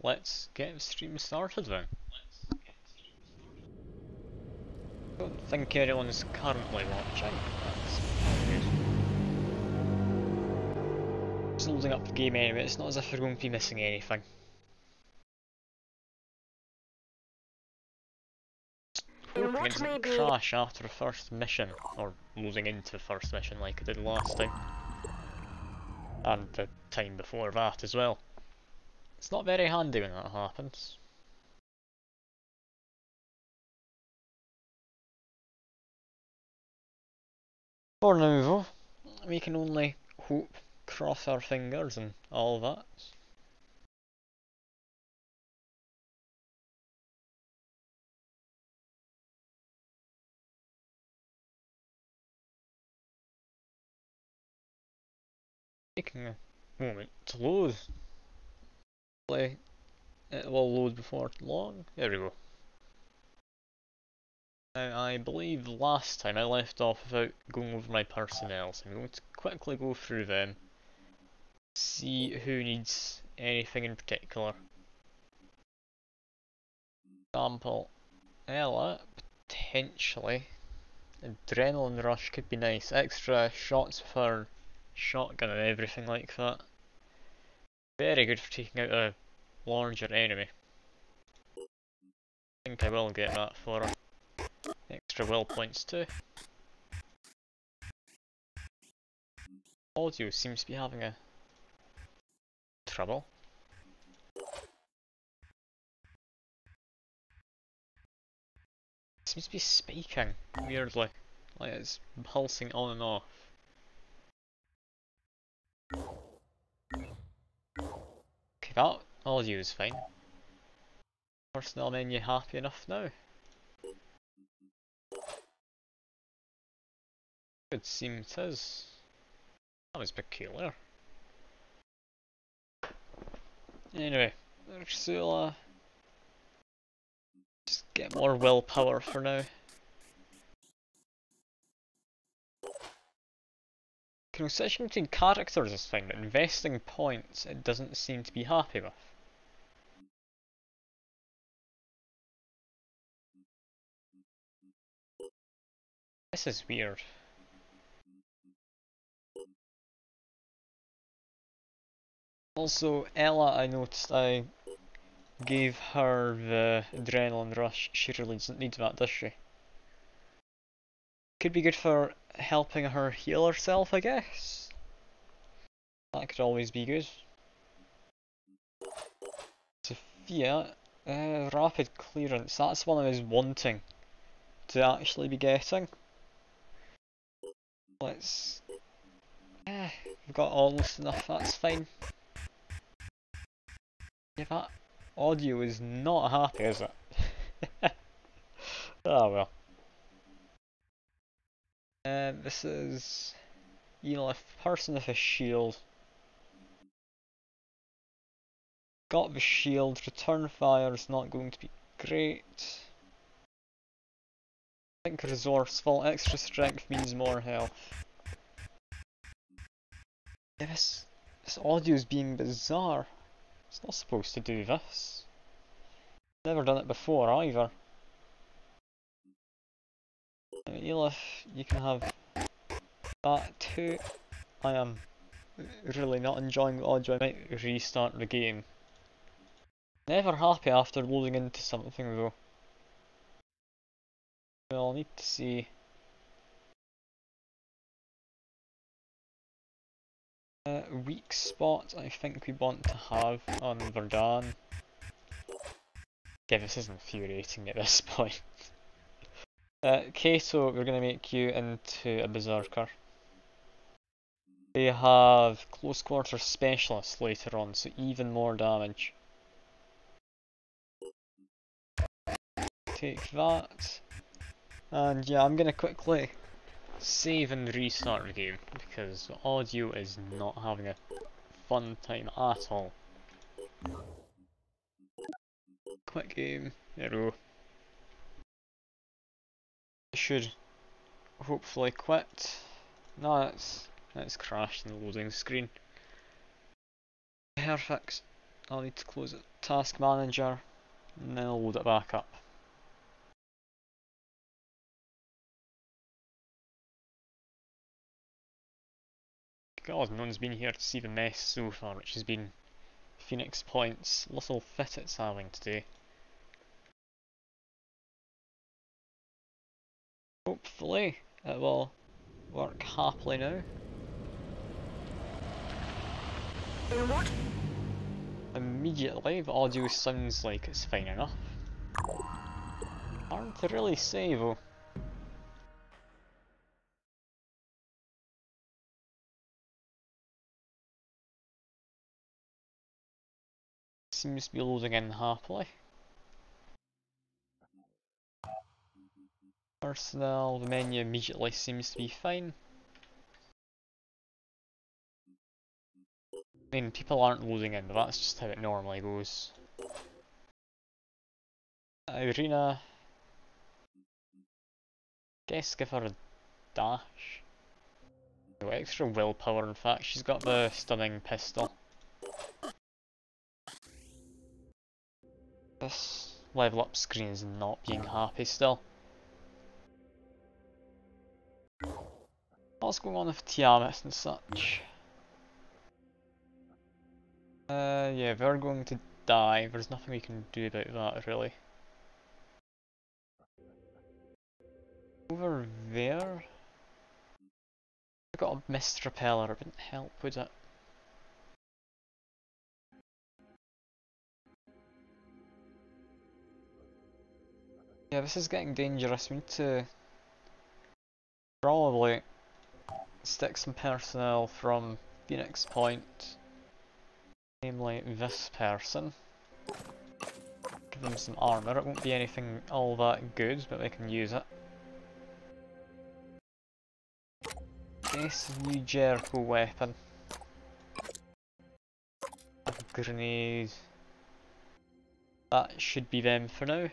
let's get the stream started then. I don't think anyone's currently watching. That's good. Just loading up the game anyway, it's not as if we're going to be missing anything. Hoping it doesn't crash after the first mission, or loading into the first mission like I did last time. And the time before that as well. It's not very handy when that happens. For now though, we can only hope, cross our fingers and all that. Taking a moment to load. It will load before long. There we go. Now I believe last time I left off without going over my personnel, so I'm going to quickly go through them. See who needs anything in particular. For example, Ella, potentially. Adrenaline rush could be nice. Extra shots with her shotgun and everything like that. Very good for taking out a larger enemy. I think I will get that for her. Extra will points too. Audio seems to be having a trouble. It seems to be spiking weirdly, like it's pulsing on and off. Okay, that audio is fine. Personnel menu happy enough now. Good seem it is. That was peculiar. Anyway, Ursula. Just get more willpower for now. Switching between characters is fine, but investing points it doesn't seem to be happy with. This is weird. Also, Ella, I noticed I gave her the adrenaline rush. She really doesn't need that, does she? Could be good for helping her heal herself, I guess. That could always be good. Sophia, rapid clearance. That's one I was wanting to actually be getting. Let's... we've got almost enough, that's fine. Yeah, that audio is not happy, is it? Oh well. This is... a person with a shield. Got the shield, return fire is not going to be great. I think resourceful, extra strength means more health. Yeah, this audio is being bizarre. It's not supposed to do this. Never done it before either. Elif, you can have that too. I am really not enjoying the audio. I might restart the game. Never happy after loading into something though. Well, I'll need to see. Weak spot I think we want to have on Verdun. Yeah, this is infuriating at this point. Kato, we're going to make you into a berserker. They have close quarter specialist later on, so even more damage. Take that. And yeah, I'm going to quickly save and restart the game because the audio is not having a fun time at all. Quick game, there we go. Should hopefully quit. No, it's crashed in the loading screen. Perfect. I'll need to close it. Task manager, and then I'll load it back up. God, no one's been here to see the mess so far, which has been Phoenix Point's little fit it's having today. Hopefully it will work happily now. What? Immediately the audio sounds like it's fine enough. Hard to really say though. Seems to be loading in happily. Personnel, the menu immediately seems to be fine. I mean, people aren't loading in, but that's just how it normally goes. Irina. Guess give her a dash. No extra willpower, in fact, she's got the stunning pistol. This level up screen is not being happy still. What's going on with Tiamat and such? Yeah, they're going to die. There's nothing we can do about that, really. Over there? I've got a mist repeller, it wouldn't help, would it? Yeah, this is getting dangerous. We need to probably stick some personnel from Phoenix Point, namely this person. Give them some armour. It won't be anything all that good, but they can use it. Nice new Jericho weapon. A grenade. That should be them for now.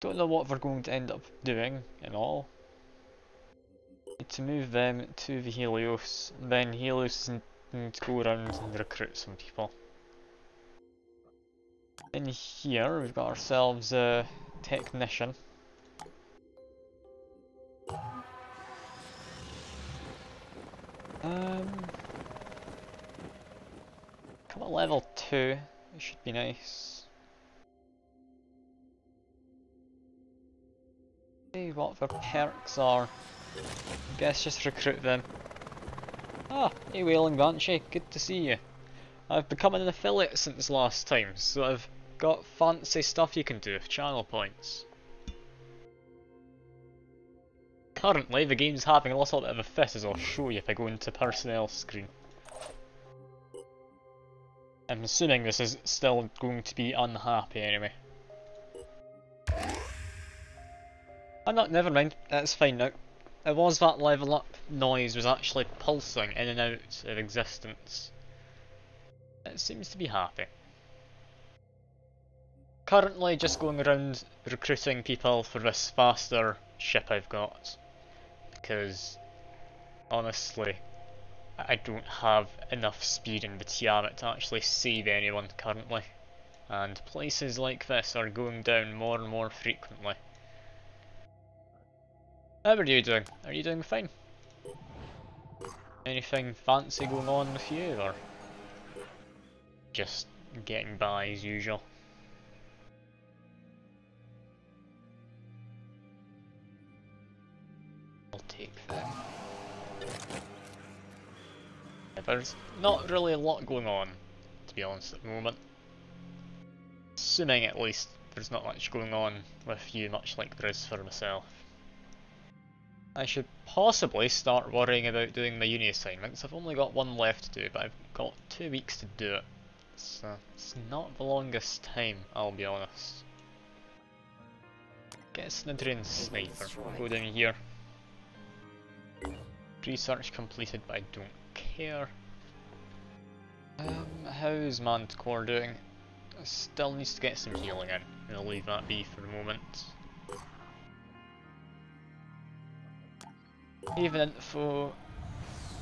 Don't know what they're going to end up doing in all. Need to move them to the Helios, and then Helios need to go around and recruit some people. In here we've got ourselves a technician. Come at level 2, it should be nice. See what their perks are. I guess just recruit them. Ah, hey Wailing Banshee, good to see you. I've become an affiliate since last time, so I've got fancy stuff you can do with channel points. Currently, the game's having a little bit of a fit, as I'll show you if I go into personnel screen. I'm assuming this is still going to be unhappy anyway. Oh no, never mind, that's fine now. It was that level up noise was actually pulsing in and out of existence. It seems to be happy. Currently just going around recruiting people for this faster ship I've got. Because, honestly, I don't have enough speed in the Tiamat to actually save anyone currently. And places like this are going down more and more frequently. How are you doing? Are you doing fine? Anything fancy going on with you, or just getting by as usual? I'll take them. Yeah, there's not really a lot going on, to be honest, at the moment. Assuming at least there's not much going on with you, much like there is for myself. I should possibly start worrying about doing my uni assignments. I've only got one left to do, but I've got 2 weeks to do it. So it's not the longest time, I'll be honest. Get a Snidrian Sniper. Go down here. Research completed, but I don't care. How's Manticore doing? Still needs to get some healing in. I'll leave that be for the moment. Even info.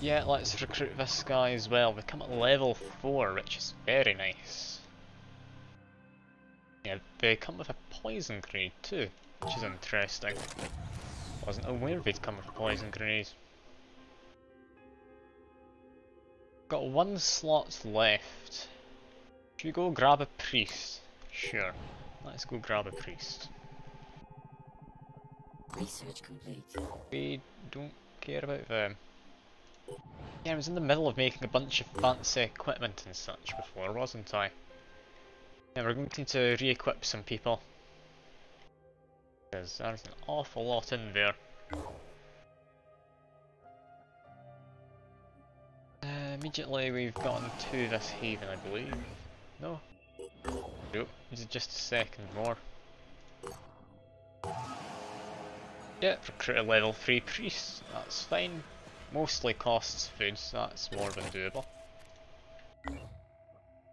Yeah, let's recruit this guy as well. We come at level 4, which is very nice. Yeah, they come with a poison grenade too, which is interesting. Wasn't aware they'd come with a poison grenade. Got 1 slot left. Should we go grab a priest? Sure. Let's go grab a priest. Research complete. We don't care about them. Yeah, I was in the middle of making a bunch of fancy equipment and such before, wasn't I? Yeah, we're going to need to re-equip some people. Because there's an awful lot in there. Immediately we've gotten to this haven, I believe. No? Nope, this is just a second more. Yeah, recruit a level 3 priest, that's fine. Mostly costs food, so that's more than doable.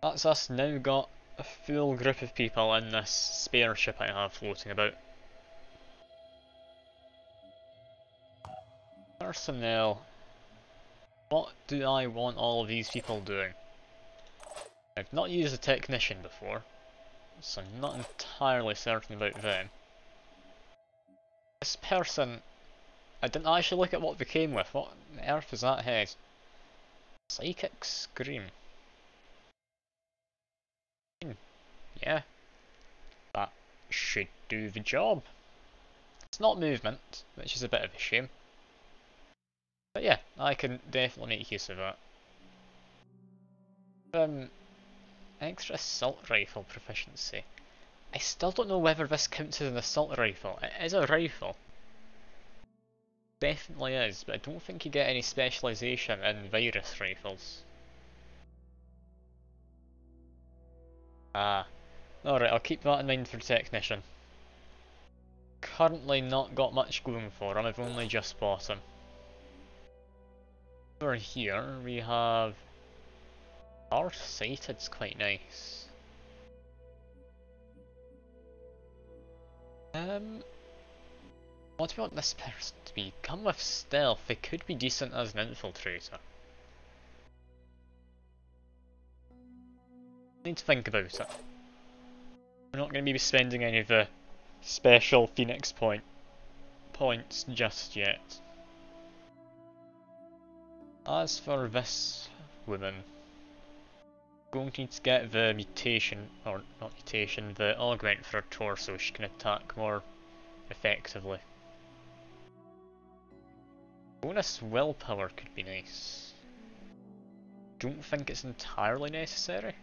That's us now got a full group of people in this spare ship I have floating about. Personnel. What do I want all of these people doing? I've not used a technician before, so I'm not entirely certain about them. This person, I didn't actually look at what they came with. What on earth is that head? Psychic Scream. Yeah, that should do the job. It's not movement, which is a bit of a shame. But yeah, I can definitely make use of that. Extra assault rifle proficiency. I still don't know whether this counts as an assault rifle. It is a rifle. Definitely is, but I don't think you get any specialisation in virus rifles. Ah. Alright, I'll keep that in mind for technician. Currently not got much going for him, I've only just bought him. Over here we have... Farsighted's quite nice. What do we want this person to be? Come with stealth, they could be decent as an infiltrator. Need to think about it. We're not going to be spending any of the special Phoenix points just yet. As for this woman, going to need to get the mutation, or not mutation, the augment for her torso so she can attack more effectively. Bonus willpower could be nice. Don't think it's entirely necessary.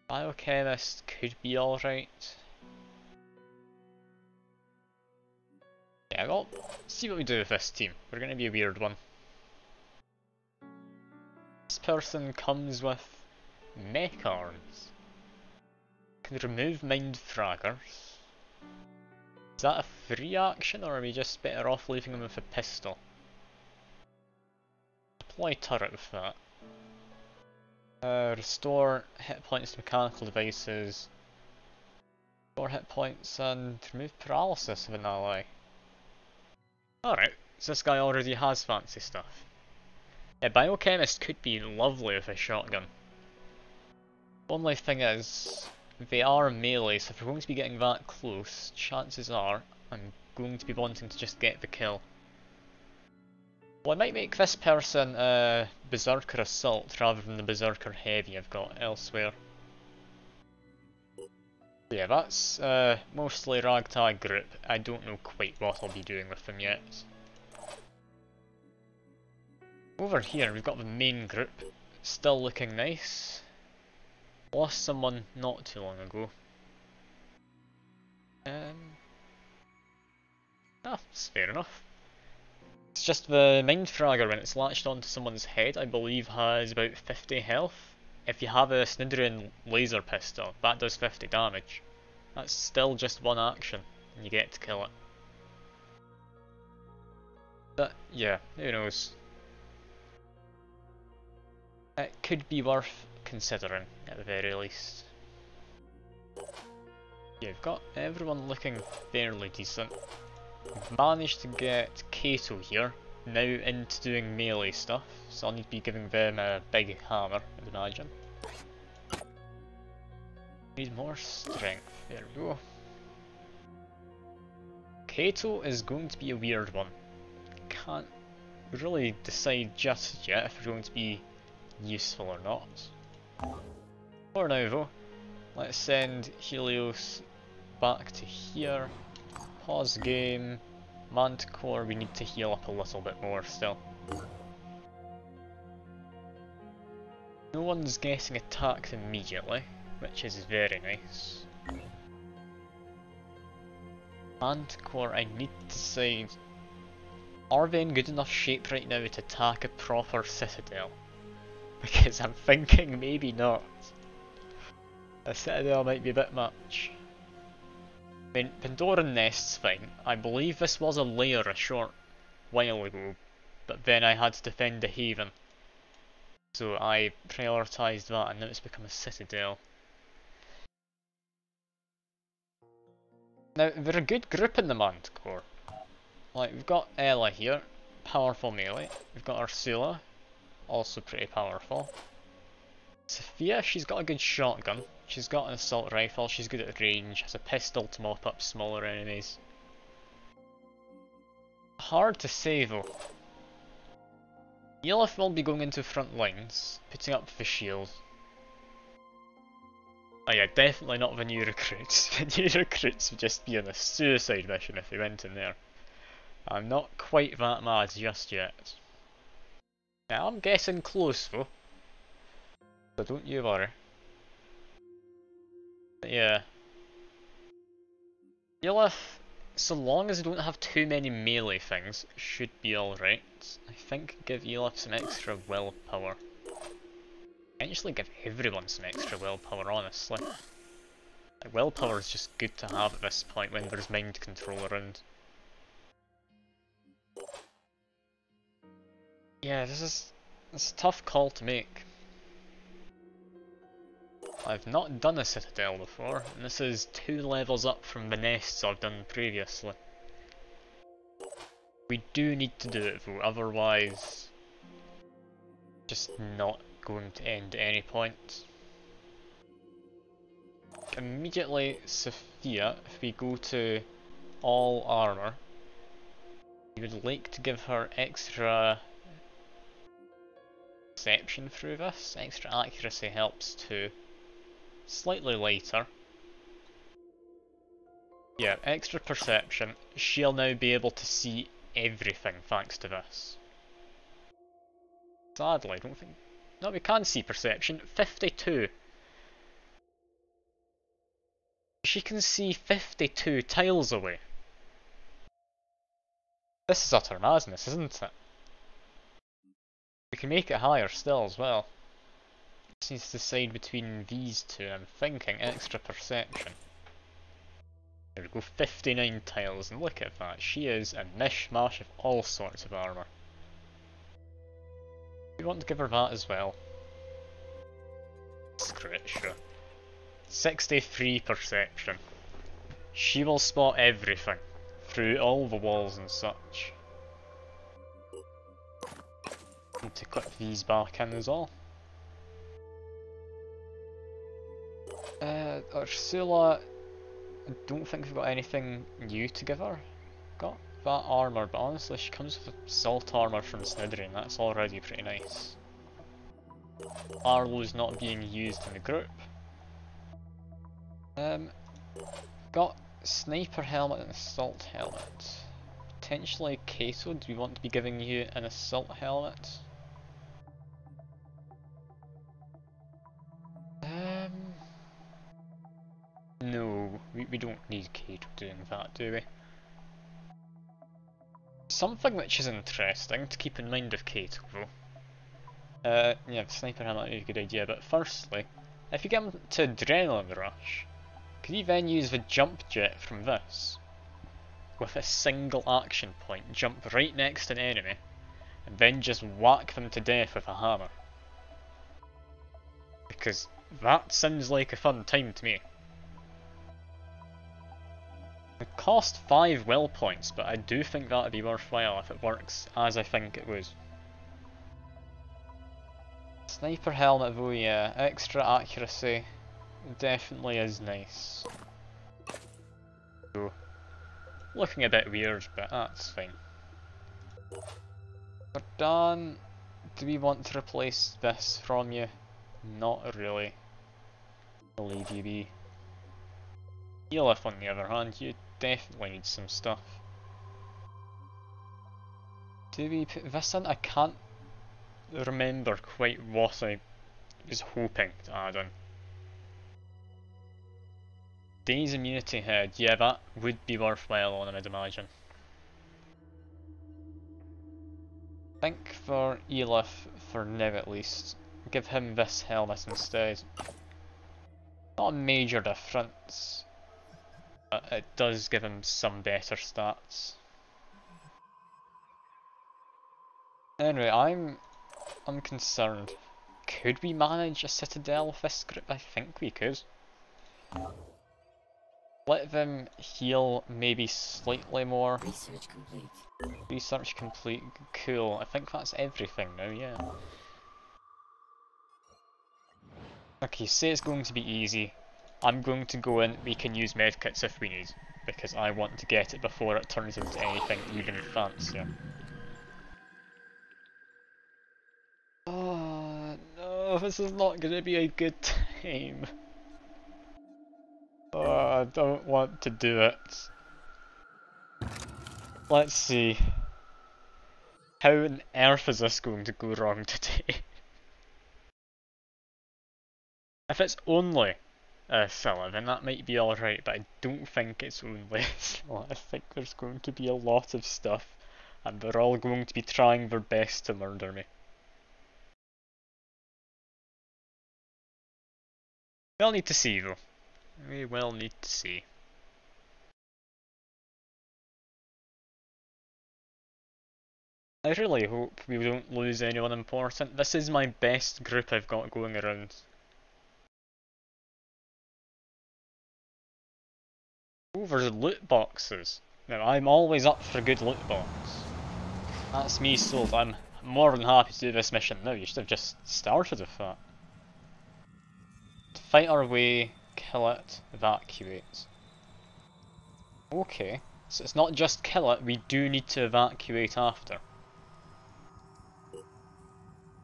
Biochemist could be alright. Yeah, well, see what we do with this team. We're going to be a weird one. This person comes with mech arms. Can remove mind fraggers. Is that a free action, or are we just better off leaving him with a pistol? Deploy turret with that. Restore hit points to mechanical devices. Restore hit points and remove paralysis of an ally. Alright, so this guy already has fancy stuff. A biochemist could be lovely with a shotgun. Only thing is, they are melee, so if we're going to be getting that close, chances are I'm going to be wanting to just get the kill. Well, I might make this person a Berserker Assault rather than the Berserker Heavy I've got elsewhere. Yeah, that's mostly ragtag group. I don't know quite what I'll be doing with them yet. Over here we've got the main group, still looking nice. Lost someone not too long ago. That's fair enough. It's just the Mind Fragger, when it's latched onto someone's head, I believe has about 50 health. If you have a Sniderian laser pistol, that does 50 damage. That's still just one action, and you get to kill it. But yeah, who knows. It could be worth considering, at the very least. Yeah, we've got everyone looking fairly decent. We've managed to get Kato here, now into doing melee stuff, so I'll need to be giving them a big hammer, I'd imagine. Need more strength, there we go. Kato is going to be a weird one. Can't really decide just yet if we're going to be useful or not. For now though, let's send Helios back to here. Pause the game. Manticore, we need to heal up a little bit more still. No one's getting attacked immediately, which is very nice. Manticore, I need to decide, are they in good enough shape right now to attack a proper citadel? Because I'm thinking maybe not. A citadel might be a bit much. I mean, Pandoran Nest's fine. I believe this was a lair a short while ago, but then I had to defend the haven. So I prioritised that and now it's become a citadel. Now, they're a good group in the Manticore. Like, we've got Ella here, powerful melee. We've got Ursula, also pretty powerful. Sophia, she's got a good shotgun. She's got an assault rifle, she's good at range, has a pistol to mop up smaller enemies. Hard to say though. Yelif will be going into front lines, putting up the shield. Oh yeah, definitely not the new recruits. The new recruits would just be on a suicide mission if they went in there. I'm not quite that mad just yet. Now I'm guessing close though, so don't you worry. But yeah. Yelif, so long as I don't have too many melee things, should be alright. I think give Elif some extra willpower. Potentially give everyone some extra willpower, honestly. Like, willpower is just good to have at this point when there's mind control around. Yeah, this is a tough call to make. I've not done a citadel before, and this is 2 levels up from the nests I've done previously. We do need to do it though, otherwise just not going to end at any point. Immediately, Sophia, if we go to all armour, we would like to give her extra perception through this. Extra accuracy helps too. Slightly lighter. Yeah, extra perception. She'll now be able to see everything thanks to this. Sadly, I don't think... No, we can see perception. 52. She can see 52 tiles away. This is utter madness, isn't it? We can make it higher still as well. Just needs to decide between these two. I'm thinking extra perception. There we go, 59 tiles, and look at that. She is a mishmash of all sorts of armour. We want to give her that as well. Screw it, sure. 63 perception. She will spot everything through all the walls and such. Need to clip these back in as well. Ursula, I don't think we've got anything new to give her. Got that armour, but honestly she comes with assault armour from Snidry and that's already pretty nice. Arlo's not being used in the group. Got sniper helmet and assault helmet. Potentially Kato, do we want to be giving you an assault helmet? No, we don't need Kato doing that, do we? Something which is interesting to keep in mind of Kato though. Yeah, the sniper helmet is a good idea, but firstly, if you get him to Adrenaline Rush, could you then use the jump jet from this? With a single action point, jump right next to an enemy, and then just whack them to death with a hammer. Because that sounds like a fun time to me. cost 5 will points, but I do think that would be worthwhile if it works as I think it would. Sniper helmet though, yeah, extra accuracy definitely is nice. So, looking a bit weird, but that's fine. We're done. Do we want to replace this from you? Not really. I'll leave you be. Elif on the other hand, you definitely need some stuff. Do we put this in? I can't remember quite what I was hoping to add in. Day's immunity head, yeah, that would be worthwhile on him, I'd imagine. I think for Elif, for now at least, give him this helmet instead. Not a major difference, but it does give him some better stats. Anyway, I'm concerned. Could we manage a citadel with this group? I think we could. Let them heal maybe slightly more. Research complete. Research complete. Cool. I think that's everything now, yeah. Okay, say it's going to be easy. I'm going to go in, we can use medkits if we need, because I want to get it before it turns into anything even fancier. Oh no, this is not going to be a good time. Oh, I don't want to do it. Let's see. How on earth is this going to go wrong today? If it's only Scylla, then that might be alright, but I don't think it's only Scylla. I think there's going to be a lot of stuff, and they're all going to be trying their best to murder me. We'll need to see though. We will need to see. I really hope we don't lose anyone important. This is my best group I've got going around. Oh, there's loot boxes. Now, I'm always up for a good loot box. That's me sold. I'm more than happy to do this mission now. You should have just started with that. Fight our way, kill it, evacuate. Okay, so it's not just kill it, we do need to evacuate after. We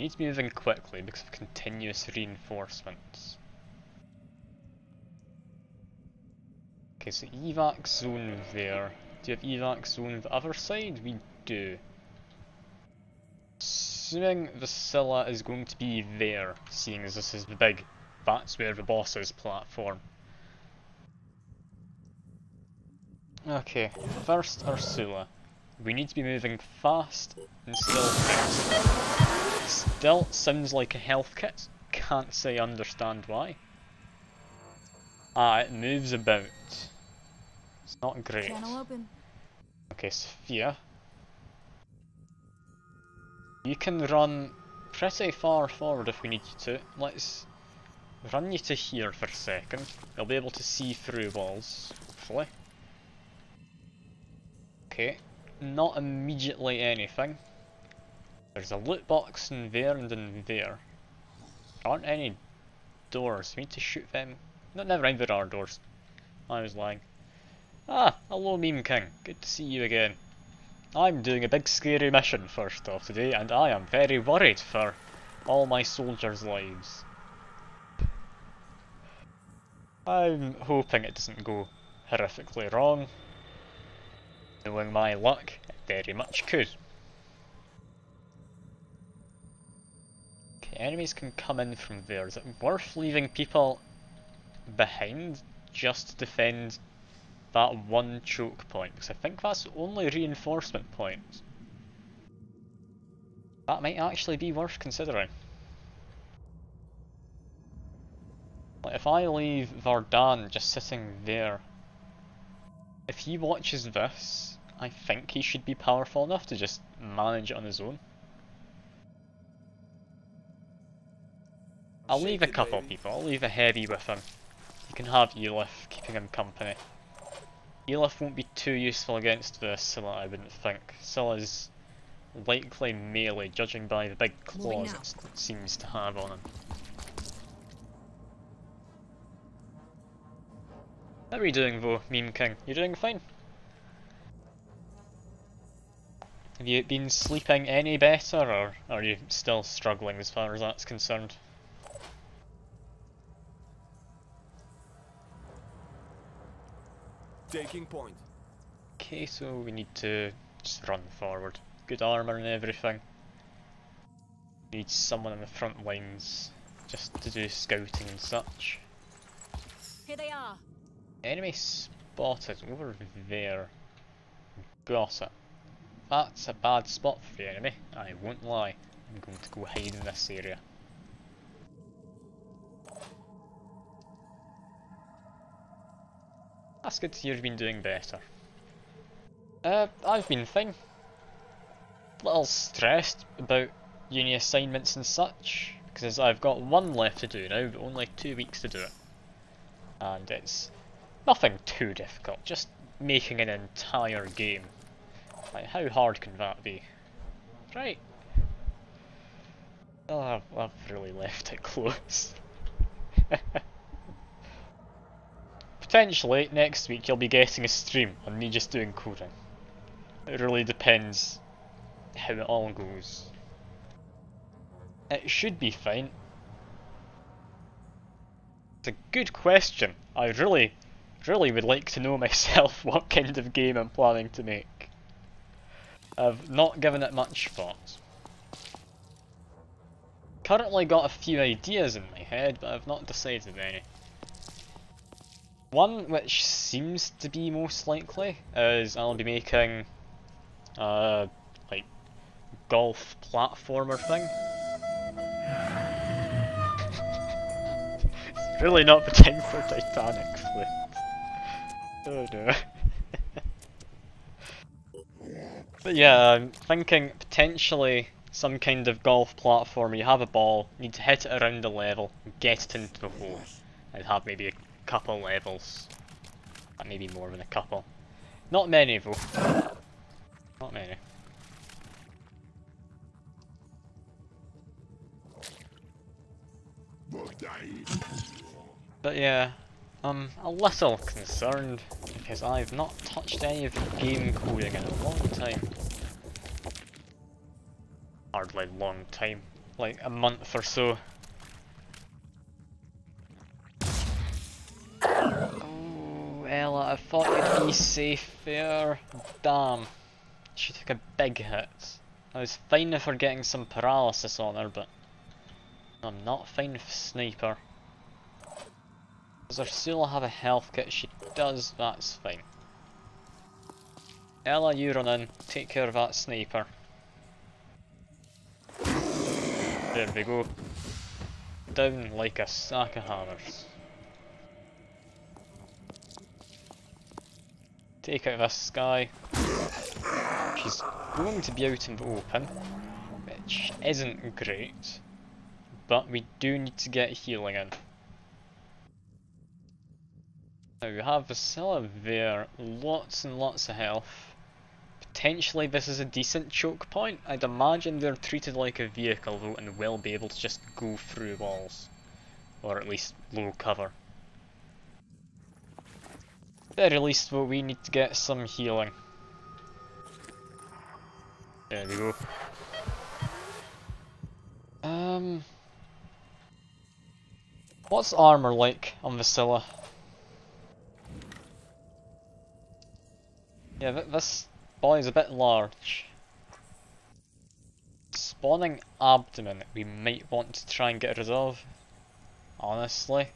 need to be moving quickly because of continuous reinforcements. Okay, so evac zone there. Do you have evac zone the other side? We do. Assuming the Scylla is going to be there, seeing as this is the big, that's where the boss is platform. Okay, first Ursula. We need to be moving fast and still fast. Still sounds like a health kit, can't say understand why. Ah, it moves about. It's not great. Channel open. Okay, Sophia. You can run pretty far forward if we need you to. Let's run you to here for a second. You'll be able to see through walls, hopefully. Okay, not immediately anything. There's a loot box in there and in there. There aren't any doors, we need to shoot them. No, never mind, there are doors. I was lying. Ah, hello Meme King, good to see you again. I'm doing a big scary mission first off today, and I am very worried for all my soldiers' lives. I'm hoping it doesn't go horrifically wrong. Knowing my luck, it very much could. Okay, enemies can come in from there. Is it worth leaving people behind just to defend that one choke point? Because I think that's the only reinforcement point. That might actually be worth considering. Like if I leave Vardan just sitting there, if he watches this, I think he should be powerful enough to just manage it on his own. I'll leave a couple people, I'll leave a heavy with him. You can have Elif keeping him company. Elif won't be too useful against the Scylla, I wouldn't think. Scylla's likely melee, judging by the big claws it seems to have on him. How are you doing though, Meme King? You doing fine? Have you been sleeping any better, or are you still struggling as far as that's concerned? Taking point. Okay, so we need to just run forward. Good armour and everything. Need someone in the front lines just to do scouting and such. Here they are. Enemy spotted over there. Got it. That's a bad spot for the enemy, I won't lie. I'm going to go hide in this area. That's good to hear you've been doing better. I've been fine. A little stressed about uni assignments and such, because I've got one left to do now, but only 2 weeks to do it. And it's nothing too difficult, just making an entire game. Like, how hard can that be? Right. Oh, I've really left it close. Potentially, next week you'll be getting a stream on me just doing coding. It really depends how it all goes. It should be fine. It's a good question. I really would like to know myself what kind of game I'm planning to make. I've not given it much thought. Currently got a few ideas in my head, but I've not decided any. One which seems to be most likely is I'll be making like golf platformer thing. It's really not the time for Titanic flips. Oh no. But yeah, I'm thinking potentially some kind of golf platform. You have a ball, you need to hit it around a level, get it into the hole. I'd have maybe a couple levels. Maybe more than a couple. Not many though. Not many. But yeah, I'm a little concerned because I've not touched any of the game coding in a long time. Hardly long time, like a month or so. Oh, Ella, I thought you'd be safe there. Damn. She took a big hit. I was fine with her getting some paralysis on her, but I'm not fine with Sniper. Does Ursula have a health kit? She does, that's fine. Ella, you run in, take care of that Sniper. There we go. Down like a sack of hammers. Take out this guy. She's going to be out in the open, which isn't great, but we do need to get healing in. Now we have Vasilla there, lots and lots of health. Potentially this is a decent choke point. I'd imagine they're treated like a vehicle though and will be able to just go through walls. Or at least low cover. Very least though, we need to get some healing. There we go. What's armor like on Vasilla? Yeah, this boy's a bit large. Spawning abdomen we might want to try and get rid of. Honestly,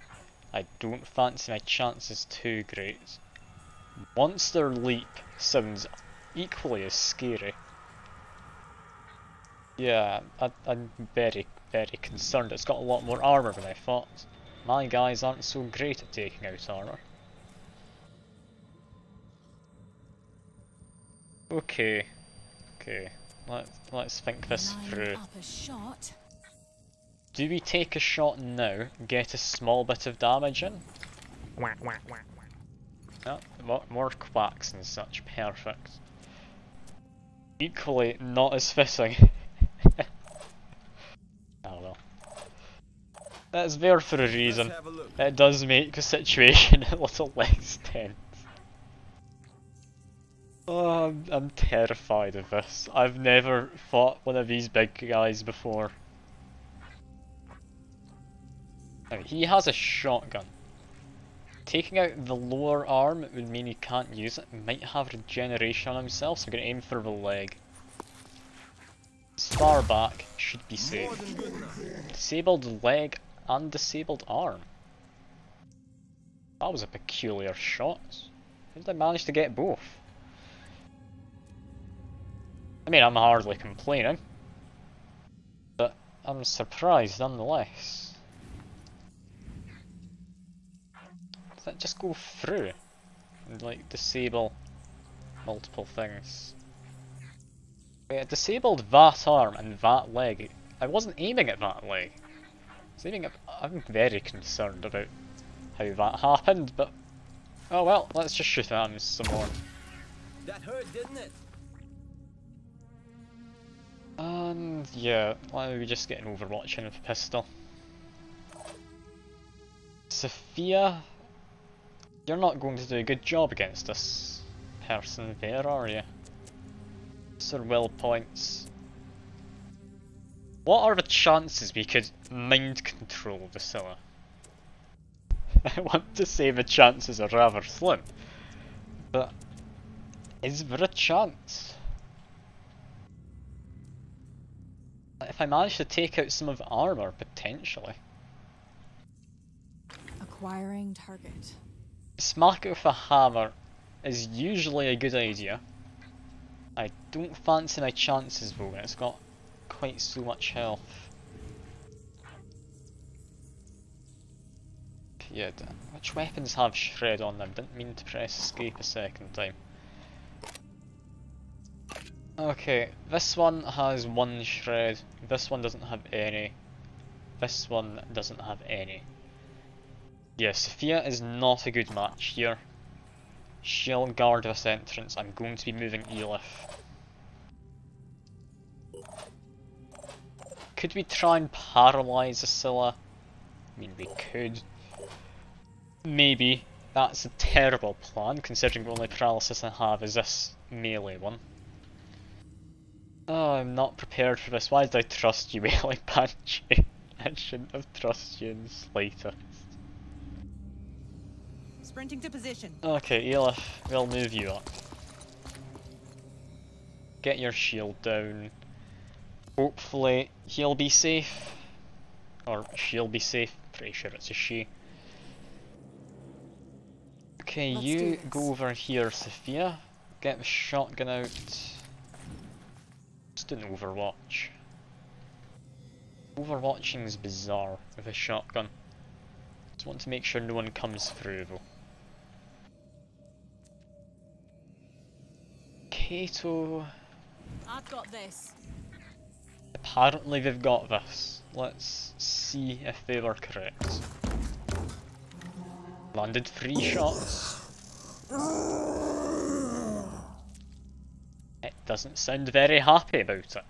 I don't fancy my chances too great. Monster leap sounds equally as scary. Yeah, I'm very concerned. It's got a lot more armour than I thought. My guys aren't so great at taking out armour. Okay, let's think this through. Do we take a shot now, get a small bit of damage in? Oh, more quacks and such, perfect. Equally not as fitting. Oh well. That's there for a reason. It does make the situation a little less tense. Oh, I'm terrified of this. I've never fought one of these big guys before. Now, he has a shotgun. Taking out the lower arm would mean he can't use it. He might have regeneration on himself, so I'm going to aim for the leg. As far back, should be safe. Disabled leg and disabled arm. That was a peculiar shot. How did I manage to get both? I mean, I'm hardly complaining, but I'm surprised nonetheless. Does that just go through and like disable multiple things? Wait, I disabled that arm and that leg. I wasn't aiming at that leg. I was aiming at. I'm very concerned about how that happened, but oh well. Let's just shoot at him some more. That hurt, didn't it? And yeah, why don't we just get an Overwatch in with a pistol? Sophia, you're not going to do a good job against this person there, are you? Sir Will points. What are the chances we could mind control Vasilla? I want to say the chances are rather slim, but is there a chance? If I manage to take out some of the armour, potentially. Acquiring target. Smack it with a hammer is usually a good idea. I don't fancy my chances though, when it's got quite so much health. Yeah, which weapons have shred on them? Didn't mean to press escape a second time. Okay, this one has one shred, this one doesn't have any, this one doesn't have any. Yeah, Sophia is not a good match here. She'll guard this entrance. I'm going to be moving Elif. Could we try and paralyze Asilla? I mean, we could. Maybe. That's a terrible plan, considering the only paralysis I have is this melee one. Oh, I'm not prepared for this. Why did I trust you, Wailing Banshee? I shouldn't have trusted you in the slightest. Sprinting to position. Okay, Elif, we'll move you up. Get your shield down. Hopefully he'll be safe. Or she'll be safe. Pretty sure it's a she. Okay, Let's you do this. go over here, Sophia. Get the shotgun out. Just an Overwatch. Overwatching's bizarre with a shotgun. Just want to make sure no one comes through though. Kato. I've got this. Apparently they've got this. Let's see if they were correct. Landed 3 shots. It doesn't sound very happy about it.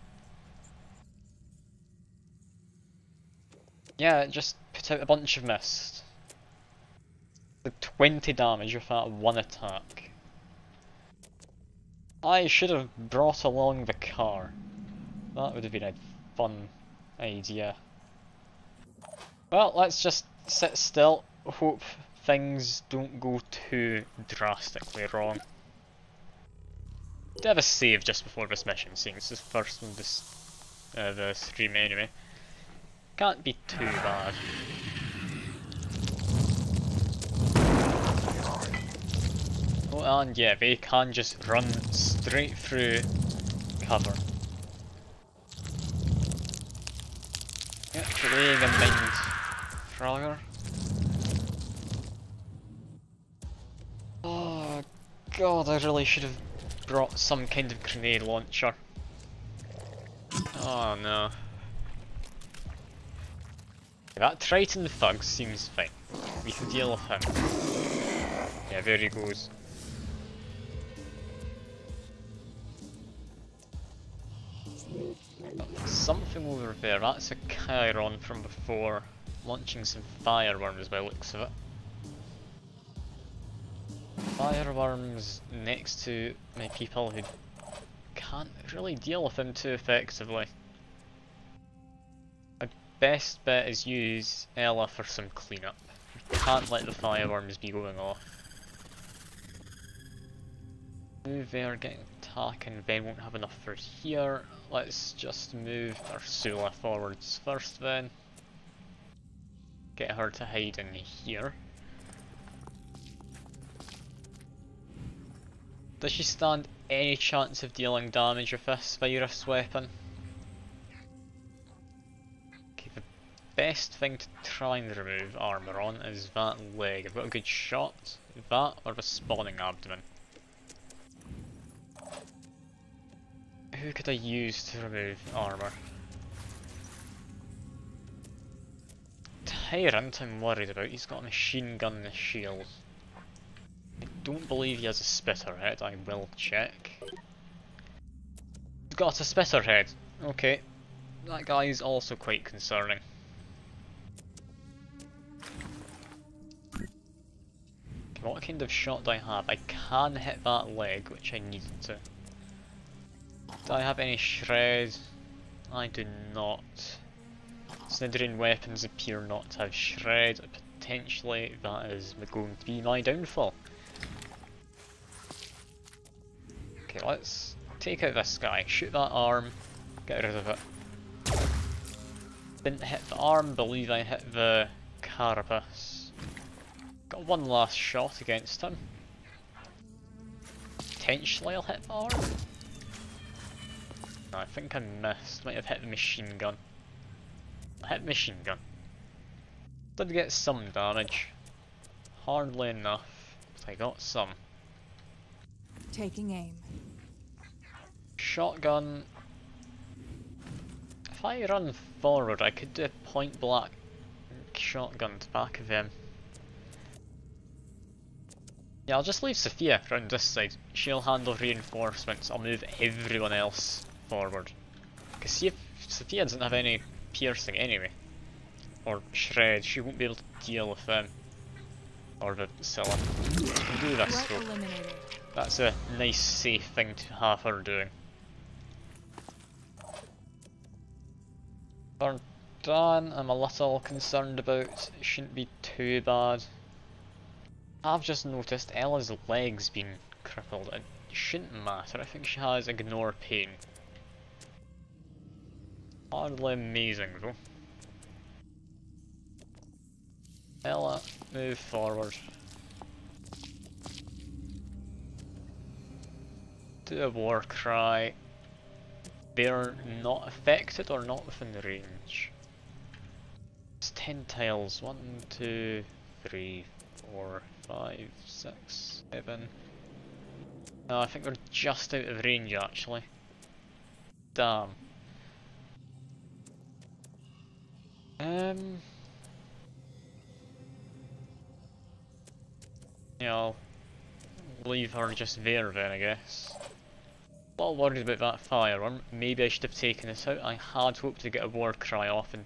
Yeah, it just put out a bunch of mist. Did 20 damage with that one attack. I should have brought along the car. That would have been a fun idea. Well, let's just sit still, hope things don't go too drastically wrong. Do have a save just before this mission, seeing it's the first one of the stream anyway. Can't be too bad. Oh, and yeah, they can just run straight through cover. Yep, laying a mind frogger. Oh god, I really should have brought some kind of grenade launcher. Oh no. That Triton thug seems fine. We can deal with him. Yeah, there he goes. Something over there, that's a Chiron from before, launching some fireworms by the looks of it. Fireworms next to my people who can't really deal with them too effectively. My best bet is use Ella for some cleanup. You can't let the fireworms be going off. Move there, get attack, and Ben won't have enough for here. Let's just move Ursula forwards first then. Get her to hide in here. Does she stand any chance of dealing damage with this virus weapon? Okay, the best thing to try and remove armour on is that leg. I've got a good shot. That or the spawning abdomen. Who could I use to remove armour? Tyrant I'm worried about, he's got a machine gun and a shield. I don't believe he has a spitterhead, I will check. He's got a spitterhead, okay. That guy is also quite concerning. Okay, what kind of shot do I have? I can hit that leg, which I needed to. Do I have any shred? I do not. Considering weapons appear not to have shred, potentially that is going to be my downfall. Okay, let's take out this guy, shoot that arm, get rid of it. Didn't hit the arm, believe I hit the carapace. Got one last shot against him. Potentially I'll hit the arm. No, I think I missed. Might have hit the machine gun. I hit the machine gun. Did get some damage. Hardly enough, but I got some. Taking aim. Shotgun. If I run forward, I could do a point blank shotgun to the back of him. Yeah, I'll just leave Sophia around this side. She'll handle reinforcements. I'll move everyone else forward. Because see if Sophia doesn't have any piercing anyway. Or shred, she won't be able to deal with them. Or the Scylla. Do this though. That's a nice safe thing to have her doing. Turn done, I'm a little concerned about. It shouldn't be too bad. I've just noticed Ella's legs being crippled. It shouldn't matter, I think she has ignore pain. Hardly amazing though. Ella, move forward. Do a war cry. They're not affected or not within the range. It's 10 tiles. 1, 2, 3, 4, 5, 6, 7. No, I think they're just out of range actually. Damn. Yeah, I'll leave her just there then, I guess. A little worried about that firearm. Maybe I should have taken it out. I had hoped to get a war cry off and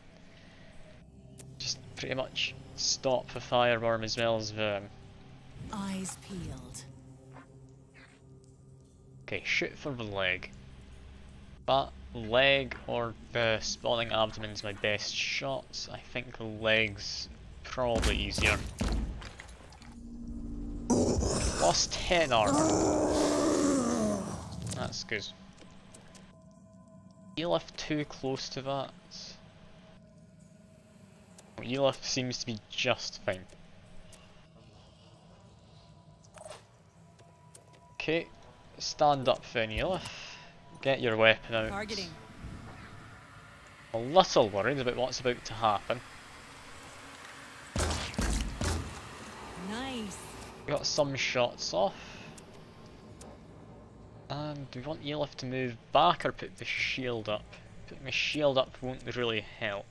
just pretty much stop the firearm as well as the... Eyes peeled. Okay, shoot for the leg. That leg or the spawning abdomen's my best shots. I think the leg's probably easier. Lost 10 armor. That's good. Elif too close to that. Elif seems to be just fine. Okay, stand up then Elif. Get your weapon out. Targeting. A little worried about what's about to happen. Nice. Got some shots off. And do we want Elif to move back or put the shield up? Putting the shield up won't really help.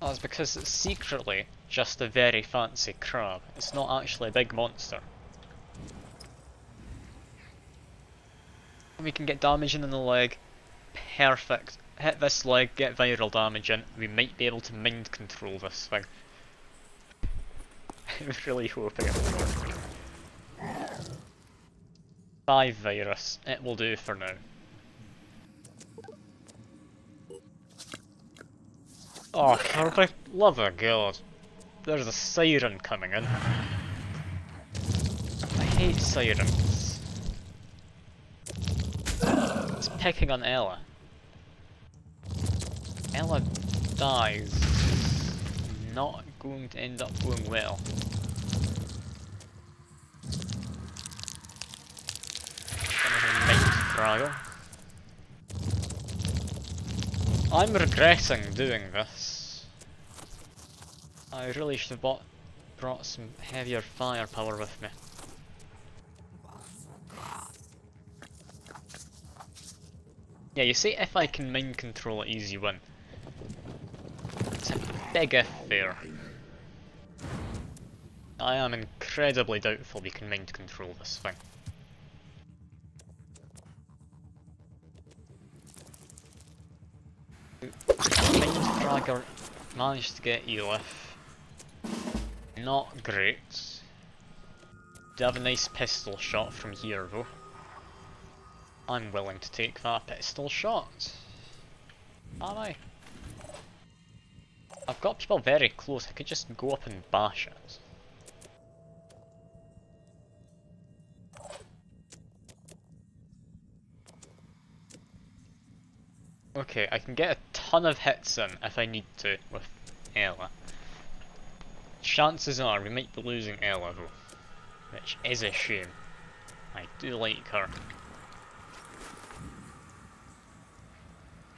Oh, it's because it's secretly just a very fancy crab. It's not actually a big monster. We can get damage in the leg. Perfect. Hit this leg, get viral damage in. We might be able to mind control this thing. I'm really hoping it will work. 5 virus. It will do for now. Oh, for the love of God. There's a siren coming in. I hate sirens. It's picking on Ella. Ella dies. Not going to end up going well. I'm regretting doing this. I really should have brought some heavier firepower with me. Yeah, you see, if I can mind control it, easy win. It's a big if there. I am incredibly doubtful we can mind control this thing. Mind Fragger managed to get Elif. Not great. Do have a nice pistol shot from here though. I'm willing to take that pistol shot. Am I? I've got people very close, I could just go up and bash it. Okay, I can get a ton of hits in if I need to with Ella. Chances are we might be losing Ella though, which is a shame. I do like her.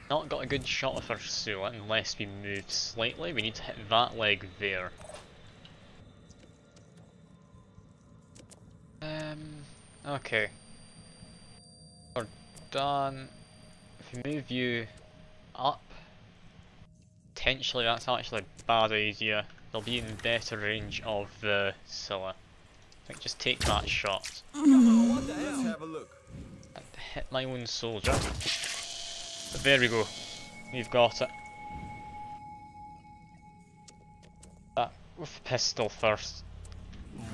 Not got a good shot of her Sula unless we move slightly. We need to hit that leg there. Okay. We're done. If we move you up, potentially that's actually a bad idea. They'll be in better range of the Scylla. I think just take that shot. What the hell? Let's have a look. And hit my own soldier. But there we go. We've got it. With the pistol first.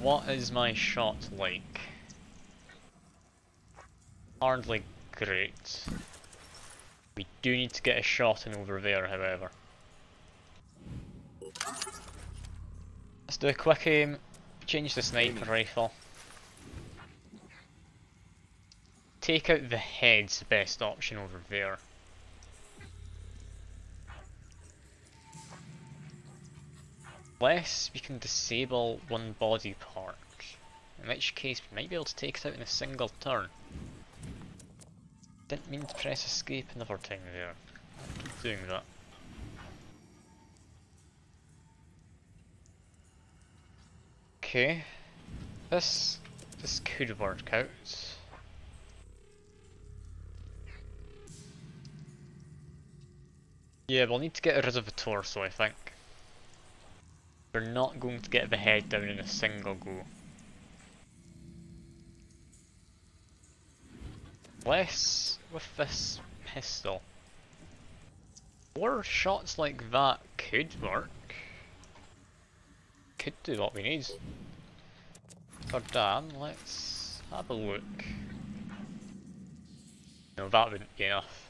What is my shot like? Hardly great. We do need to get a shot in over there, however. Let's do a quick aim, change the sniper rifle. Take out the head's the best option over there. Unless we can disable one body part, in which case we might be able to take it out in a single turn. Didn't mean to press escape another time there. I'll keep doing that. Okay, this could work out. Yeah, we'll need to get rid of the torso, I think. We're not going to get the head down in a single go. Less with this pistol. 4 shots like that could work. Could do what we need. For Dan, let's have a look. No, that wouldn't be enough.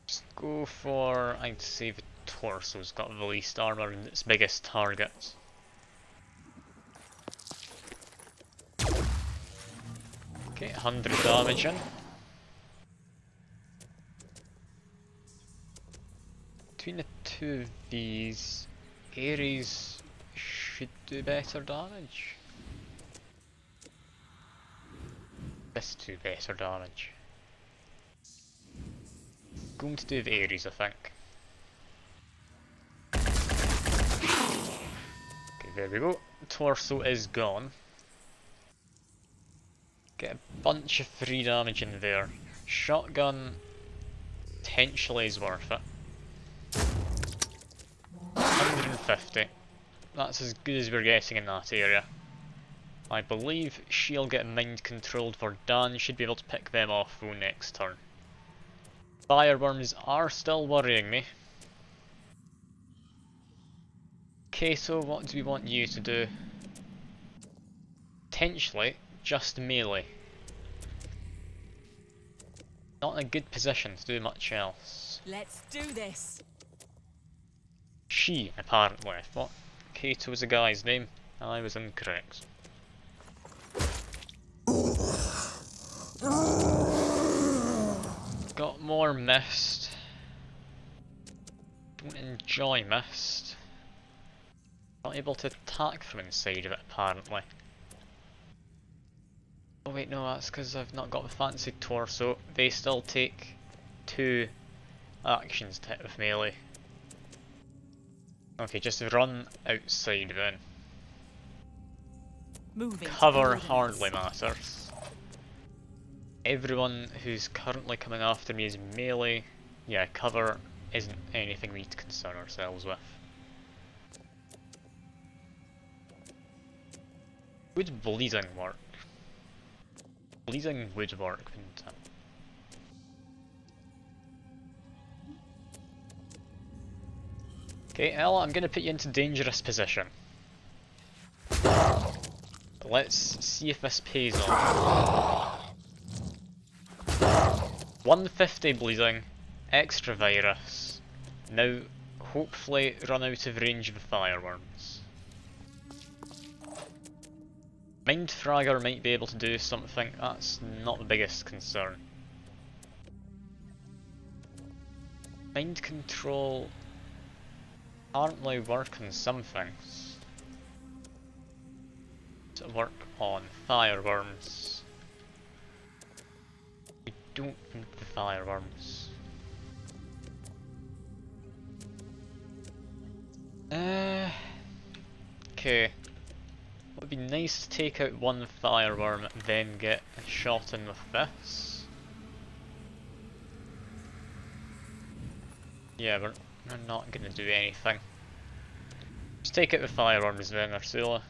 Just go for, I'd say the torso's got the least armour and its biggest target. Okay, 100 damage in. Between the two of these, Ares should do better damage. This do better damage. Going to do the Ares, I think. Okay, there we go. Torso is gone. Get a bunch of free damage in there. Shotgun potentially is worth it. 150. That's as good as we're getting in that area. I believe she'll get mind controlled for Dan, should be able to pick them off though next turn. Fireworms are still worrying me. Okay, so what do we want you to do? Potentially just melee. Not in a good position to do much else. Let's do this. She, apparently. I thought Kato was a guy's name. I was incorrect. Got more mist. Don't enjoy mist. Not able to attack from inside of it, apparently. Oh wait, no, that's because I've not got the fancy torso. They still take 2 actions to hit with melee. Okay, just run outside then. Moving. Cover hardly matters. Everyone who's currently coming after me is melee. Yeah, cover isn't anything we need to concern ourselves with. Would bleeding work? Bleeding would work, wouldn't it? Okay, Ella, I'm gonna put you into dangerous position. Let's see if this pays off. 150 bleeding, extra virus. Now, hopefully run out of range of the fireworms. Mind Fragger might be able to do something, that's not the biggest concern. Mind Control apparently work on some things. To work on fireworms. We don't need the fireworms. Okay. It would be nice to take out one fireworm, then get a shot in with this. Yeah, we're not gonna do anything. Just take out the fireworms then, Ursula.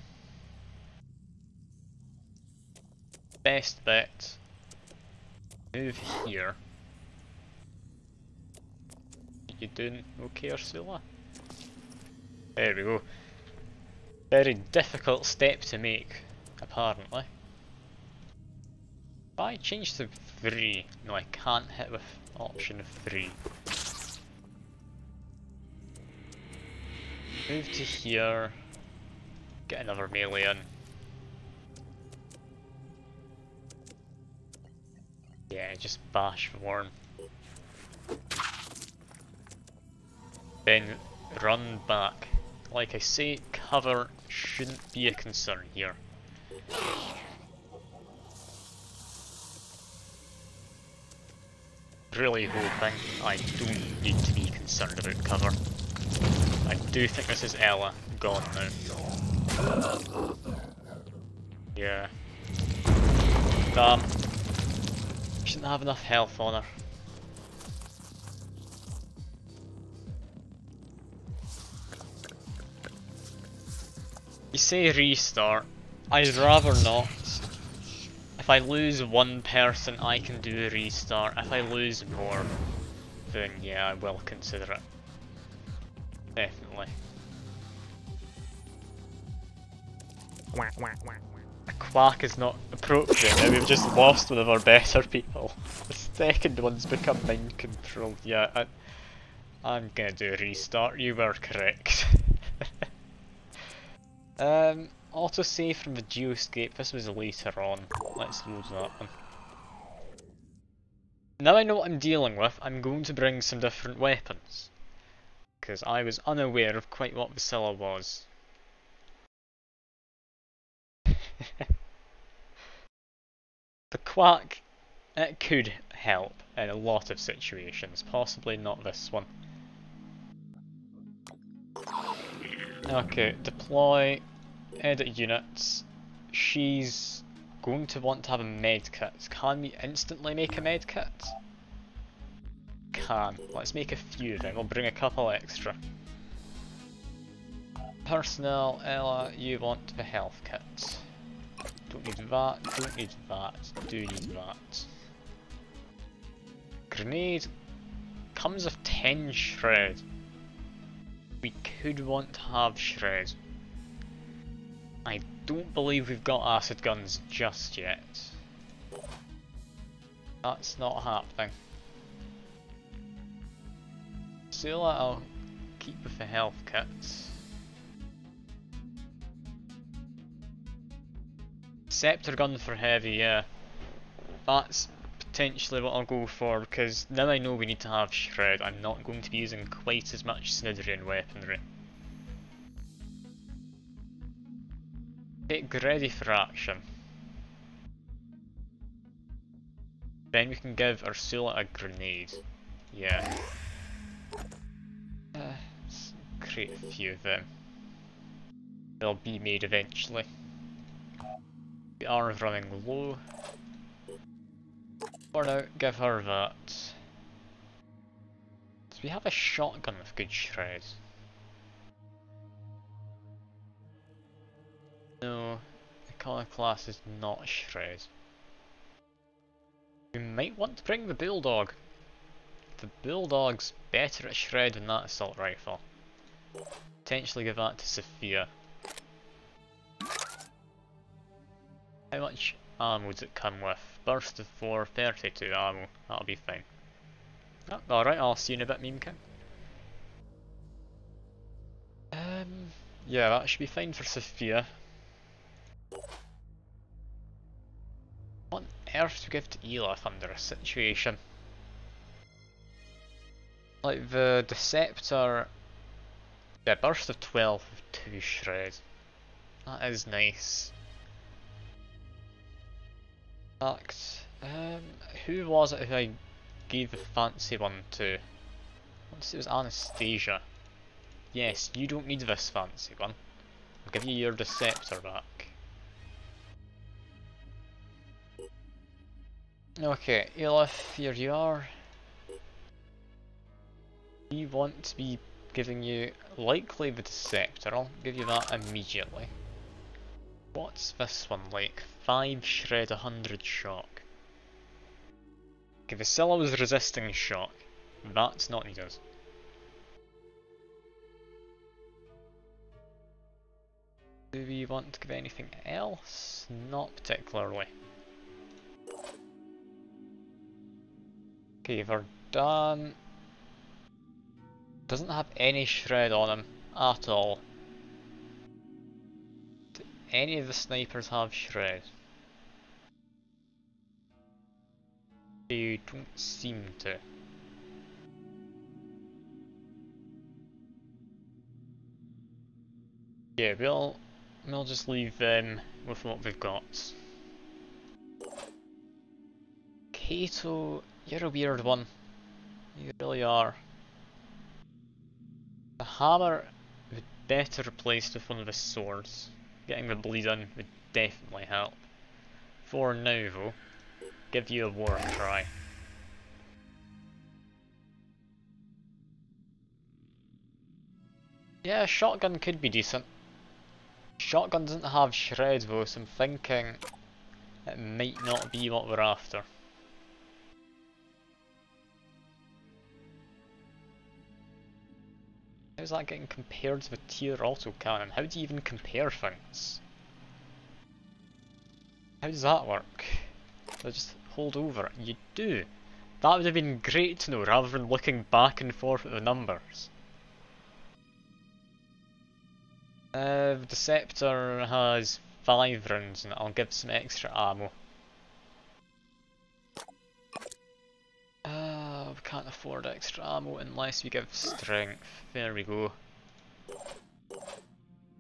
Best bet. Move here. You doing okay, Ursula? There we go. Very difficult step to make, apparently. If I change to 3, no, I can't hit with option 3. Move to here. Get another melee in. Yeah, just bash the worm. Then run back. Like I say, cover shouldn't be a concern here. Really hoping I don't need to be concerned about cover. I do think this is Ella gone now. Yeah. Damn. Shouldn't have enough health on her. You say restart, I'd rather not. If I lose one person I can do a restart, if I lose more then yeah, I will consider it. Definitely. A quack is not appropriate now, we've just lost one of our better people. The second one's become mind controlled. Yeah, I'm gonna do a restart, you were correct. Autosave from the Geoscape, this was later on. Let's load that one. Now I know what I'm dealing with, I'm going to bring some different weapons. Because I was unaware of quite what Vasilla was. The quack, it could help in a lot of situations, possibly not this one. Okay, deploy, edit units. She's going to want to have a medkit. Can we instantly make a medkit? Can. Let's make a few then, we'll bring a couple extra. personnel, Ella, you want the health kit. Don't need that, don't need that, do need that. Grenade comes with 10 shred. We could want to have shred. I don't believe we've got acid guns just yet. That's not happening. So I'll keep with the health kits. Scepter gun for heavy, yeah. That's potentially what I'll go for, because now I know we need to have shred. I'm not going to be using quite as much Sniderian weaponry. Get ready for action. Then we can give Ursula a grenade. Yeah. Let's create a few of them. They'll be made eventually. We are running low. For now, give her that. Do we have a shotgun with good shred? No, the colour class is not shred. We might want to bring the bulldog. The bulldog's better at shred than that assault rifle. Potentially give that to Sophia. How much ammo does it come with? Burst of 4, 32 ammo. That'll be fine. Oh, alright, I'll see you in a bit, Meme King. Yeah, that should be fine for Sophia. What on earth do we give to Elif under a situation? Like the Deceptor, yeah, burst of 12 with 2 shred. That is nice. Fact, who was it who I gave the fancy one to? Once it was Anastasia. Yes, you don't need this fancy one. I'll give you your Deceptor back. Okay, Elif, here you are. We want to be giving you likely the Deceptor. I'll give you that immediately. What's this one like? 5 shred, 100 shock. Okay, Vasilla was resisting shock. That's not needed. Do we want to give anything else? Not particularly. Okay, Verdun doesn't have any shred on him at all. Do any of the snipers have shred? They don't seem to. Yeah, we'll just leave them with what we've got. Kato, you're a weird one. You really are. The hammer would better replaced with one of the swords. Getting the bleed in would definitely help. For now though, give you a war cry. Yeah, shotgun could be decent. Shotgun doesn't have shred though, so I'm thinking it might not be what we're after. How's that getting compared to the tier autocannon? How do you even compare things? How does that work? Do I just hold over? You do! That would have been great to know rather than looking back and forth at the numbers. The Deceptor has 5 rounds and I'll give some extra ammo. We can't afford extra ammo unless we give strength. There we go.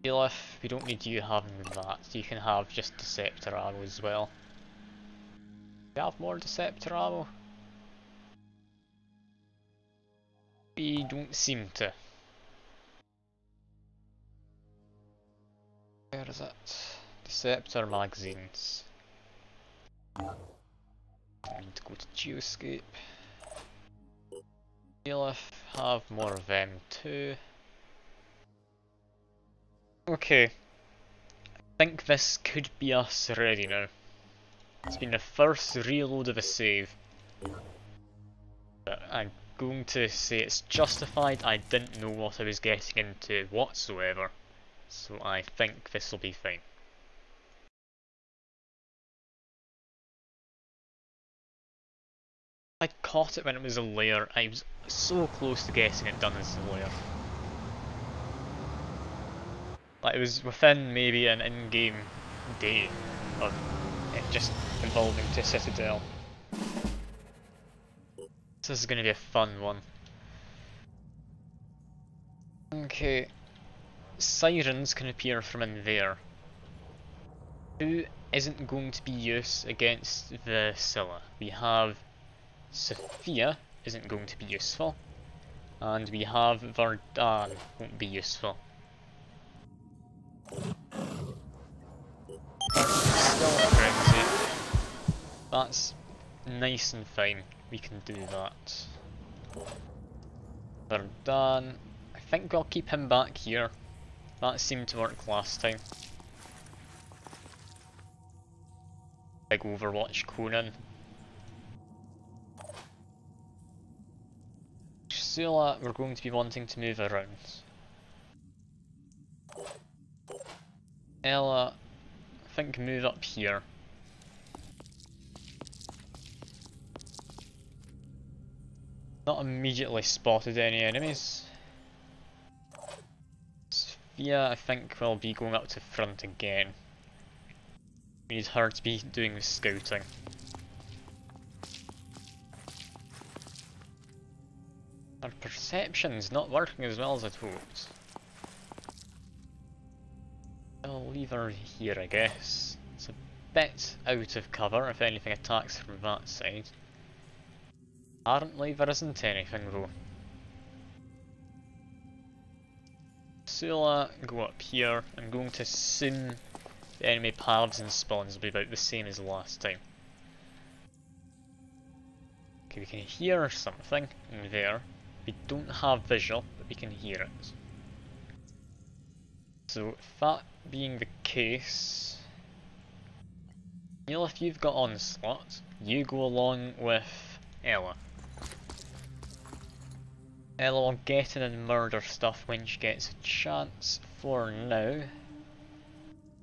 Elif, we don't need you having that. You can have just Deceptor ammo as well. Do we have more Deceptor ammo? We don't seem to. Where is it? Deceptor magazines. I need to go to Geoscape. Elif, have more of them too. Okay, I think this could be us ready now. It's been the first reload of a save. But I'm going to say it's justified. I didn't know what I was getting into whatsoever, so I think this will be fine. I caught it when it was a lair. I was so close to getting it done as a lair. Like, it was within maybe an in-game day of it just evolving to Citadel. This is going to be a fun one. Okay, sirens can appear from in there. Who isn't going to be used against the Scylla? We have Sophia isn't going to be useful, and we have Vardan won't be useful. Still frenzy. That's nice and fine. We can do that. Vardan, I think I'll keep him back here. That seemed to work last time. Big Overwatch Conan. Scylla, we're going to be wanting to move around. Ella, I think move up here. Not immediately spotted any enemies. Sophia, I think will be going up to front again. We need her to be doing the scouting. Our perception's not working as well as I'd hoped. I'll leave her here, I guess. It's a bit out of cover if anything attacks from that side. Apparently there isn't anything though. Sula, go up here. I'm going to assume the enemy paths and spawns will be about the same as last time. Okay, we can hear something in there. We don't have visual, but we can hear it. So, that being the case, Neil, if you've got Onslaught, you go along with Ella. Ella will get in and murder stuff when she gets a chance. For now,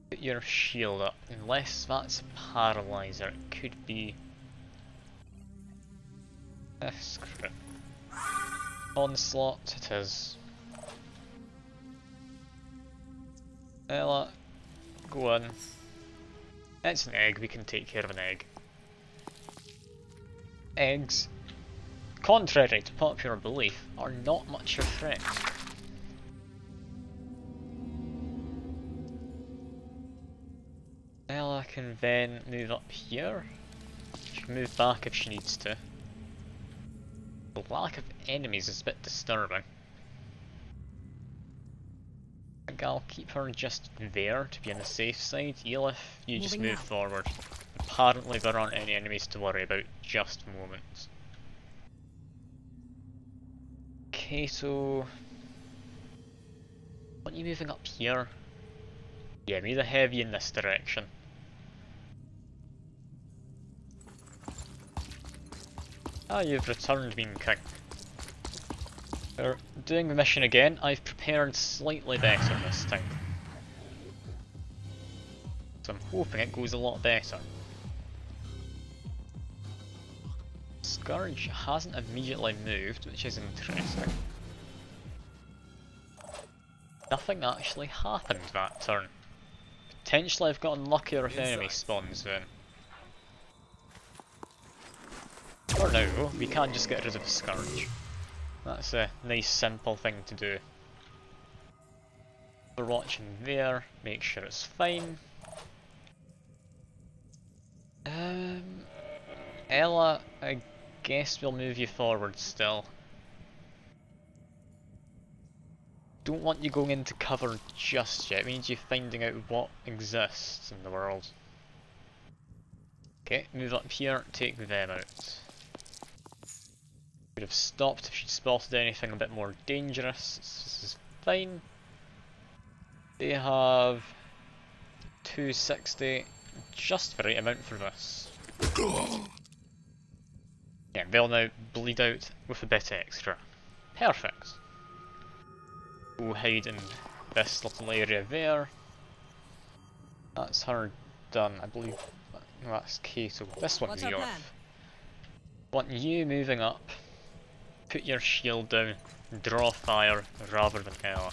put your shield up, unless that's a paralyzer. It could be a script. Onslaught it is. Ella, go in. It's an egg, we can take care of an egg. Eggs, contrary to popular belief, are not much of a threat. Ella can then move up here. She can move back if she needs to. The lack of enemies is a bit disturbing. I think I'll keep her just there to be on the safe side. Elif, you just move forward. Apparently there aren't any enemies to worry about, just moments. Okay, so... aren't you moving up here? Yeah, we need a heavy in this direction. Ah, you've returned, Mean King. We're doing the mission again. I've prepared slightly better this time. So I'm hoping it goes a lot better. Scourge hasn't immediately moved, which is interesting. Nothing actually happened that turn. Potentially I've gotten luckier if enemy spawns in. For now, we can just get rid of the Scourge. That's a nice simple thing to do. We're watching there, make sure it's fine. Ella, I guess we'll move you forward still. Don't want you going into cover just yet, it means you finding out what exists in the world. Okay, move up here, take them out. Could have stopped if she'd spotted anything a bit more dangerous. This is fine. They have 260, just the right amount for this. Yeah, they'll now bleed out with a bit extra. Perfect. We'll hide in this little area there. That's her done, I believe. No, that's Kato. This one's yours. Want you moving up, put your shield down, draw fire rather than Ella.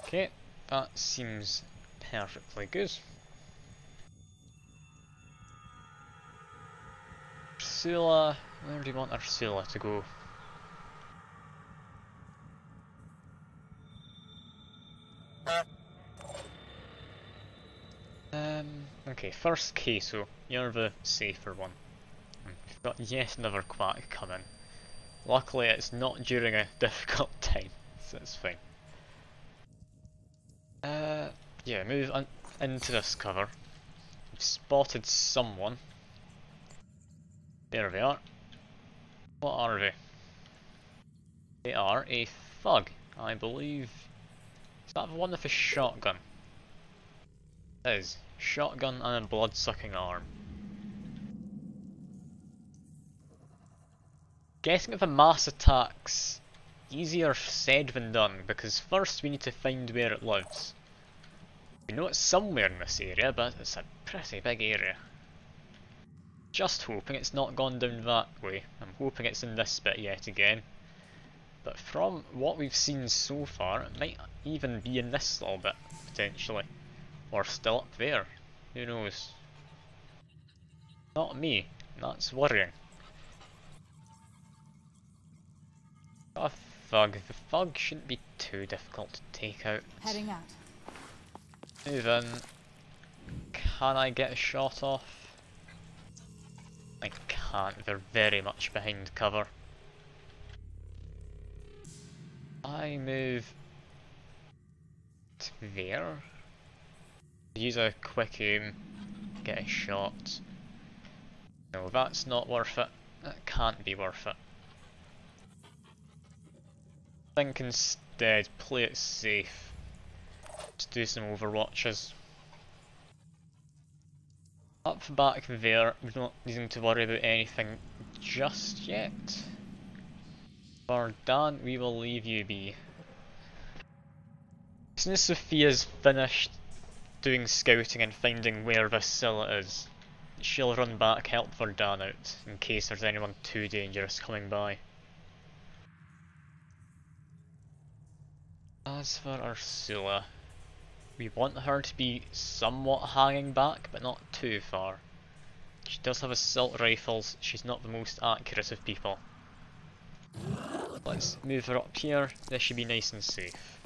Okay, that seems perfectly good. Ursula, where do you want Ursula to go? Okay, first Kato, you're the safer one. We've got yet another quack coming. Luckily it's not during a difficult time, so it's fine. Yeah, move into this cover. We've spotted someone. There they are. What are they? They are a thug, I believe. Is that the one with a shotgun? It is. Shotgun and a blood-sucking arm. Getting at the mass attacks, easier said than done, because first we need to find where it lives. We know it's somewhere in this area, but it's a pretty big area. Just hoping it's not gone down that way. I'm hoping it's in this bit yet again. But from what we've seen so far, it might even be in this little bit, potentially. Or still up there. Who knows? Not me. That's worrying. Got a thug. The thug shouldn't be too difficult to take out. Heading out. Move in. Can I get a shot off? I can't. They're very much behind cover. I move to there. Use a quick aim, get a shot. No, that's not worth it. That can't be worth it. Think instead, play it safe. Just do some overwatches. Up back there, we're not needing to worry about anything just yet. For Dan, we will leave you be. As soon as Sophia's finished doing scouting and finding where this Scylla is, she'll run back, help Verdan out, in case there's anyone too dangerous coming by. As for Ursula, we want her to be somewhat hanging back, but not too far. She does have assault rifles, she's not the most accurate of people. Let's move her up here, this should be nice and safe.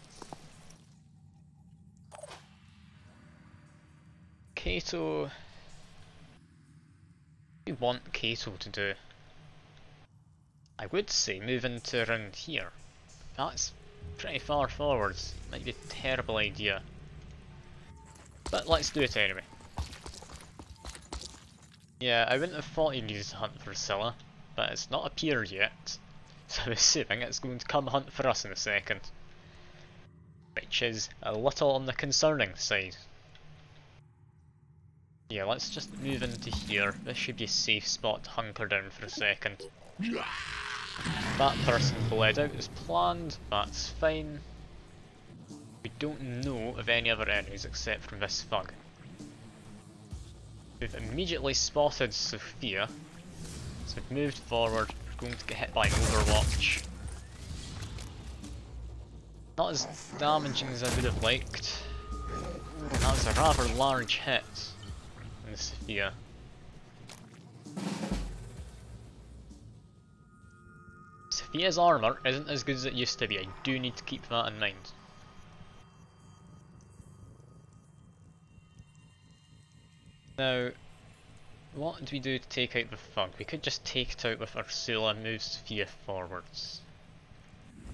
Kato... What do you want Kato to do? I would say move into around here. That's pretty far forwards, might be a terrible idea. But let's do it anyway. Yeah, I wouldn't have thought you needed to hunt for Scylla, but it's not appeared yet, so I'm assuming it's going to come hunt for us in a second. Which is a little on the concerning side. Yeah, let's just move into here. This should be a safe spot to hunker down for a second. That person bled out as planned, that's fine. We don't know of any other enemies except from this thug. We've immediately spotted Sophia, so we've moved forward. We're going to get hit by an Overwatch. Not as damaging as I would have liked. That was a rather large hit on the Sophia. Sophia's armour isn't as good as it used to be, I do need to keep that in mind. Now, what do we do to take out the thug? We could just take it out with Ursula and move Sophia forwards.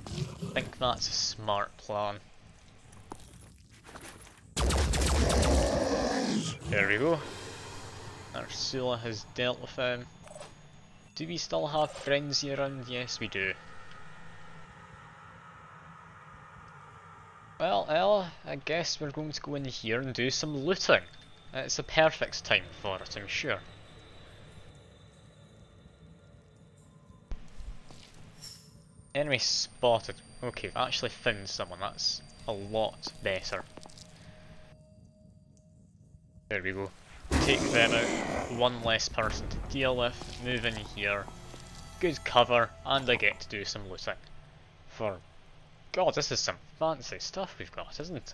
I think that's a smart plan. There we go. Ursula has dealt with him. Do we still have frenzy around? Yes, we do. Well, Ella, I guess we're going to go in here and do some looting. It's a perfect time for it, I'm sure. Enemy spotted. Okay, we've actually found someone. That's a lot better. There we go. Take them out. One less person to deal with. Move in here. Good cover, and I get to do some looting. For God, this is some fancy stuff we've got, isn't it?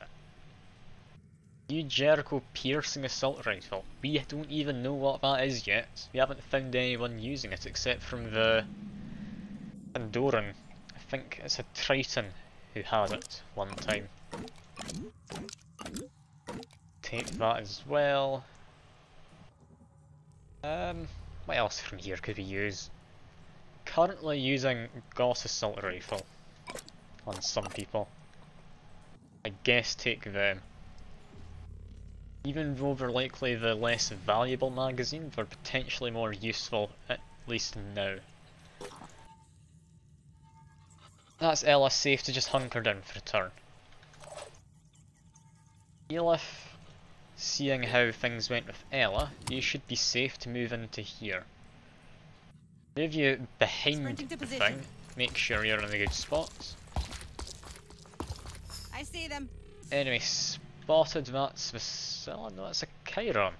New Jericho piercing assault rifle. We don't even know what that is yet. We haven't found anyone using it except from the Andorran. I think it's a Triton who had it one time. Take that as well. What else from here could we use? Currently using Gauss assault rifle on some people. I guess take them. Even though they're likely the less valuable magazine, they're potentially more useful, at least now. That's Ella safe to just hunker down for a turn. Elif, seeing how things went with Ella, you should be safe to move into here. Move you behind the thing, make sure you're in a good spot. I see them. Enemy spotted, that's the... oh no, that's a Chiron.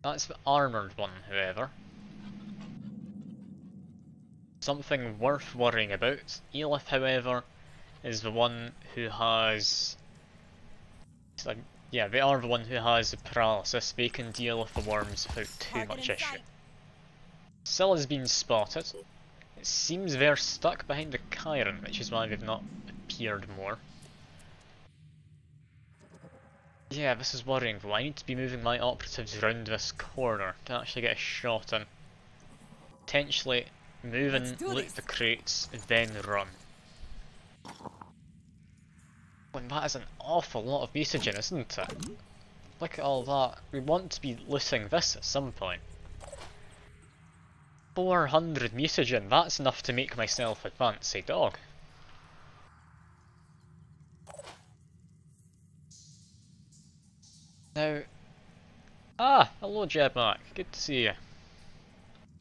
That's the armoured one, however. Something worth worrying about. Elif, however, is the one who has... yeah, they are the one who has paralysis. They can deal with the worms without too much issue. Scylla's been spotted. It seems they're stuck behind the Chiron, which is why they've not appeared more. Yeah, this is worrying though. I need to be moving my operatives around this corner to actually get a shot in. Potentially move and loot the crates, then run. And that is an awful lot of mutagen, isn't it? Look at all that. We want to be looting this at some point. 400 mutagen, that's enough to make myself a fancy dog. Now, hello Jedmark, good to see you.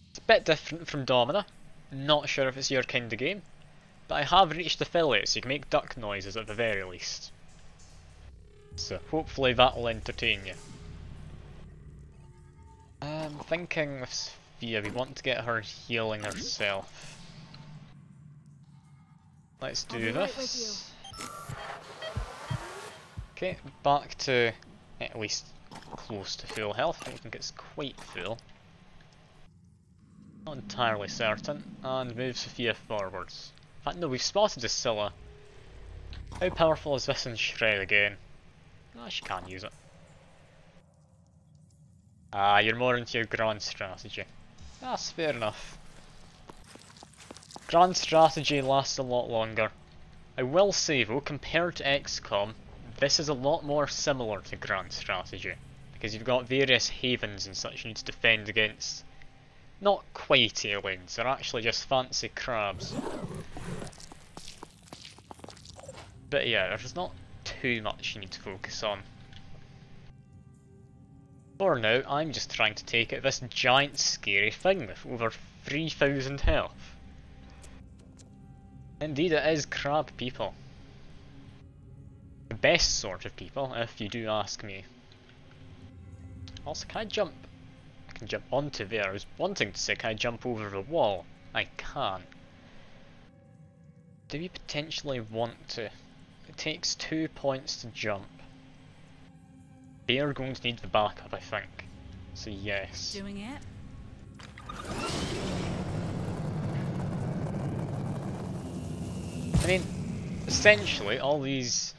It's a bit different from Domina, not sure if it's your kind of game, but I have reached affiliate so you can make duck noises at the very least. So hopefully that will entertain you. I'm thinking with Sophia, we want to get her healing herself. Let's do this. Okay, back to at least close to full health. I don't think it's quite full. Not entirely certain. And move Sophia forwards. In fact, no, we've spotted the Scylla. How powerful is this in Shred again? Ah, she can't use it. Ah, you're more into your grand strategy. That's fair enough. Grand strategy lasts a lot longer. I will say though, compared to XCOM, this is a lot more similar to grand strategy. Because you've got various havens and such you need to defend against. Not quite aliens, they're actually just fancy crabs. But yeah, there's not too much you need to focus on. For now, I'm just trying to take out this giant scary thing with over 3000 health. Indeed it is crab people. The best sort of people, if you do ask me. Also, can I jump? I can jump onto there. I was wanting to say, can I jump over the wall? I can. Do we potentially want to? It takes 2 points to jump. They are going to need the backup, I think. So yes. Doing it. I mean, essentially all these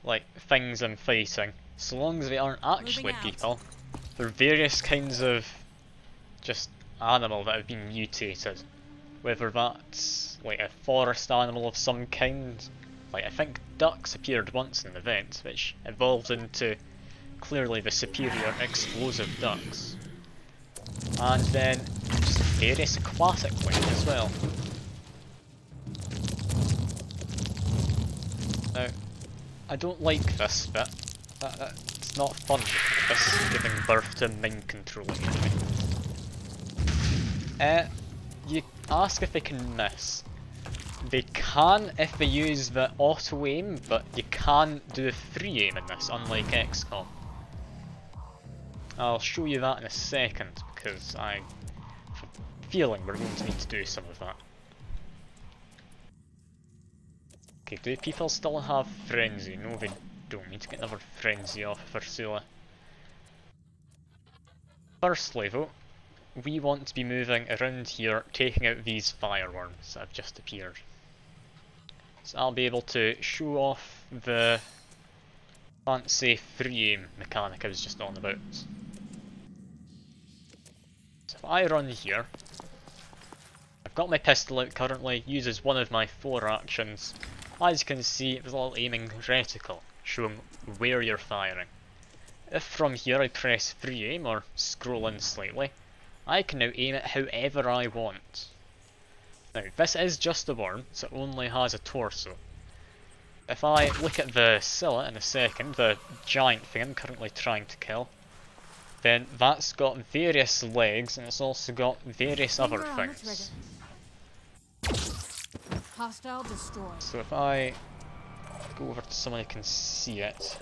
like things I'm fighting, so long as they aren't actually people, they're various kinds of just animal that have been mutated. Whether that's like a forest animal of some kind, like I think ducks appeared once in an event, which evolved into clearly the superior explosive ducks. And then just various aquatic wing as well. Now, I don't like this bit. It's not fun, this giving birth to mind controlling enemy. You ask if they can miss. They can if they use the auto aim, but you can't do a free aim in this, unlike XCOM. I'll show you that in a second, because I have a feeling we're going to need to do some of that. Okay, do people still have Frenzy? No, they don't. Need to get another Frenzy off of Ursula. Firstly though, we want to be moving around here, taking out these fireworms that have just appeared. So I'll be able to show off the fancy free aim mechanic I was just on about. So if I run here, I've got my pistol out currently, uses one of my 4 actions. As you can see, there's a little aiming reticle showing where you're firing. If from here I press free aim or scroll in slightly, I can now aim it however I want. Now this is just a worm, so it only has a torso. If I look at the Scylla in a second, the giant thing I'm currently trying to kill, then that's got various legs and it's also got various other things. Hostile destroyed. So if I go over to someone who can see it,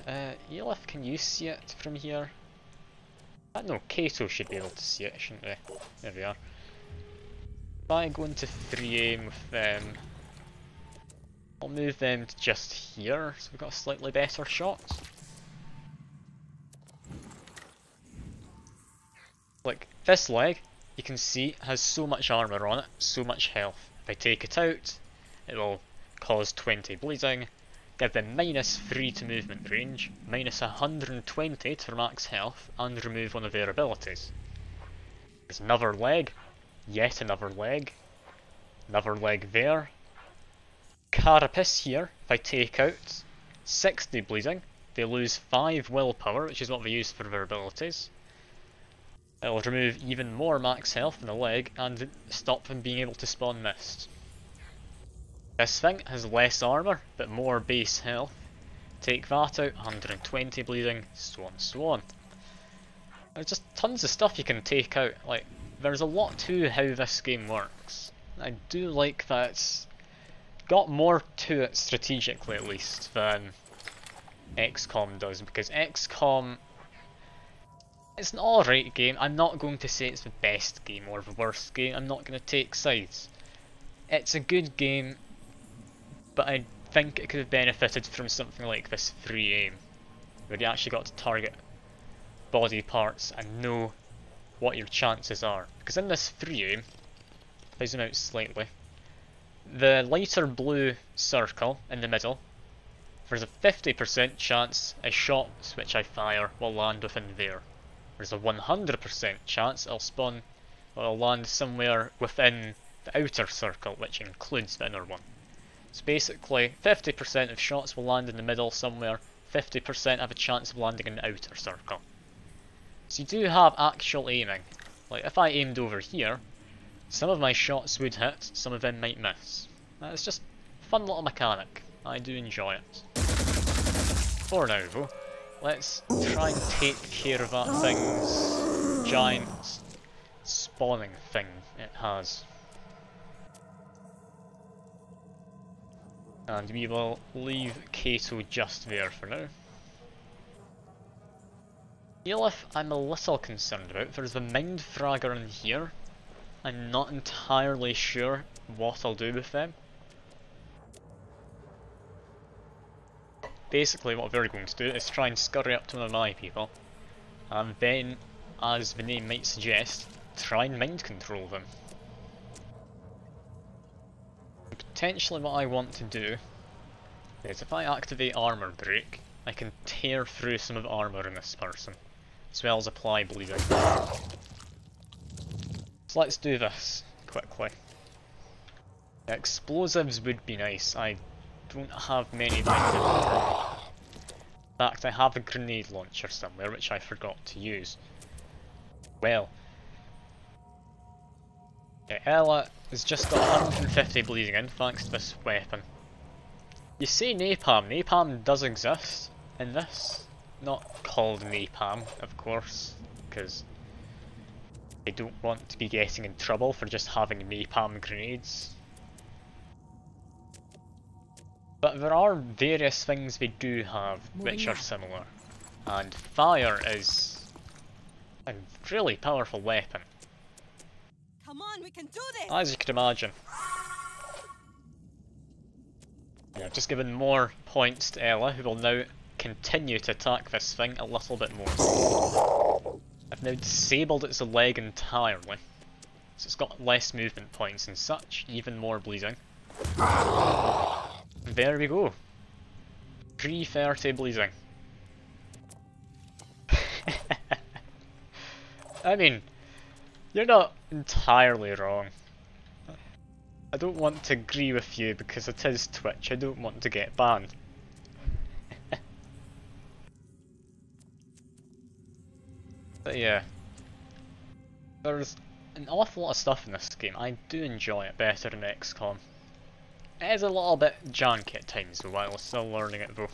Elif, can you see it from here? No, Kato should be able to see it, shouldn't they? There we are. If I go into free aim with them, I'll move them to just here, so we've got a slightly better shot. Like, this leg, you can see, has so much armour on it, so much health. If I take it out, it will cause 20 bleeding, give them -3 to movement range, -120 to max health, and remove one of their abilities. There's another leg, yet another leg there. Carapace here, if I take out, 60 bleeding, they lose 5 willpower, which is what they use for their abilities. It'll remove even more max health in the leg, and stop them being able to spawn mist. This thing has less armour, but more base health. Take that out, 120 bleeding, so on so on. There's just tons of stuff you can take out. Like, there's a lot to how this game works. I do like that it's got more to it strategically at least than XCOM does, because XCOM, it's an alright game. I'm not going to say it's the best game or the worst game, I'm not going to take sides. It's a good game, but I think it could have benefited from something like this free aim, where you actually got to target body parts and know what your chances are. Because in this free aim, if I zoom out slightly, the lighter blue circle in the middle, there's a 50% chance a shot which I fire will land within there. There's a 100% chance it'll land somewhere within the outer circle, which includes the inner one. So basically, 50% of shots will land in the middle somewhere, 50% have a chance of landing in the outer circle. So you do have actual aiming. Like, if I aimed over here, some of my shots would hit, some of them might miss. It's just a fun little mechanic. I do enjoy it. For now though, let's try and take care of that thing's giant spawning thing it has. And we will leave Kato just there for now. Elif, I'm a little concerned about. There's the Mind Fragger in here. I'm not entirely sure what I'll do with them. Basically what we're going to do is try and scurry up to one of my people, and then, as the name might suggest, try and mind control them. Potentially what I want to do is, if I activate armor break, I can tear through some of the armor in this person, as well as apply bleeding. So let's do this quickly. Explosives would be nice. I don't have many of them. In fact, I have a grenade launcher somewhere which I forgot to use. Well, Okay, Ella has just got 150 bleeding in thanks to this weapon. You say napalm. Napalm does exist in this. Not called napalm, of course, because they don't want to be getting in trouble for just having napalm grenades. But there are various things we do have which are similar. And fire is a really powerful weapon. Come on, we can do this! As you can imagine. Yeah, just given more points to Ella, who will now continue to attack this thing a little bit more. I've now disabled its leg entirely, so it's got less movement points and such, even more bleeding. There we go. 330 bleeding. I mean, you're not entirely wrong. I don't want to agree with you because it is Twitch, I don't want to get banned. But yeah, there's an awful lot of stuff in this game. I do enjoy it better than XCOM. It is a little bit janky at times while still learning it though.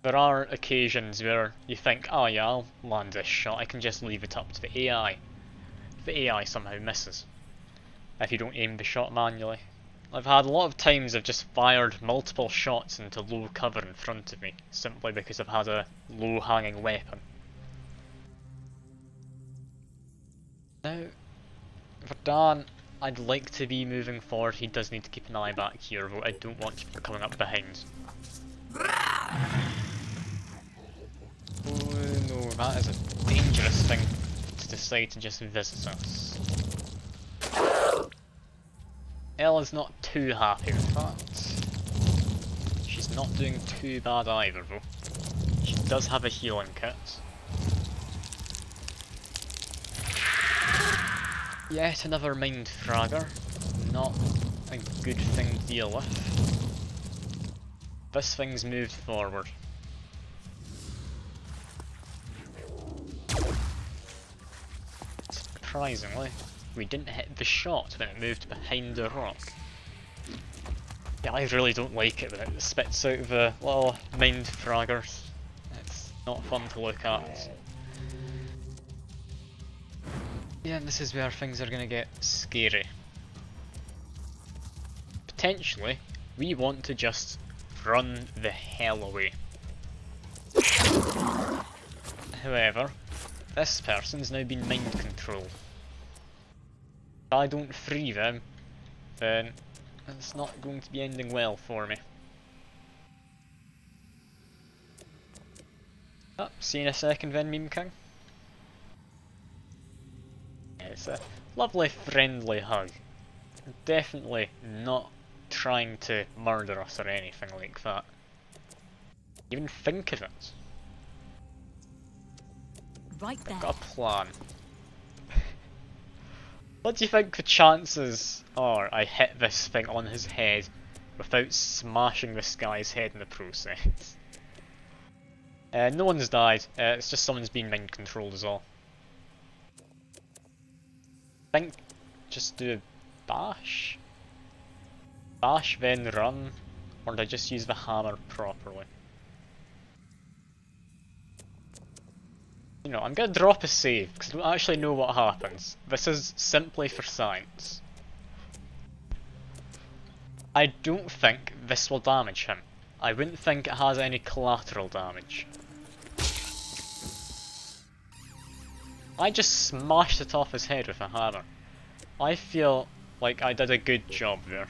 There are occasions where you think, oh yeah, I'll land this shot, I can just leave it up to the AI. The AI somehow misses if you don't aim the shot manually. I've had a lot of times I've just fired multiple shots into low cover in front of me, simply because I've had a low hanging weapon. Now, for Dan, I'd like to be moving forward. He does need to keep an eye back here, though I don't want people coming up behind. Oh no, that is a dangerous thing to decide to just visit us. Ella's not too happy with that. She's not doing too bad either though. She does have a healing kit. Yet another mind fragger. Not a good thing to deal with. This thing's moved forward. Surprisingly, we didn't hit the shot when it moved behind the rock. Yeah, I really don't like it when it spits out the little mind fraggers. It's not fun to look at. Yeah, and this is where things are gonna get scary. Potentially, we want to just run the hell away. However, this person's now been mind controlled. If I don't free them, then it's not going to be ending well for me. Oh, see you in a second then, Meme King. It's a lovely friendly hug. Definitely not trying to murder us or anything like that. Even think of it. Right there. I've got a plan. What do you think the chances are I hit this thing on his head without smashing this guy's head in the process? No one's died, it's just someone's been mind controlled as all. I think just do a bash? Bash then run? Or did I just use the hammer properly? You know, I'm gonna drop a save because I don't actually know what happens. This is simply for science. I don't think this will damage him. I wouldn't think it has any collateral damage. I just smashed it off his head with a hammer. I feel like I did a good job there.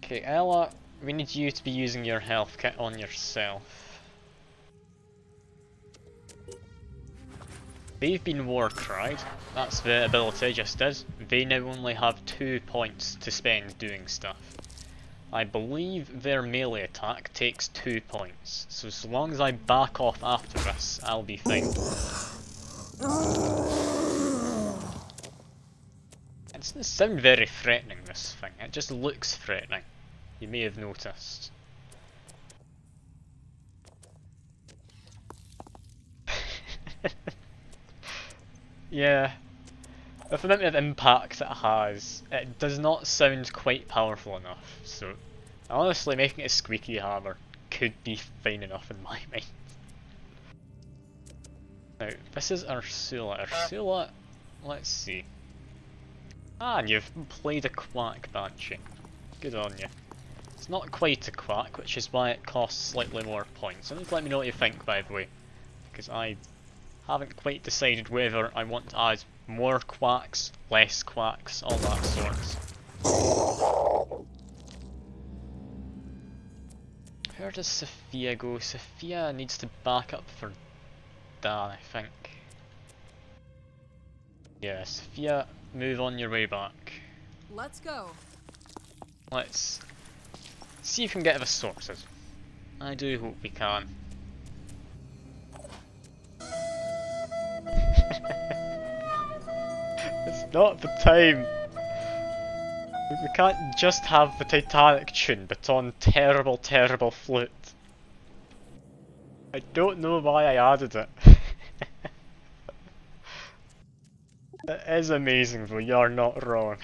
Okay, Ella, we need you to be using your health kit on yourself. They've been war cried. That's the ability I just did. They now only have 2 points to spend doing stuff. I believe their melee attack takes 2 points, so as long as I back off after this, I'll be fine. It doesn't sound very threatening, this thing. It just looks threatening. You may have noticed. Yeah, with the amount of impact it has, it does not sound quite powerful enough, so honestly making it a squeaky hammer could be fine enough in my mind. Now, this is Ursula. Ursula, let's see. Ah, and you've played a quack banshee. Good on you. It's not quite a quack, which is why it costs slightly more points. And let me know what you think, by the way, because I haven't quite decided whether I want to add more quacks, less quacks, all that sorts. Where does Sophia go? Sophia needs to back up for Dan, I think. Yeah, Sophia, move on your way back. Let's go. Let's see if we can get the sources. I do hope we can. It's not the time. We can't just have the Titanic tune, but on terrible, terrible flute. I don't know why I added it. It is amazing though, you're not wrong.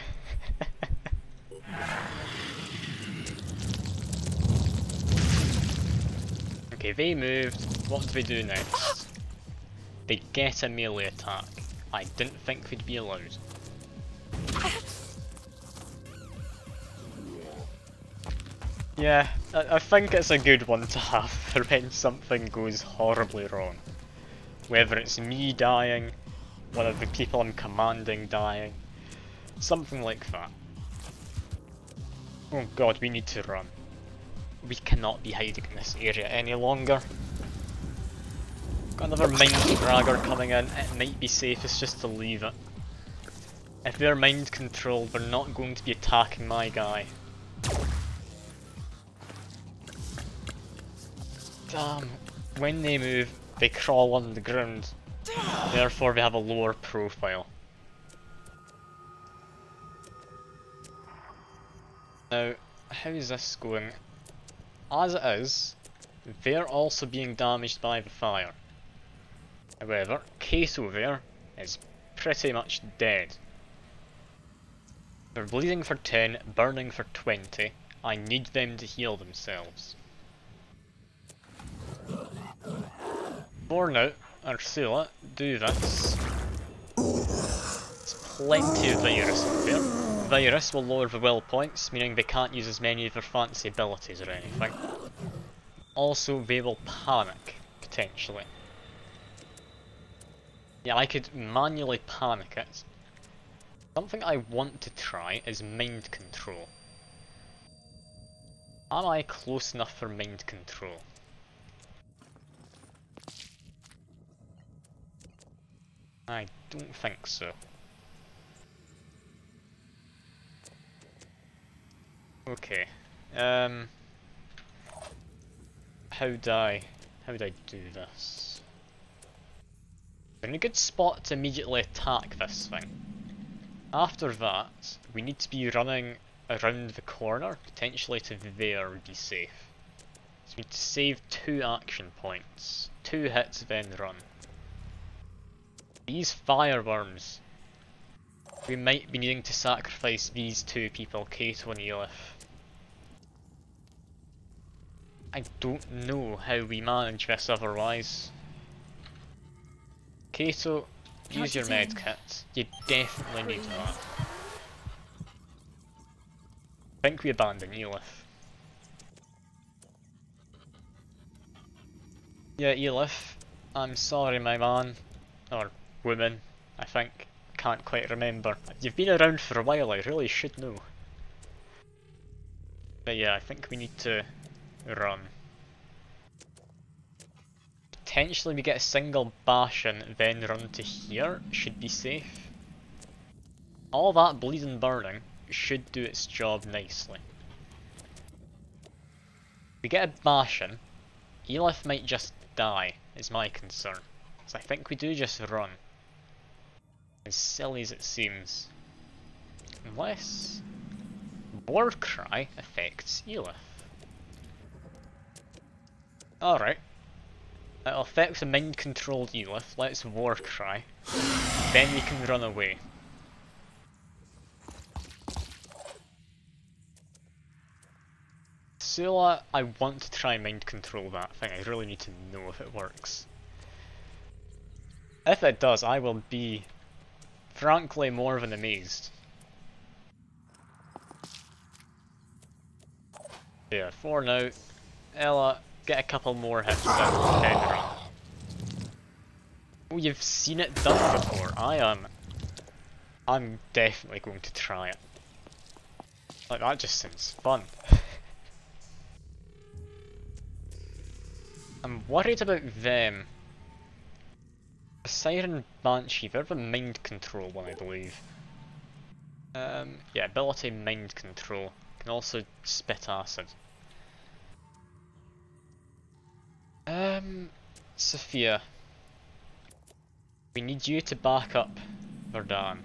Okay, they moved. What do they do next? They get a melee attack. I didn't think they'd be allowed. Yeah, I think it's a good one to have for when something goes horribly wrong. Whether it's me dying, one of the people I'm commanding dying, something like that. Oh god, we need to run. We cannot be hiding in this area any longer. Got another mind dragger coming in, it might be safest just to leave it. If they're mind controlled, they're not going to be attacking my guy. Damn, when they move, they crawl on the ground. Therefore they have a lower profile. Now, how's this going? As it is, they're also being damaged by the fire. However, Kato there is pretty much dead. They're bleeding for 10, burning for 20. I need them to heal themselves. For now, Ursula, do this. It's plenty of virus in there. Virus will lower the will points, meaning they can't use as many of their fancy abilities or anything. Also, they will panic, potentially. Yeah, I could manually panic it. Something I want to try is mind control. Am I close enough for mind control? I don't think so. Okay. How'd I do this? We're in a good spot to immediately attack this thing. After that, we need to be running around the corner, potentially to there would be safe. So we need to save 2 action points. 2 hits, then run. These fireworms, we might be needing to sacrifice these 2 people, Kato and Elif. I don't know how we manage this otherwise. Kato, use your med kit. You definitely need that. I think we abandon Elif. Yeah, Elif, I'm sorry my man. Or woman, I think. Can't quite remember. You've been around for a while, I really should know. But yeah, I think we need to run. Potentially we get a single bastion, then run to here, should be safe. All that bleeding burning should do its job nicely. We get a bastion, Elif might just die, is my concern. So I think we do just run. As silly as it seems. Unless War Cry affects Elif. Alright. It'll affect the mind controlled Elif. Let's war cry. Then we can run away. Sula, I want to try mind control that thing. I really need to know if it works. If it does, I will be frankly more than amazed. Yeah, 4 now. Ella, get a couple more hits and then run. Oh, you've seen it done before. I'm definitely going to try it. Like, that just sounds fun. I'm worried about them. The Siren Banshee, they're the mind control one, I believe. Yeah, ability mind control. Can also spit acid. Sophia. We need you to back up Verdan.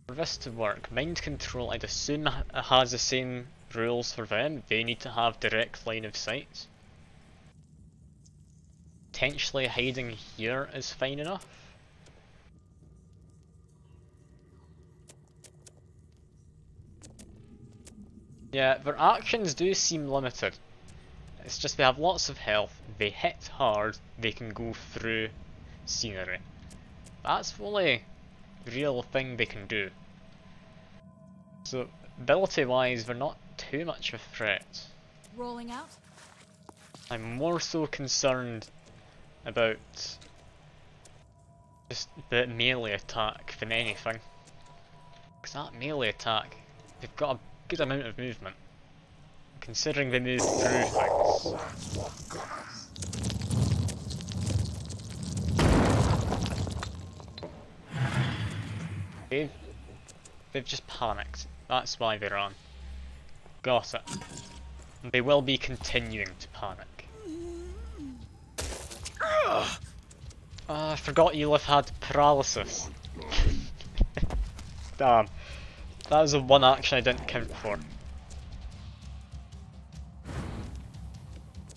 For this to work, mind control, I'd assume it has the same rules for them. They need to have direct line of sight. Potentially hiding here is fine enough. Yeah, their actions do seem limited. It's just they have lots of health, they hit hard, they can go through scenery. That's the only real thing they can do. So, ability wise, they're not too much of a threat. Rolling out. I'm more so concerned about just the melee attack than anything. Because that melee attack, they've got a good amount of movement. Considering they move through things. They've just panicked. That's why they ran. Got it. And they will be continuing to panic. I forgot Elif had paralysis. Damn. That was the one action I didn't count for.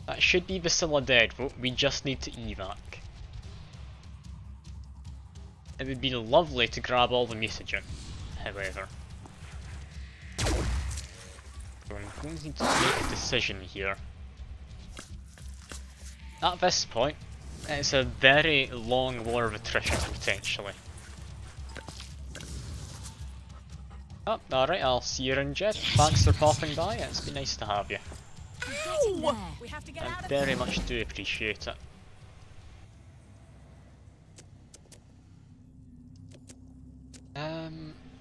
That should be Vasilla dead, but we just need to evac. It would be lovely to grab all the mutagen, however. So I'm going to need to make a decision here. At this point, it's a very long war of attrition, potentially. Oh, alright, I'll see you around, Jed. Thanks for popping by, it's been nice to have you. We have to get I out of very much do appreciate it.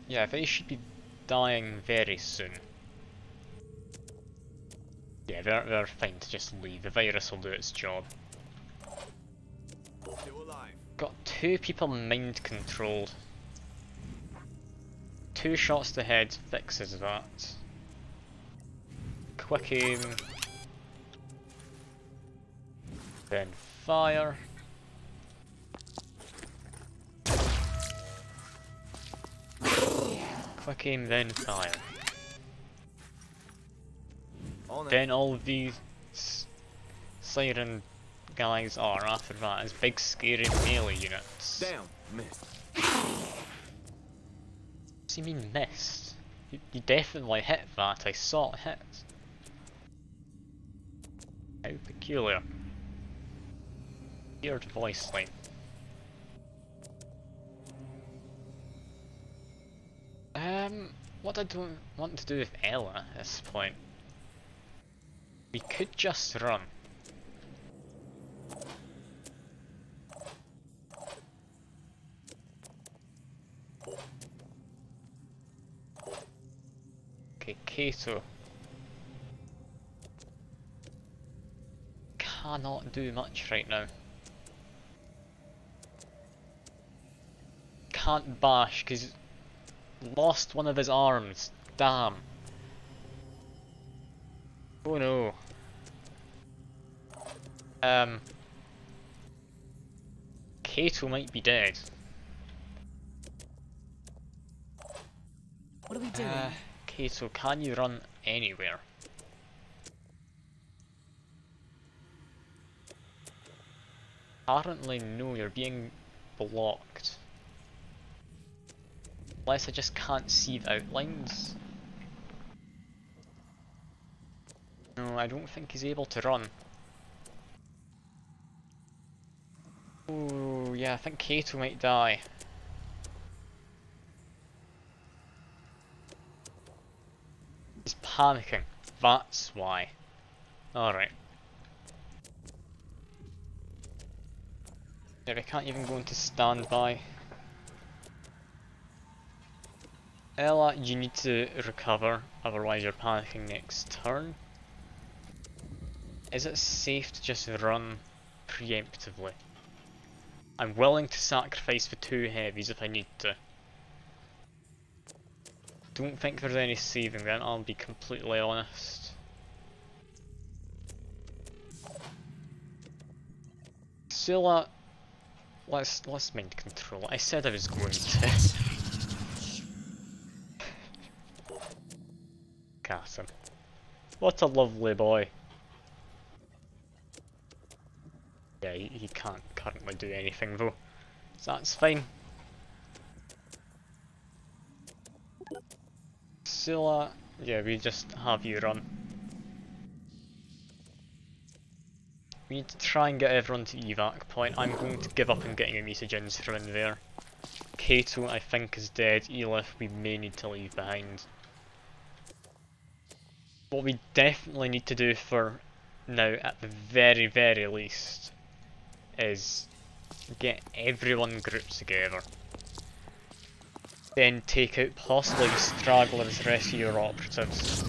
Yeah, they should be dying very soon. Yeah, they're fine to just leave. The virus will do its job. Still alive. Got 2 people mind controlled. 2 shots to the head fixes that. Quick aim. Then fire. Quick aim, then fire. Then all these siren guys are after that as big scary melee units. Down, missed. What do you mean missed? You definitely hit that, I saw it hit. How peculiar. Weird voice line. What I don't want to do with Ella at this point. We could just run. Okay, Kato. Cannot do much right now. Can't bash because lost one of his arms. Damn. Oh no. Kato might be dead. What are we doing? Kato, can you run anywhere? Apparently no, you're being blocked. Unless I just can't see the outlines. No, I don't think he's able to run. Oh yeah, I think Kato might die. He's panicking. That's why. Alright. Yeah, we can't even go into standby. Ella, you need to recover, otherwise you're panicking next turn. Is it safe to just run preemptively? I'm willing to sacrifice the 2 heavies if I need to. Don't think there's any saving then, I'll be completely honest. Scylla, let's mind control. I said I was going to. Cast him. What a lovely boy. Yeah, he can't currently do anything though, so that's fine. Scylla, yeah, we just have you run. We need to try and get everyone to evac point. I'm going to give up on getting a mutagens from in there. Kato, I think, is dead. Elif, we may need to leave behind. What we definitely need to do for now, at the very least, is get everyone grouped together. Then take out possibly the stragglers, rest of your operatives.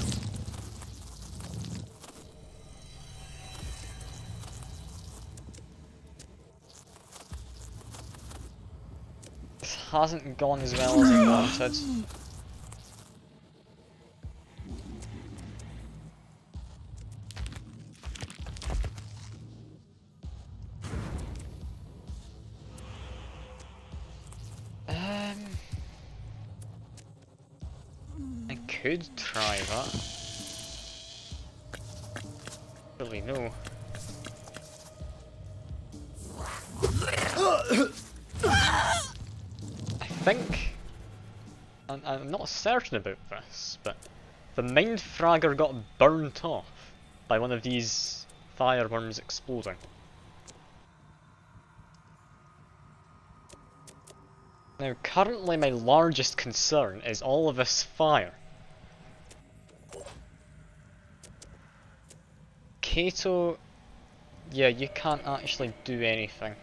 This hasn't gone as well as I wanted. I could try that. Really no. I think, and I'm not certain about this, but the Mind Fragger got burnt off by one of these fireworms exploding. Now currently my largest concern is all of this fire. Kato, yeah, you can't actually do anything.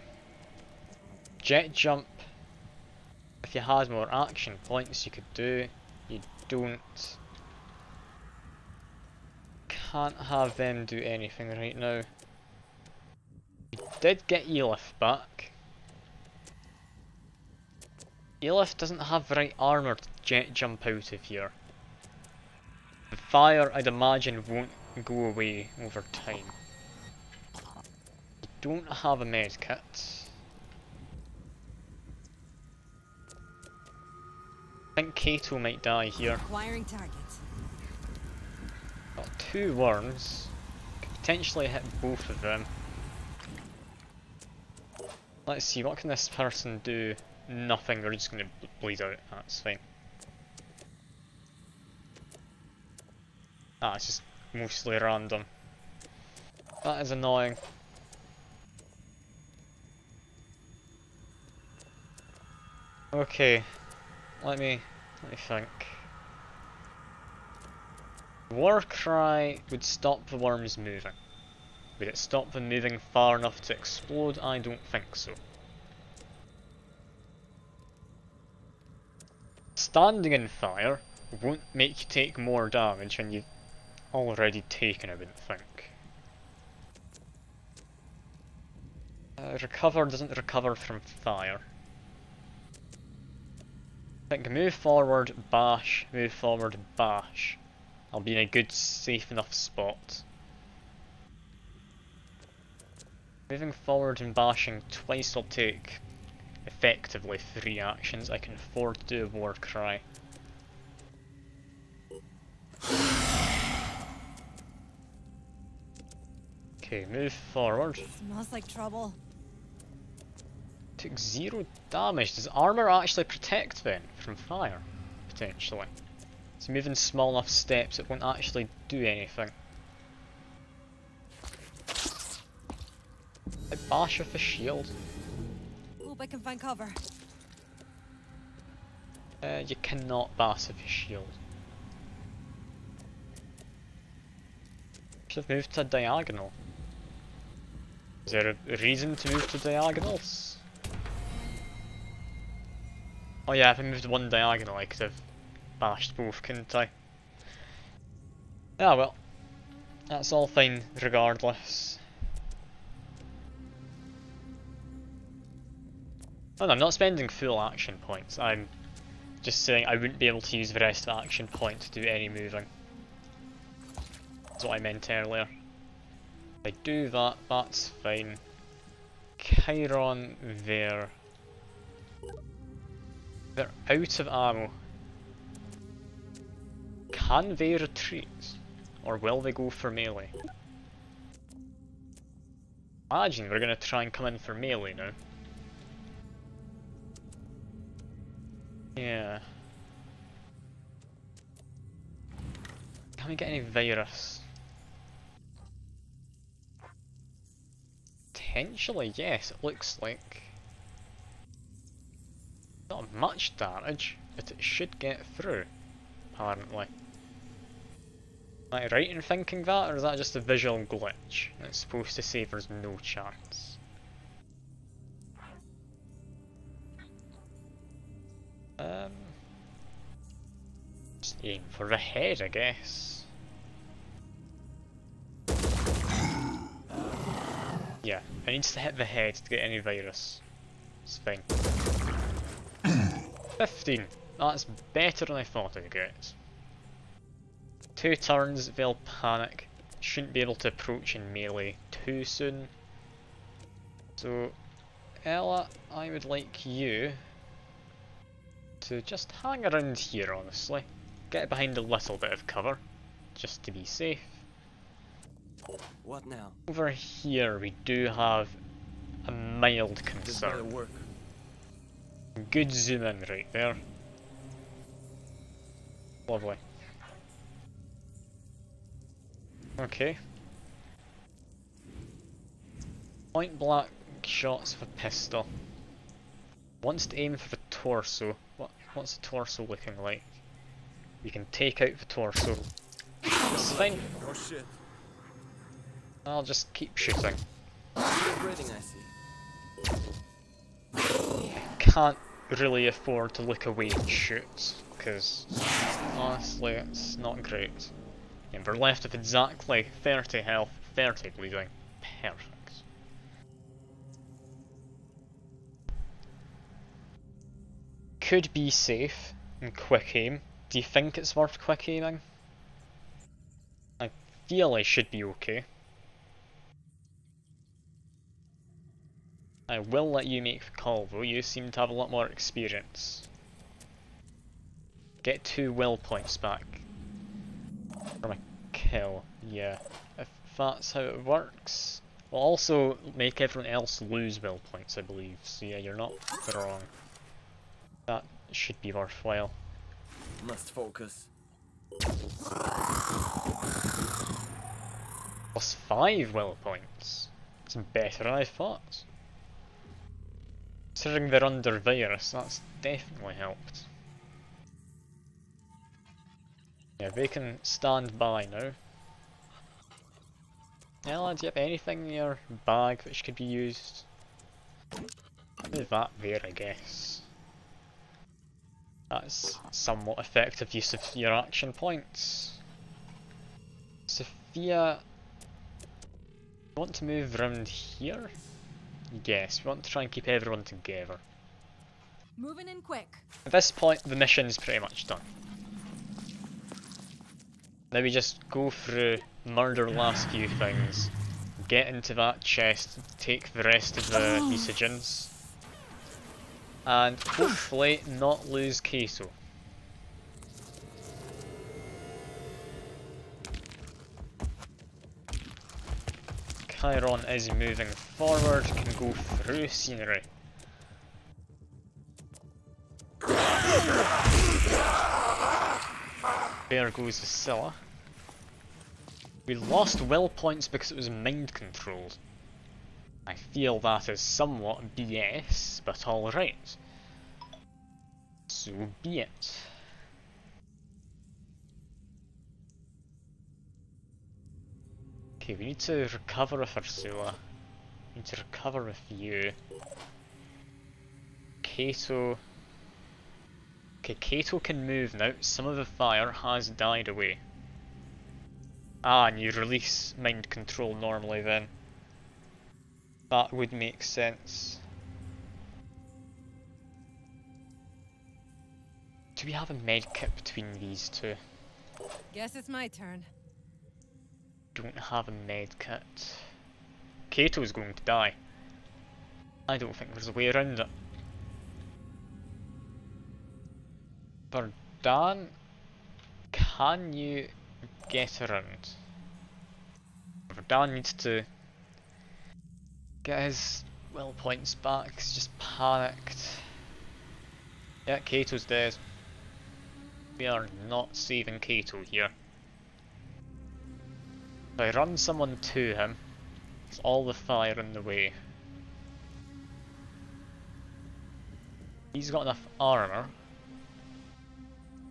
Jet jump, if you had more action points you could do, you don't. Can't have them do anything right now. You did get Elif back. Elif doesn't have the right armor to jet jump out of here. The fire, I'd imagine, won't go away over time. You don't have a med kit. I think Kato might die here. Acquiring targets. Got 2 worms. Could potentially hit both of them. Let's see, what can this person do? Nothing, we're just gonna bleed out, that's fine. Ah, it's just mostly random. That is annoying. Okay, let me think. War cry would stop the worms moving. Would it stop them moving far enough to explode? I don't think so. Standing in fire won't make you take more damage than you've already taken, I wouldn't think. Recover doesn't recover from fire. I think move forward, bash, move forward, bash. I'll be in a good, safe enough spot. Moving forward and bashing twice will take effectively 3 actions. I can afford to do a war cry. Okay, move forward. Smells like trouble. Took 0 damage. Does armour actually protect then from fire? Potentially. It's moving small enough steps it won't actually do anything. I bash with a shield. Hope I can find cover. You cannot bash with a shield. Should have moved to diagonal. Is there a reason to move to diagonals? Oh yeah, if I moved one diagonal I could have bashed both, couldn't I? Ah well, that's all fine regardless. Oh no, I'm not spending full action points, I'm just saying I wouldn't be able to use the rest of action point to do any moving. That's what I meant earlier. If I do that, that's fine. Chiron there. They're out of ammo. Can they retreat? Or will they go for melee? Imagine we're gonna try and come in for melee now. Yeah. Can we get any virus? Potentially, yes, it looks like. Not much damage, but it should get through, apparently. Am I right in thinking that, or is that just a visual glitch? It's supposed to say there's no chance. Just aim for the head, I guess. Yeah, it needs to hit the head to get any virus. It's fine. 15! That's better than I thought I'd get. 2 turns, they'll panic. Shouldn't be able to approach in melee too soon. So, Ella, I would like you to just hang around here, honestly. Get behind a little bit of cover, just to be safe. What now? Over here we do have a mild This better concern. work. Good zoom in right there. Lovely. Okay. Point blank shots with a pistol. Wants to aim for the torso. What's the torso looking like? You can take out the torso. It's fine. Oh shit. I'll just keep shooting. Good breathing, I see. Can't really afford to look away and shoot, because honestly it's not great. And we're left with exactly 30 health, 30 bleeding. Perfect. Could be safe and quick aim. Do you think it's worth quick aiming? I feel I should be okay. I will let you make the call though, you seem to have a lot more experience. Get 2 will points back from a kill, yeah. If that's how it works. We'll also make everyone else lose will points, I believe, so yeah, you're not wrong. That should be worthwhile. Must focus. Plus 5 will points. It's better than I thought. Considering they're under virus, that's definitely helped. Yeah, they can stand by now. Ella, do you have anything in your bag which could be used? Leave that there, I guess. That's somewhat effective use of your action points. Sophia, you want to move around here? Yes, we want to try and keep everyone together. Moving in quick. At this point, the mission's pretty much done. Now we just go through, murder the last few things, get into that chest, take the rest of the mutagens, and hopefully not lose Queso. Chiron is moving forward, can go through scenery. There goes the Scylla. We lost will points because it was mind controlled. I feel that is somewhat BS, but alright. So be it. Okay, we need to recover with Ursula. We need to recover with you. Kato. Okay, Kato can move now. Some of the fire has died away. Ah, and you release mind control normally then. That would make sense. Do we have a medkit between these two? Guess it's my turn. Don't have a medkit. Kato's going to die. I don't think there's a way around it. Verdan, can you get around? Verdan needs to get his will points back, he's just panicked. Yeah, Kato's dead. We are not saving Kato here. If I run someone to him, it's all the fire in the way. He's got enough armour.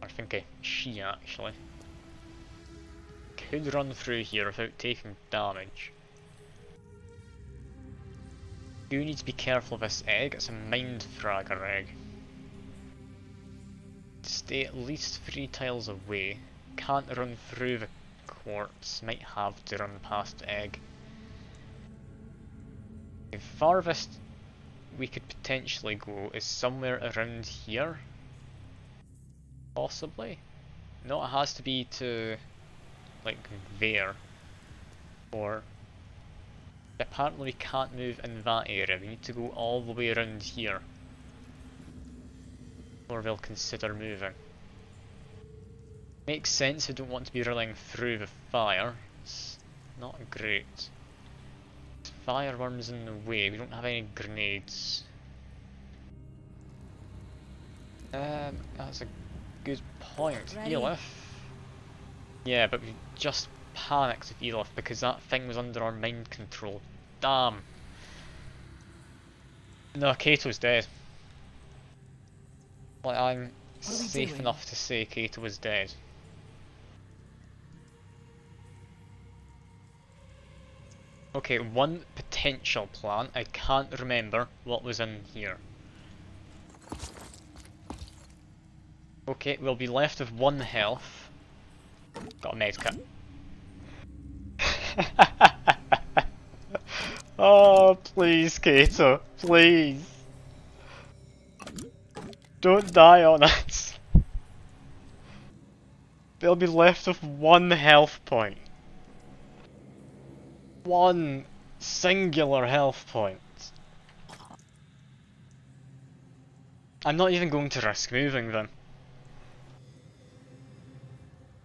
I think she actually could run through here without taking damage. You need to be careful of this egg, it's a mind fragger egg. Stay at least 3 tiles away. Can't run through the quartz, might have to run past the egg. The farthest we could potentially go is somewhere around here. Possibly? No, it has to be to like there. Or apparently we can't move in that area, we need to go all the way around here. Or they'll consider moving. Makes sense, I don't want to be running through the fire. It's not great. Fireworms in the way, we don't have any grenades. That's a good point. Ready? Elif? Yeah, but we just panicked with Elif because that thing was under our mind control. Damn. No, Kato's dead. Like, I'm safe doing? enough to say Kato was dead. Okay, one potential plan. I can't remember what was in here. Okay, we'll be left with 1 health. Got a medkit. Oh, please, Kato, please. Don't die on us. They'll be left with 1 health point. 1 singular health point. I'm not even going to risk moving them.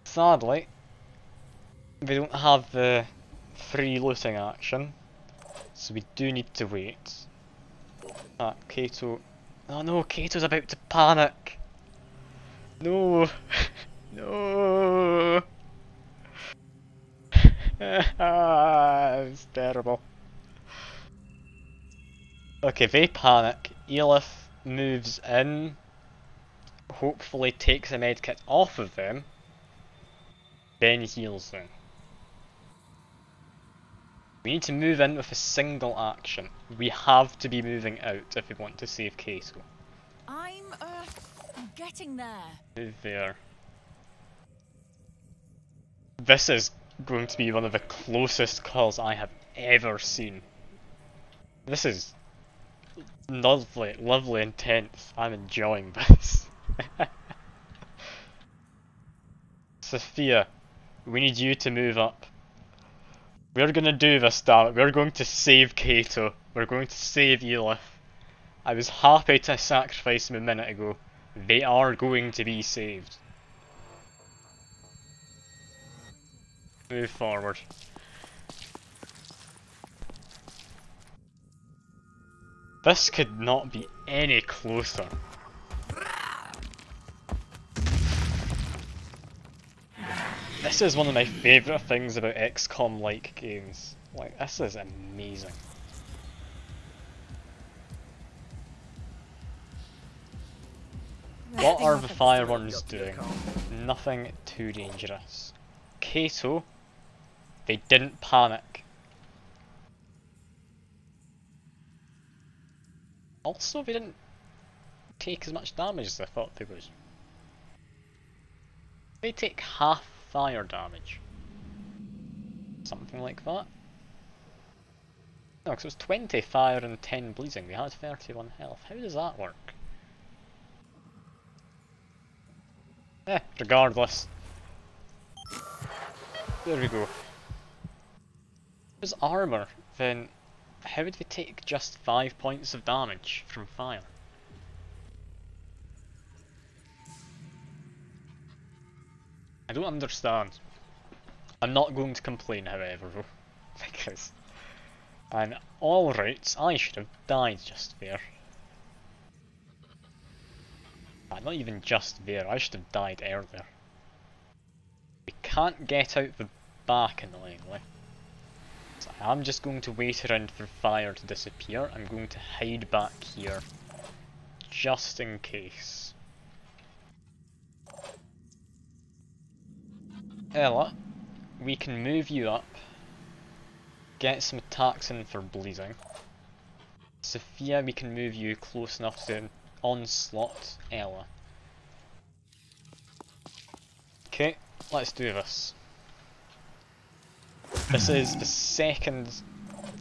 Sadly, they don't have the free looting action, so we do need to wait. Ah, Kato. Oh no, Kato's about to panic! No! No! It's terrible. Okay, they panic. Elif moves in, hopefully takes a medkit off of them, then heals them. We need to move in with a single action. We have to be moving out if we want to save Kato. I'm getting there. Move there. This is going to be one of the closest calls I have ever seen. This is lovely, lovely intense. I'm enjoying this. Sophia, we need you to move up. We're gonna do this, damn it. We're going to save Kato. We're going to save Elif. I was happy to sacrifice them a minute ago. They are going to be saved. Move forward. This could not be any closer. This is one of my favourite things about XCOM-like games. Like, this is amazing. What are the fireworms doing? Nothing too dangerous. Kato, they didn't panic. Also, they didn't take as much damage as I thought they would. They take half fire damage. Something like that. No, because it was 20 fire and 10 bleeding. They had 31 health. How does that work? Regardless. There we go. If it was armour, then how would we take just 5 points of damage from fire? I don't understand. I'm not going to complain, however, though, because on all routes I should have died just there. Not even just there, I should have died earlier. We can't get out the back annoyingly. So I'm just going to wait around for fire to disappear. I'm going to hide back here, just in case. Ella, we can move you up, get some attacks in for bleeding. Sophia, we can move you close enough to onslaught Ella. Okay, let's do this. This is the second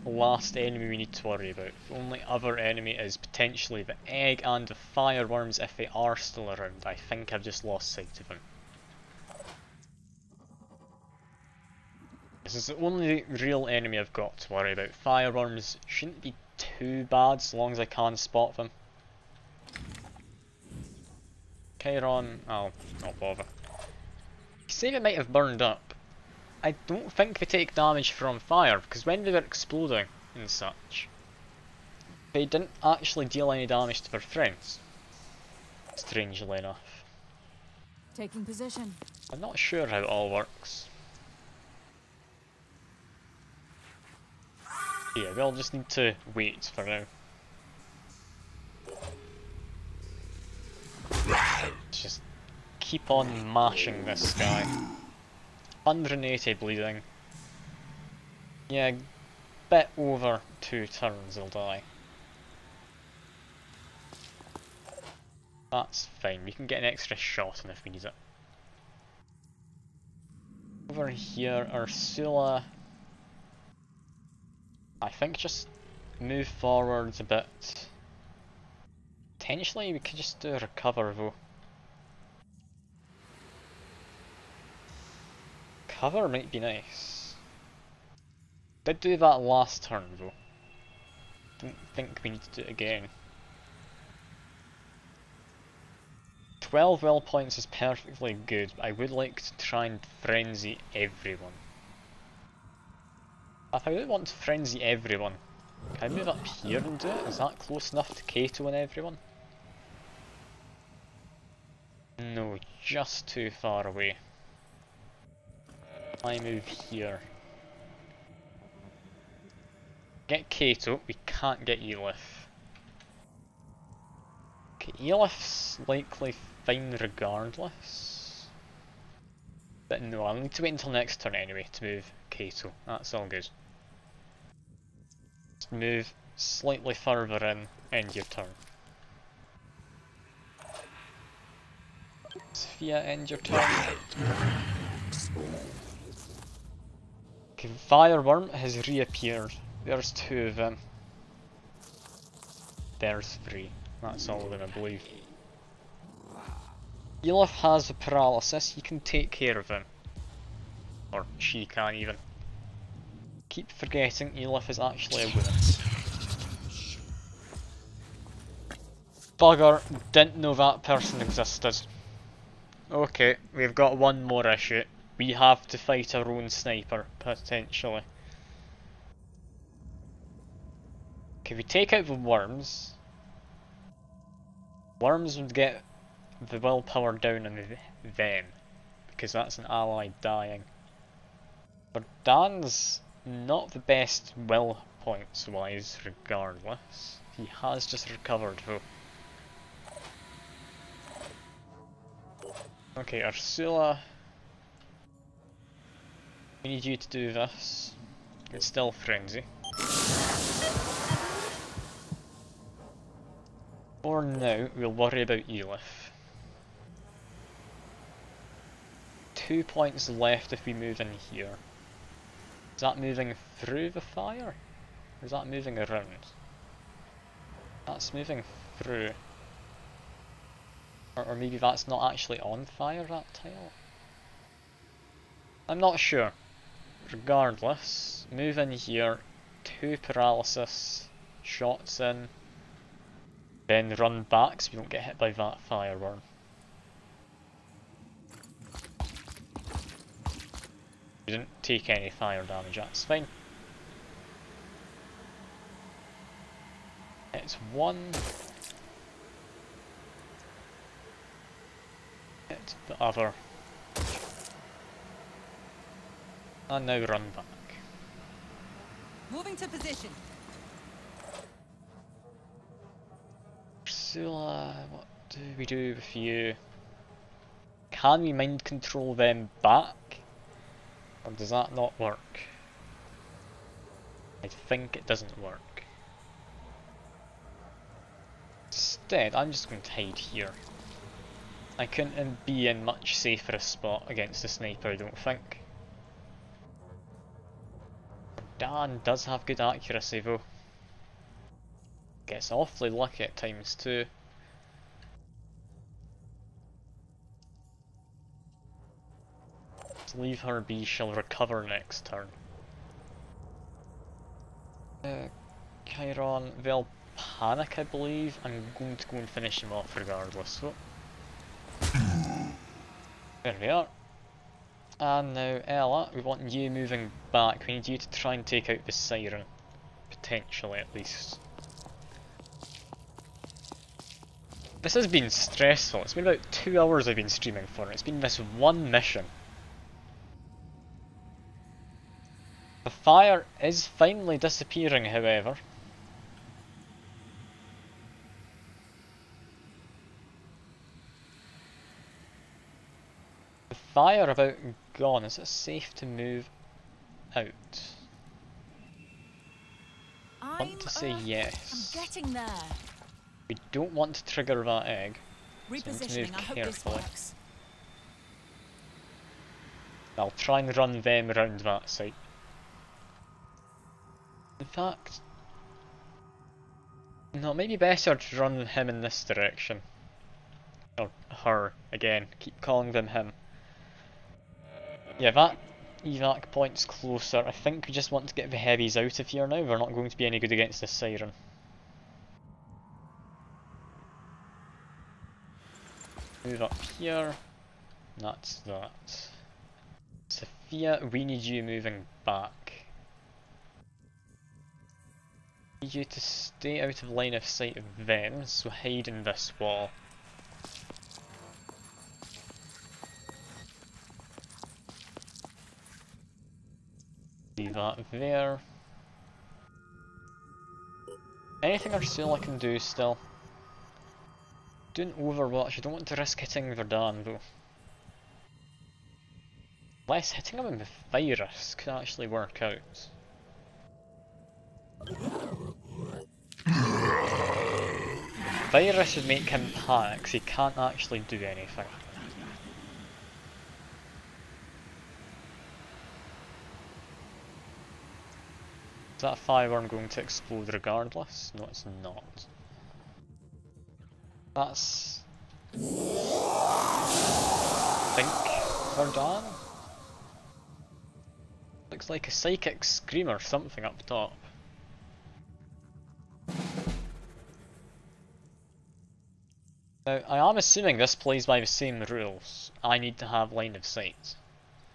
last enemy we need to worry about. The only other enemy is potentially the egg and the fireworms if they are still around. I think I've just lost sight of them. This is the only real enemy I've got to worry about. Fireworms shouldn't be too bad so long as I can spot them. Chiron, I'll not bother. You say they might have burned up. I don't think they take damage from fire, because when they were exploding and such, they didn't actually deal any damage to their friends. Strangely enough. Taking position. I'm not sure how it all works. Yeah, we'll just need to wait for now. Just keep on mashing this guy. 180 bleeding. Yeah, bit over 2 turns he'll die. That's fine, we can get an extra shot on if we need it. Over here, Ursula. I think just move forwards a bit. Potentially we could just do a recover though. Cover might be nice. Did do that last turn though. Don't think we need to do it again. 12 will points is perfectly good, but I would like to try and frenzy everyone. If I really want to frenzy everyone, can I move up here and do it? Is that close enough to Kato and everyone? No, just too far away. I move here. Get Kato, we can't get Elif. Okay, Elif's likely fine regardless. But no, I'll need to wait until next turn anyway to move Kato. That's all good. Just move slightly further in, end your turn. Sophia, end your turn. Okay, Fireworm has reappeared. There's 2 of them. There's 3. That's all of them, I believe. Elif has a paralysis, you can take care of him. Or she can even. Keep forgetting Elif is actually a woman. Bugger, didn't know that person existed. Okay, we've got one more issue. We have to fight our own sniper, potentially. Okay, we take out the worms. Worms would get the willpower down on them, because that's an ally dying. Verdan's not the best will points wise regardless. He has just recovered though. Okay, Ursula. We need you to do this. It's still frenzy. For now, we'll worry about Elif. 2 points left if we move in here. Is that moving through the fire? Or is that moving around? That's moving through. Or maybe that's not actually on fire, that tile? I'm not sure. Regardless, move in here, 2 paralysis, shots in, then run back so we don't get hit by that fireworm. You didn't take any fire damage, that's fine. It's 1. Hit the other. And now run back. Moving to position. Ursula, what do we do with you? Can we mind control them back? Or does that not work? I think it doesn't work. Instead, I'm just going to hide here. I couldn't be in much safer a spot against the sniper, I don't think. Dan does have good accuracy though. Gets awfully lucky at times too. Let's leave her be, she'll recover next turn. Chiron, they'll panic I believe. I'm going to go and finish him off regardless. So. There we are. And now Ella, we want you moving back. We need you to try and take out the siren. Potentially at least. This has been stressful. It's been about 2 hours I've been streaming for. It's been this one mission. The fire is finally disappearing however. The fire about gone. Is it safe to move out? I want to say yes. I'm getting there. We don't want to trigger that egg. So we need to Repositioning. move I hope this carefully. works. I'll try and run them around that site. In fact, no, maybe better to run him in this direction. Or her, again, keep calling them him. Yeah, that evac point's closer. I think we just want to get the heavies out of here now. We're not going to be any good against this siren. Move up here. That's that. Sophia, we need you moving back. Need you to stay out of line of sight of them, so hide in this wall. Leave that there. Anything Ursula can do still. Doing Overwatch, I don't want to risk hitting Verdan though. Unless hitting him with virus could actually work out. Virus would make him panic, 'cause he can't actually do anything. Is that fireworm going to explode regardless? No, it's not. That's... I think Verdan? Looks like a psychic scream or something up top. Now, I am assuming this plays by the same rules. I need to have line of sight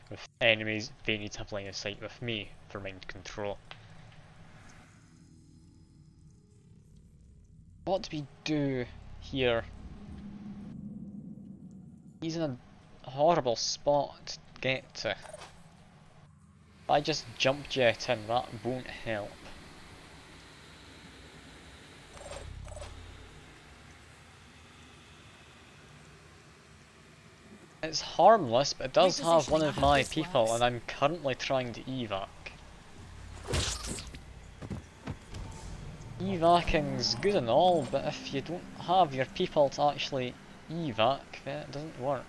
with enemies, they need to have line of sight with me for mind control. What do we do here? He's in horrible spot to get to. If I just jump jet in, that won't help. It's harmless, but it does have one of my people, and I'm currently trying to evac. Evacing's good and all, but if you don't have your people to actually evac, then it doesn't work.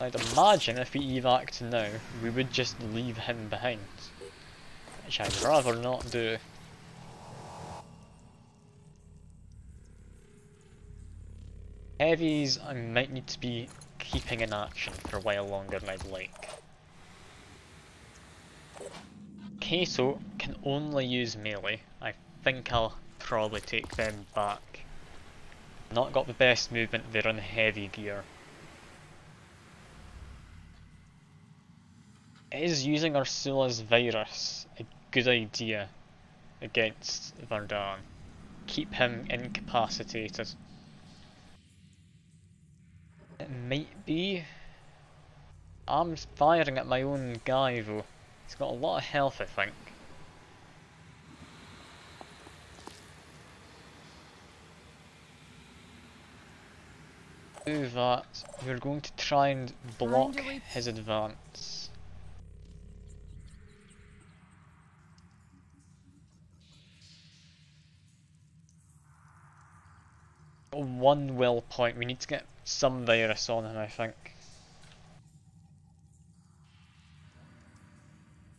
I'd imagine if we evac'd now, we would just leave him behind. Which I'd rather not do. Heavies I might need to be keeping in action for a while longer than I'd like. Queso can only use melee. I think I'll probably take them back. Not got the best movement there on heavy gear. Is using Ursula's virus a good idea against Verdun? Keep him incapacitated. It might be. I'm firing at my own guy though. He's got a lot of health, I think. Do that. We're going to try and block his advance. One will point. We need to get some virus on him, I think.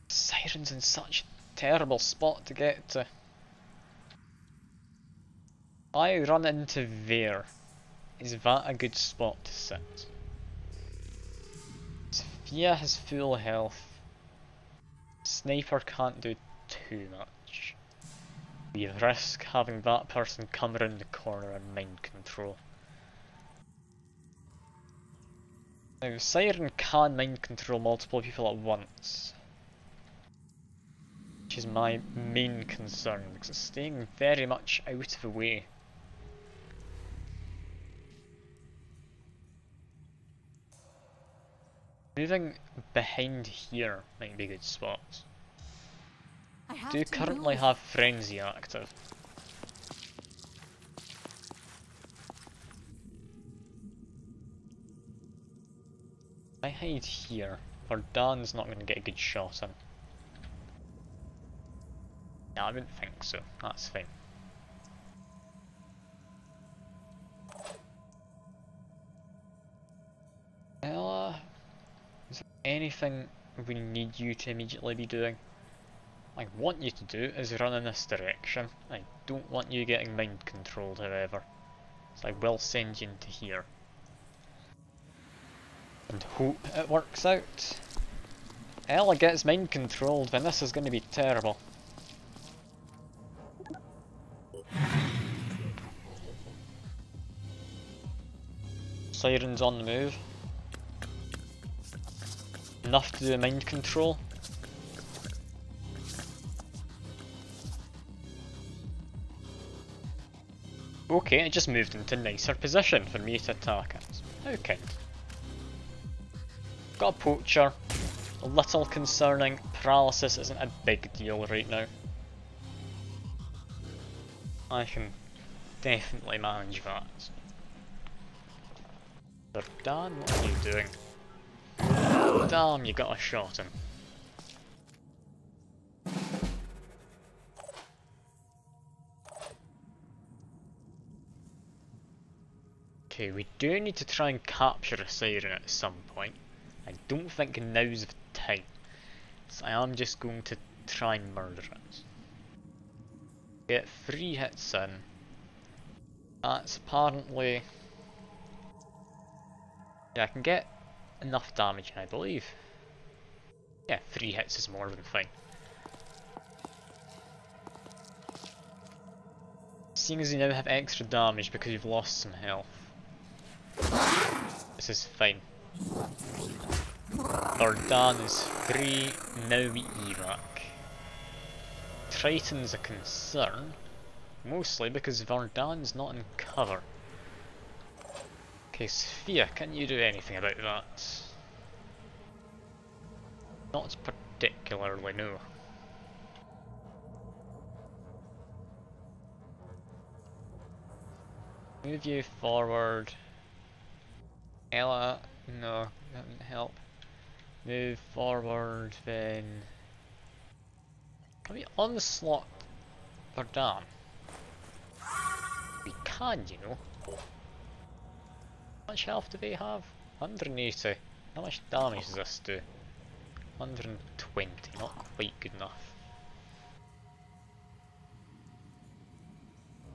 Siren's in such a terrible spot to get to. I run into there. Is that a good spot to sit? Sophia has full health. Sniper can't do too much. We risk having that person come around the corner and mind control. Now, Siren can mind control multiple people at once, which is my main concern because it's staying very much out of the way. Moving behind here might be a good spot. Do currently have Frenzy active. I hide here, or Dan's not going to get a good shot in. Yeah, I wouldn't think so. That's fine. Ella, is there anything we need you to immediately be doing? I want you to do is run in this direction. I don't want you getting mind controlled, however. So I will send you into here. And hope it works out. Ella gets mind controlled, then this is going to be terrible. Siren's on the move. Enough to do mind control. Okay, it just moved into a nicer position for me to attack it. Okay. Got a poacher. A little concerning. Paralysis isn't a big deal right now. I can definitely manage that. But Dan, what are you doing? Damn, you got a shot in. Okay, we do need to try and capture a Siren at some point. I don't think now's the time. So I am just going to try and murder it. Get 3 hits in. That's apparently... Yeah, I can get enough damage in, I believe. Yeah, 3 hits is more than fine. Seeing as you now have extra damage because you've lost some health. This is fine. Verdun is free, now we evac. Triton's a concern. Mostly because Vardan's not in cover. Okay, Sophia, can you do anything about that? Not particularly, no. Move you forward. Ella, no, that didn't help. Move forward, then. Can we onslaught Vardan? We can, you know. How much health do they have? 180. How much damage does this do? 120, not quite good enough.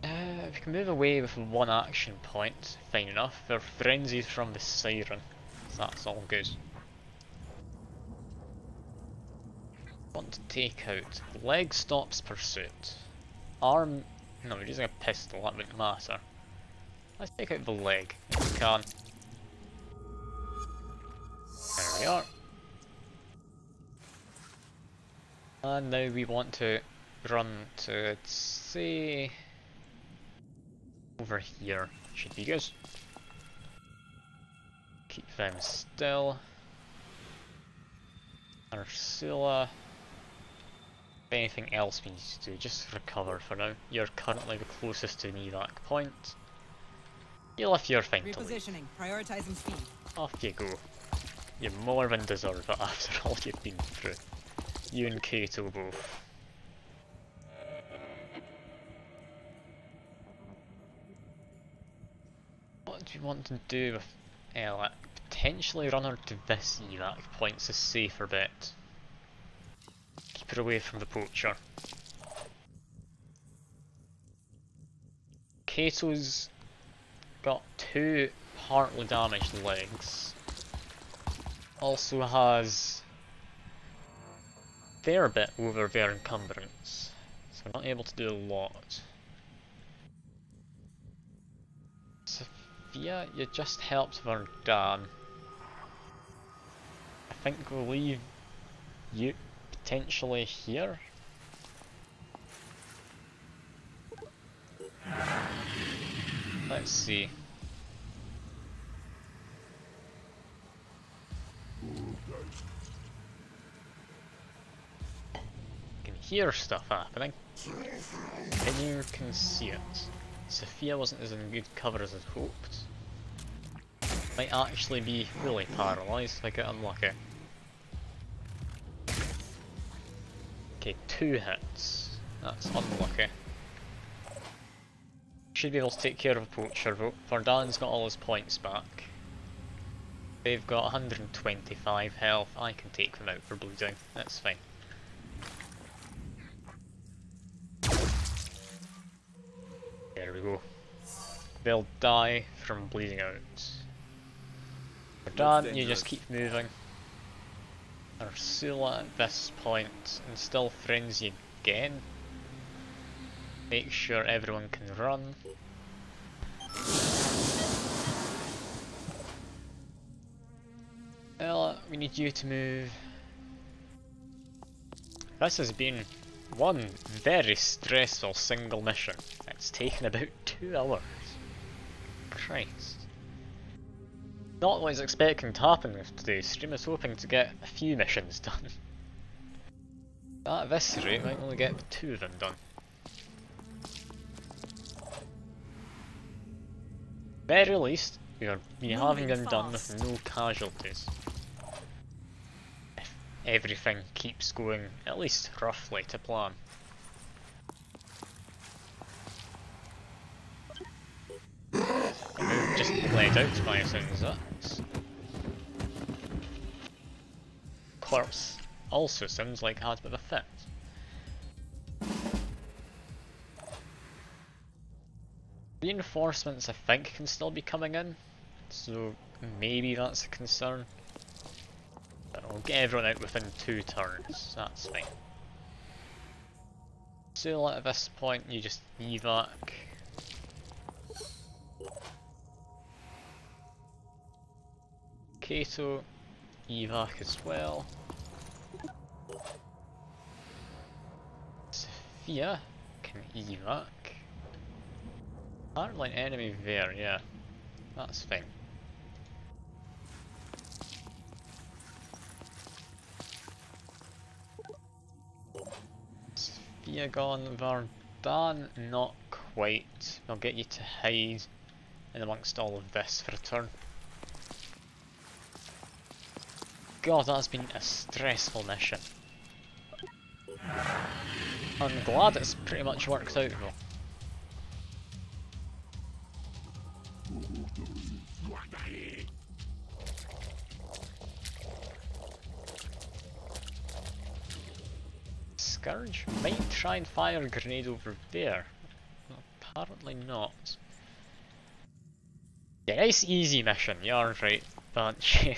If we can move away with one action point, fine enough. They're frenzied from the siren, so that's all good. Want to take out. Leg stops pursuit. Arm. No, we're using a pistol, that wouldn't matter. Let's take out the leg if we can. There we are. And now we want to run to, say, over here. Should be good. Keep them still. Ursula. If anything else we need to do, just recover for now. You're currently the closest to an evac point. You'll if you're fine to leave. Repositioning, prioritizing speed. Off you go. You more than deserve it after all you've been through. You and Kato both. What do we want to do with Ella? Potentially run her to this evac point's a safer bet. Keep her away from the poacher. Kato's got 2 partly damaged legs. Also has a fair bit over their encumbrance, so we're not able to do a lot. Sophia, you just helped Vardan. I think we'll leave you potentially here. Let's see. You can hear stuff happening, and you can see it. Sophia wasn't as in good cover as I'd hoped. Might actually be really paralysed if I get unlucky. Okay, 2 hits. That's unlucky. Should be able to take care of a poacher though. Vardan's got all his points back. They've got 125 health. I can take them out for bleeding. That's fine. There we go. They'll die from bleeding out. Vardan, you just keep moving. Ursula at this point, and still frenzy again. Make sure everyone can run. Ella, we need you to move. This has been one very stressful single mission. It's taken about 2 hours. Christ. Not what I was expecting to happen with today's stream. I was hoping to get a few missions done. At this rate, I might only get 2 of them done. Very least, we are having them done with no casualties. If everything keeps going at least roughly to plan. We've just played out by sounds that. Corpse also sounds like it had a bit of a fit. Reinforcements I think can still be coming in, so maybe that's a concern. But we'll get everyone out within 2 turns, that's fine. So at this point you just evac. Kato, evac as well. Sophia can evac. Apparently an enemy there, yeah. That's fine. Viagon Vardan, not quite. I'll get you to hide in amongst all of this for a turn. God, that's been a stressful mission. I'm glad it's pretty much worked out though. Scourge might try and fire a grenade over there. Apparently not. Yeah, nice easy mission, you're right, Banshee.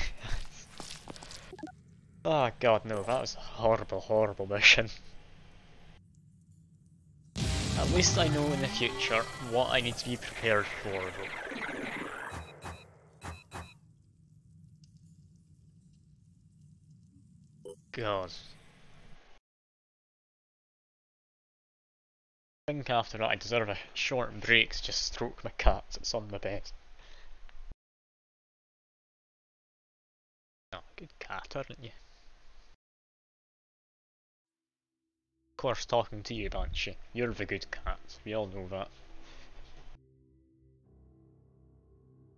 Oh god no, that was a horrible, horrible mission. At least I know in the future what I need to be prepared for though. God. I think after that I deserve a short break to just stroke my cat that's on my bed. Oh, good cat, aren't you? Of course, talking to you, Banshee. You're the good cat. We all know that.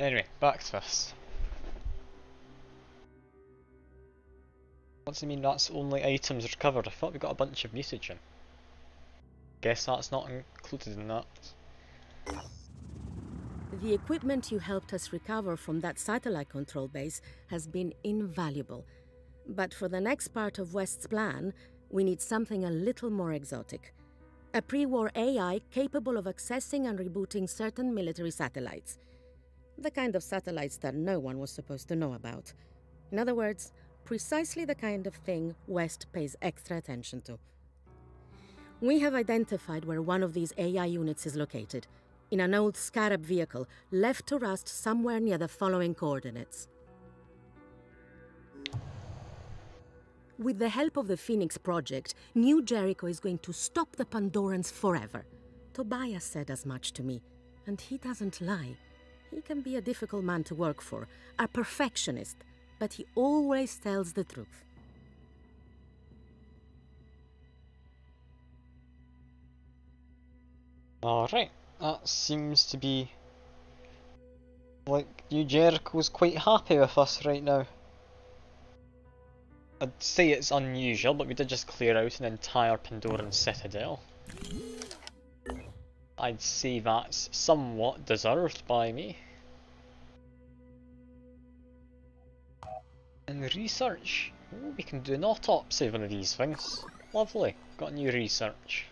Anyway, back to this. What does it mean that's only items recovered? I thought we got a bunch of mutagen. Guess that's not included in that. The equipment you helped us recover from that satellite control base has been invaluable. But for the next part of West's plan, we need something a little more exotic. A pre-war AI capable of accessing and rebooting certain military satellites. The kind of satellites that no one was supposed to know about. In other words, precisely the kind of thing West pays extra attention to. We have identified where one of these AI units is located, in an old Scarab vehicle left to rust somewhere near the following coordinates. With the help of the Phoenix Project, New Jericho is going to stop the Pandorans forever. Tobias said as much to me, and he doesn't lie. He can be a difficult man to work for, a perfectionist, but he always tells the truth. Alright, that seems to be like New Jericho's quite happy with us right now. I'd say it's unusual, but we did just clear out an entire Pandoran citadel. I'd say that's somewhat deserved by me. And research. Oh, we can do an autopsy of one of these things. Lovely, got new research.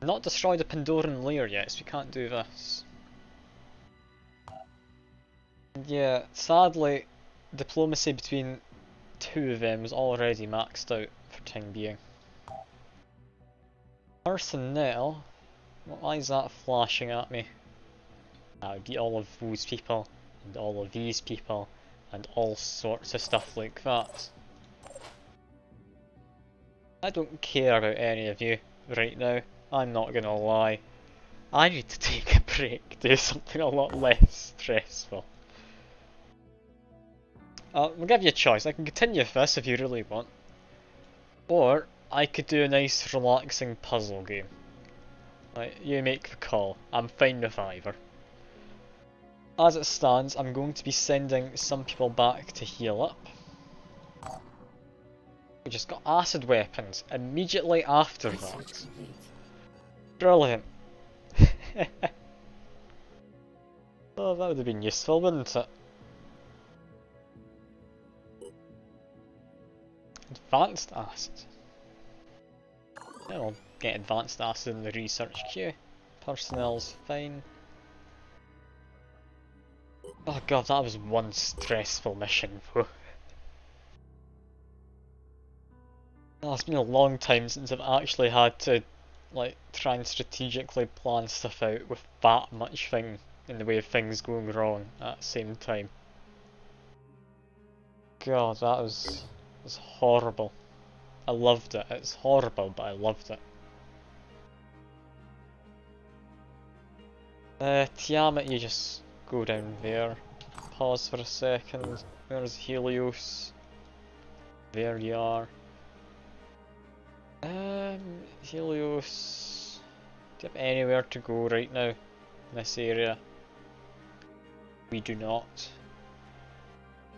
Not destroyed the Pandoran layer yet, so we can't do this. And yeah, sadly, diplomacy between two of them was already maxed out for time being. Personnel? Why is that flashing at me? That would be all of those people, and all of these people, and all sorts of stuff like that. I don't care about any of you right now, I'm not gonna lie. I need to take a break, do something a lot less stressful. I'll give you a choice. I can continue with this if you really want. Or, I could do a nice relaxing puzzle game. Like, you make the call. I'm fine with either. As it stands, I'm going to be sending some people back to heal up. We just got acid weapons immediately after that. Brilliant. Oh, that would have been useful, wouldn't it? Advanced acid. Yeah, we'll get advanced acid in the research queue. Personnel's fine. Oh god, that was one stressful mission though. Oh, it's been a long time since I've actually had to like try and strategically plan stuff out with that much thing in the way of things going wrong at the same time. God, that was horrible. I loved it. It's horrible, but I loved it. Tiamat, you just go down there. Pause for a second. Where's Helios? There you are. Helios. Do you have anywhere to go right now in this area? We do not.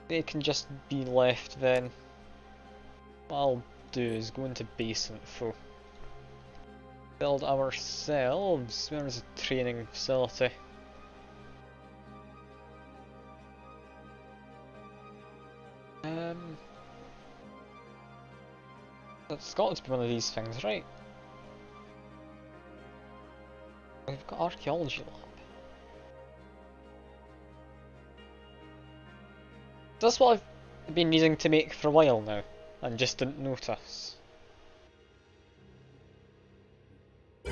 They can just be left then. What I'll do is go into base info. Build ourselves. Where's the training facility? It's got to be one of these things, right? We've got archaeology lab. That's what I've been needing to make for a while now, and just didn't notice.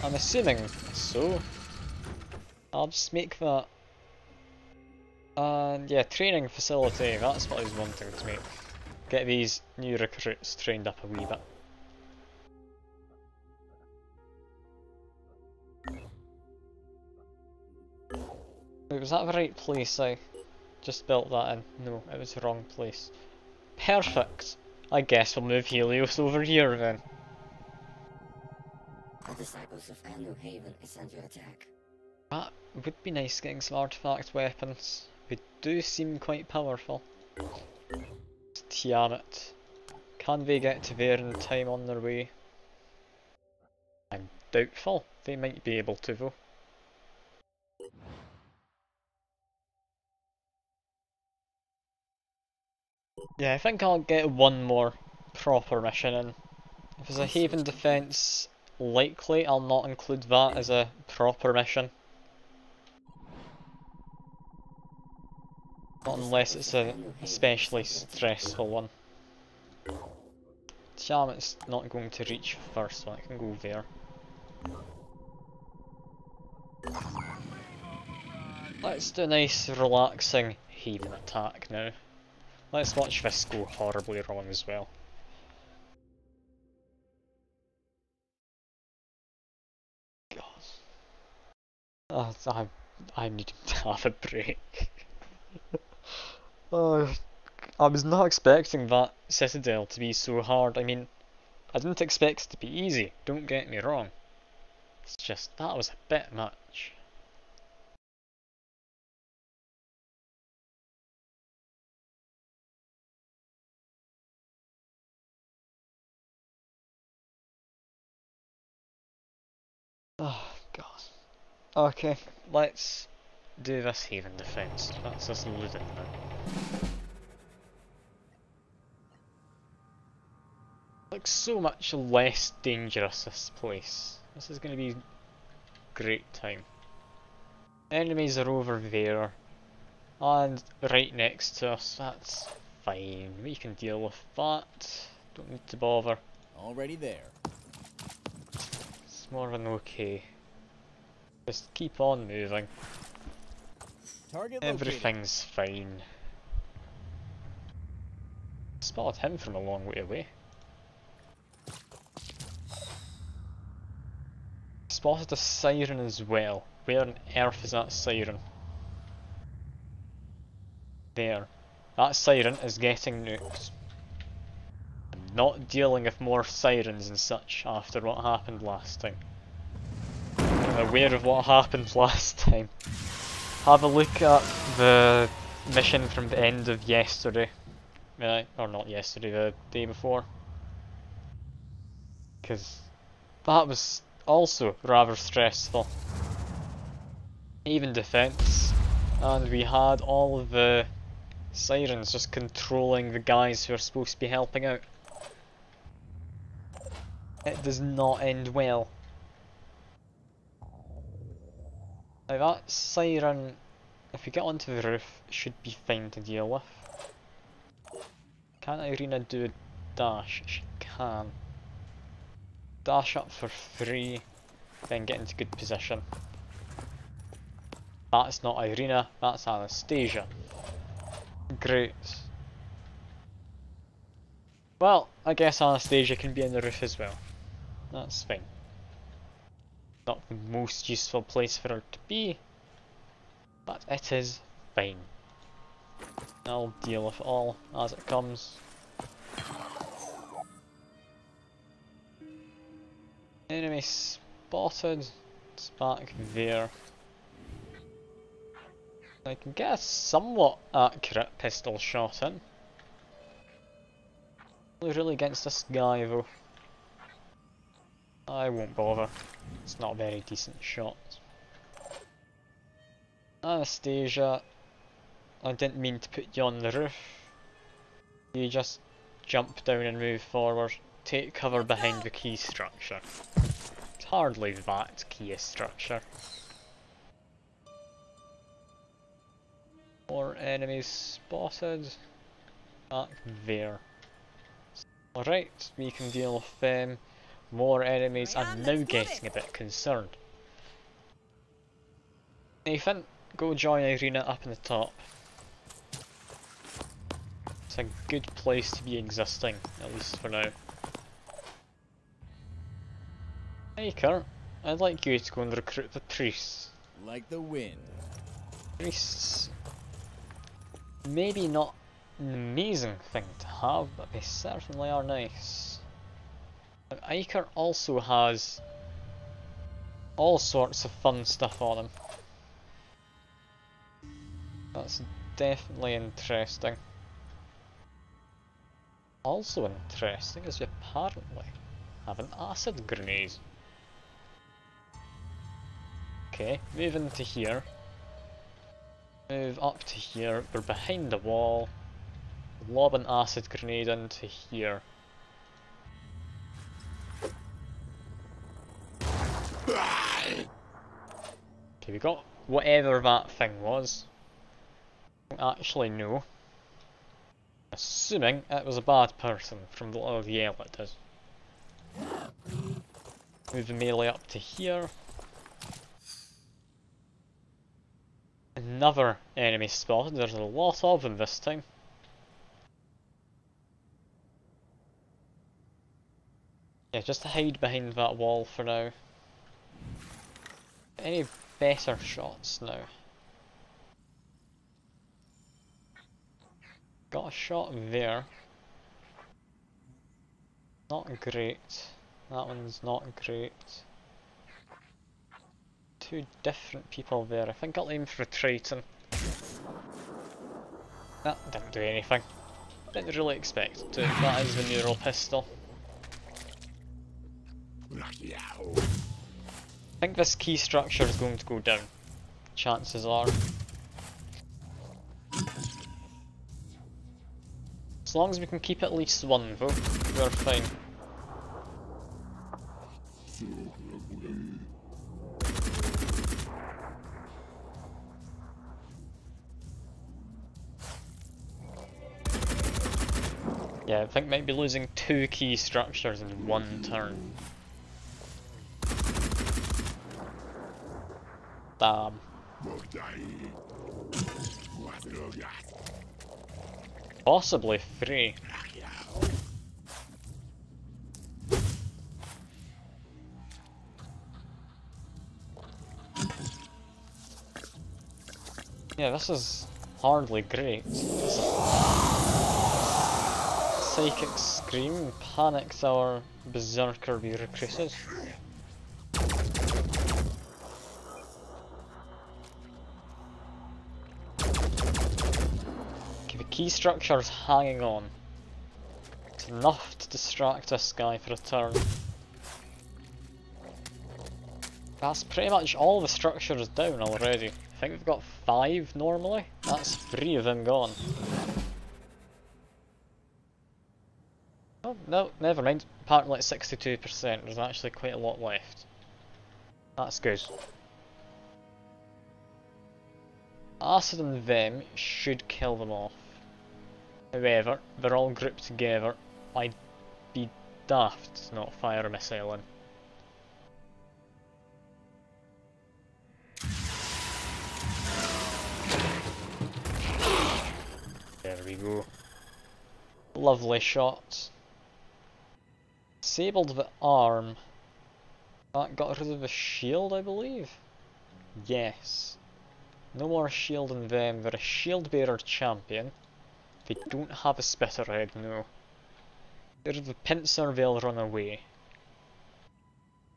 I'm assuming so. I'll just make that. And yeah, training facility, that's what I was wanting to make. Get these new recruits trained up a wee bit. Wait, was that the right place? I just built that in. No, it was the wrong place. Perfect! I guess we'll move Helios over here then. The disciples of El New Haven is under attack. That would be nice getting some artifact weapons. They do seem quite powerful. Tiamat. Can they get to there in time on their way? I'm doubtful. They might be able to though. Yeah, I think I'll get one more proper mission in. If it's a Haven defense, likely I'll not include that as a proper mission. Not unless it's a especially stressful one. Tiamat's not going to reach first, so I can go there. Let's do a nice relaxing Haven attack now. Let's watch this go horribly wrong as well. God. I'm needing to have a break. I was not expecting that citadel to be so hard. I mean, I didn't expect it to be easy, don't get me wrong. It's just, that was a bit much. Oh god. Okay, let's do this Haven defense. That's us looting now. Looks so much less dangerous, this place. This is going to be great time. Enemies are over there. And right next to us, that's fine. We can deal with that. Don't need to bother. Already there. It's more of an okay. Just keep on moving. Target Everything's fine. Spotted him from a long way away. Spotted a siren as well. Where on earth is that siren? There. That siren is getting nuked. I'm not dealing with more sirens and such after what happened last time. I'm aware of what happened last time. Have a look at the mission from the end of yesterday. Or not yesterday, the day before. Because that was also rather stressful. Even defense. And we had all of the sirens just controlling the guys who are supposed to be helping out. It does not end well. Now that siren, if we get onto the roof, should be fine to deal with. Can Irina do a dash? She can. Dash up for 3, then get into good position. That's not Irina, that's Anastasia. Great. Well, I guess Anastasia can be on the roof as well. That's fine. Not the most useful place for her to be, But it is fine. I'll deal with it all as it comes. Enemy spotted. It's back there. I can get a somewhat accurate pistol shot in. Only really against this guy though. I won't bother. It's not a very decent shot. Anastasia, I didn't mean to put you on the roof. You just jump down and move forward. Take cover behind the key structure. It's hardly that key structure. More enemies spotted. Back there. Alright, we can deal with them. More enemies. I'm now getting a bit concerned. Nathan, go join Irina up in the top. It's a good place to be existing, at least for now. Hey Kurt, I'd like you to go and recruit the priests. Like the wind. Priests, maybe not an amazing thing to have, but they certainly are nice. Now, Iker also has all sorts of fun stuff on him. That's definitely interesting. Also interesting is you apparently have an acid grenade. Okay, move into here. Move up to here. We're behind the wall. Lob an acid grenade into here. Okay, we got whatever that thing was. I don't actually know. Assuming it was a bad person from the little yell it does. Move the melee up to here. Another enemy spotted. There's a lot of them this time. Yeah, just hide behind that wall for now. Any better shots now? Got a shot there. Not great. That one's not great. Two different people there. I think I'll aim for a Triton. That didn't do anything. Didn't really expect it to. That is the neural pistol. I think this key structure is going to go down. Chances are. As long as we can keep at least one though, we're fine. Yeah, I think might be losing 2 key structures in 1 turn. Damn. Possibly 3. Yeah, this is hardly great. Psychic Scream panics our berserker we recruited. Okay, the key structure's hanging on. It's enough to distract this guy for a turn. That's pretty much all the structures down already. I think we've got 5 normally. That's 3 of them gone. Oh, no, never mind. Apparently it's 62%. There's actually quite a lot left. That's good. Acid on them should kill them off. However, they're all grouped together. I'd be daft to not fire a missile in. There we go. Lovely shot. Disabled the arm. That got rid of the shield, I believe? Yes. No more shielding them. They're a shield bearer champion. They don't have a spitterhead, no. Get rid of the pincer, they'll run away.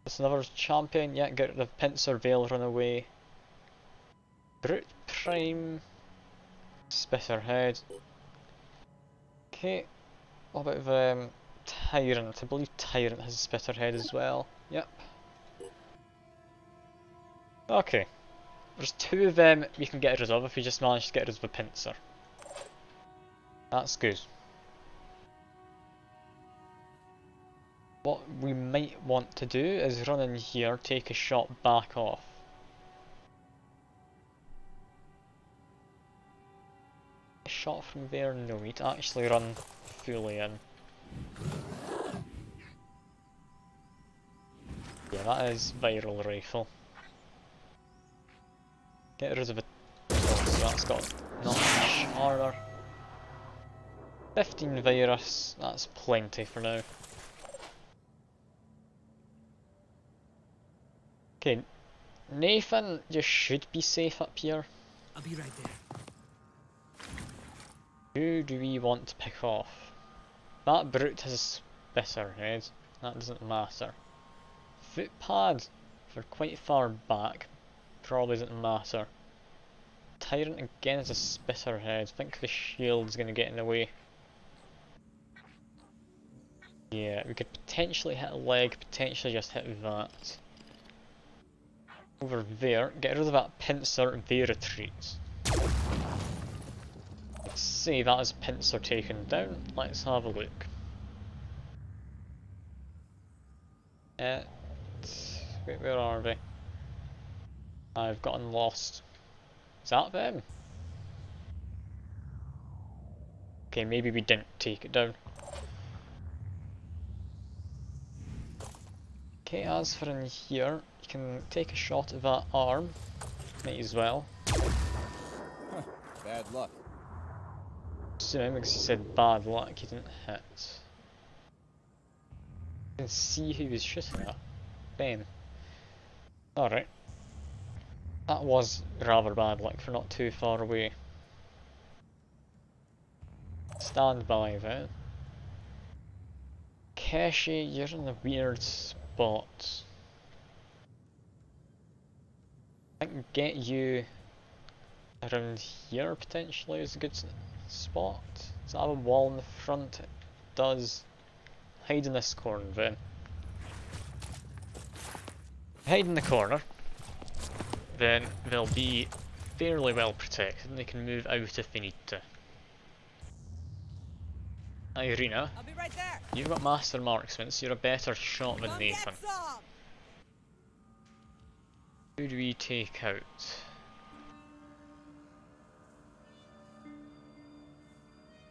That's another champion, yeah, get rid of the pincer, they'll run away. Brute Prime. Spitterhead. Okay. What about the Tyrant? I believe Tyrant has a spitterhead as well. Yep. Okay. There's two of them we can get rid of if we just manage to get rid of the pincer. That's good. What we might want to do is run in here, take a shot back off. A shot from there? No, we need to actually run fully in. Yeah, that is viral rifle. Get rid of it. So that's got not much armor. 15 virus, that's plenty for now. Okay, Nathan, you should be safe up here. I'll be right there. Who do we want to pick off? That brute has a spitter head, that doesn't matter. Footpad, they're quite far back, probably doesn't matter. Tyrant again has a spitter head, I think the shield's gonna get in the way. Yeah, we could potentially hit a leg, potentially just hit that. Over there, get rid of that pincer, they retreat. Let's see, that is pincer taken down, let's have a look. Wait, where are they? I've gotten lost. Is that them? Okay, maybe we didn't take it down. Okay, as for in here, you can take a shot at that arm. Might as well. Huh, bad luck. Assuming because you said bad luck, you didn't hit. You can see who he was shooting at. Ben. Alright. That was rather bad luck for not too far away. Stand by then. Keshi, you're in a weird spot. I can get you around here potentially is a good spot. Does it have a wall in the front? It does. Hide in this corner then. Hide in the corner. Then they'll be fairly well protected and they can move out if they need to. Irina, I'll be right there. you've got master marksman, so you're a better shot than Come Nathan. get some. Who do we take out?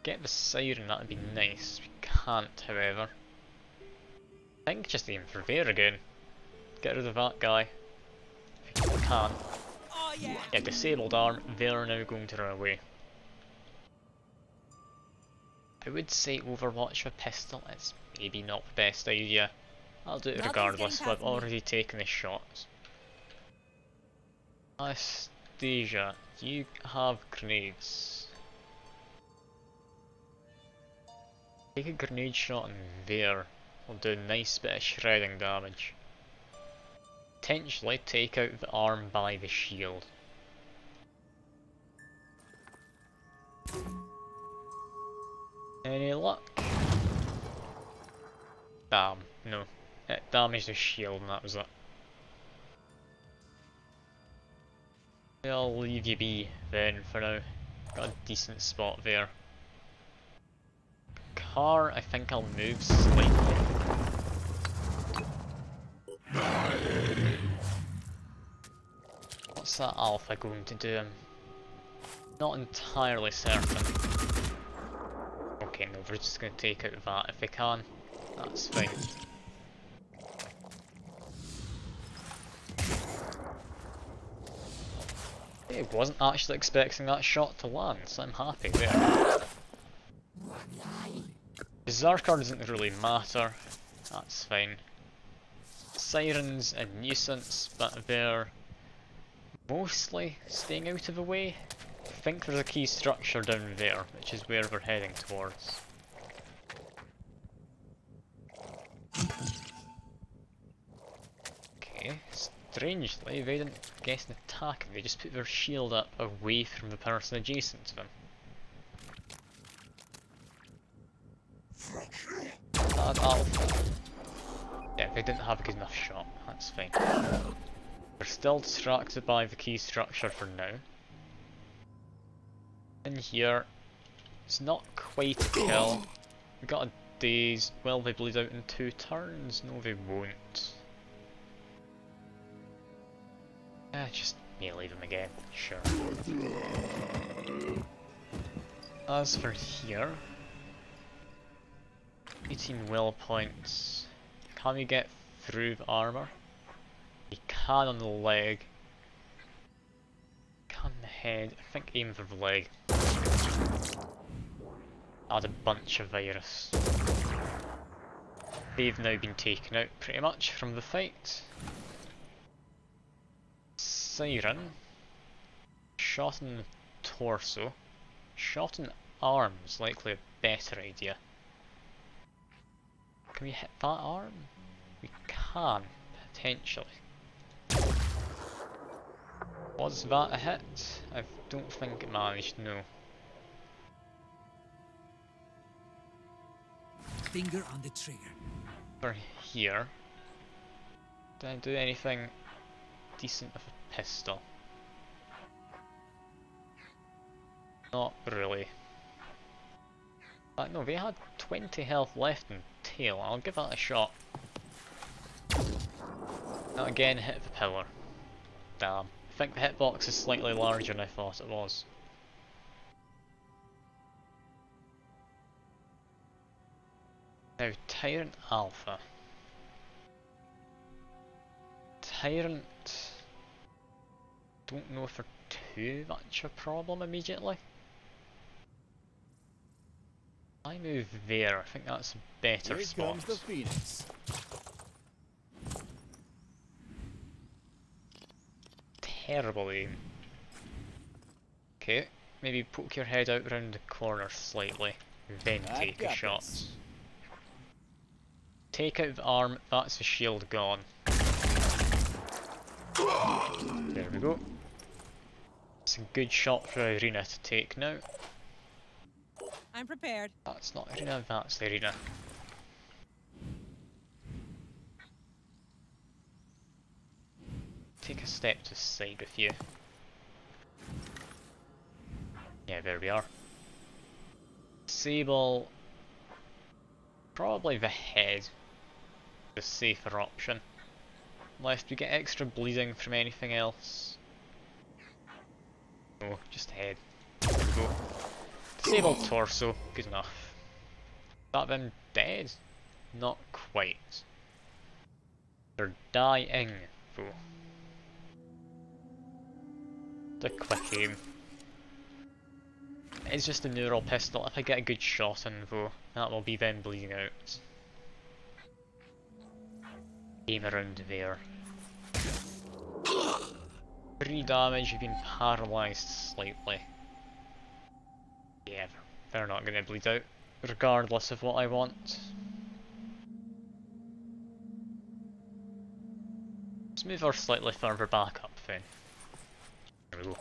Get the siren, that'd be nice. We can't, however. I think just aim for there again. Get rid of that guy. If you can. Oh yeah. Yeah, disabled arm, they're now going to run away. I would say Overwatch with pistol is maybe not the best idea. I'll do it Nothing's regardless, getting but I've past me. already taken the shots. Anastasia, you have grenades. Take a grenade shot in there, will do a nice bit of shredding damage. Potentially take out the arm by the shield. Any luck? Damn, no. It damaged the shield and that was it. I'll leave you be then for now. Got a decent spot there. Car, I think I'll move slightly. What's that alpha going to do? I'm not entirely certain. Okay, no, we're just going to take out that if we can. That's fine. I wasn't actually expecting that shot to land, so I'm happy there. Berserker doesn't really matter, that's fine. Siren's a nuisance, but they're mostly staying out of the way. I think there's a key structure down there, which is where we're heading towards. Okay, strangely they didn't guess an attack, they just put their shield up away from the person adjacent to them. That alpha. Yeah, they didn't have a good enough shot, that's fine. We're still distracted by the key structure for now. In here, it's not quite a kill. We got a daze. Will they bleed out in 2 turns? No, they won't. Just melee them again, sure. As for here, 18 will points. Can we get through the armour? We can on the leg. Can the head. I think aim for the leg. Add a bunch of virus. They've now been taken out pretty much from the fight. Siren. Shot in the torso. Shot in the arms, likely a better idea. Can we hit that arm? We can, potentially. Was that a hit? I don't think it managed, no. Finger on the trigger. For here. Did I do anything decent with a pistol? Not really. No, they had 20 health left in tail. I'll give that a shot. Now again, hit the pillar. Damn. I think the hitbox is slightly larger than I thought it was. Now, Tyrant Alpha. Tyrant... Don't know if they're too much a problem immediately. I move there, I think that's a better Here spot. comes the Phoenix. Terrible aim. Okay, maybe poke your head out round the corner slightly, then I take a got shot. this. Take out the arm, that's the shield gone. There we go. It's a good shot for Arena to take now. I'm prepared. That's not Arena, that's the Arena. Take a step to the side with you. Yeah, there we are. Disable probably the head, the safer option. Unless we get extra bleeding from anything else. No, just head. There we go. Disable torso, good enough. That them dead? Not quite. They're dying though. The quick aim. It's just a neural pistol. If I get a good shot in though, that will be them bleeding out. Aim around there. 3 damage, you've been paralysed slightly. Yeah, they're not going to bleed out, regardless of what I want. Let's move her slightly further back up then. There we go.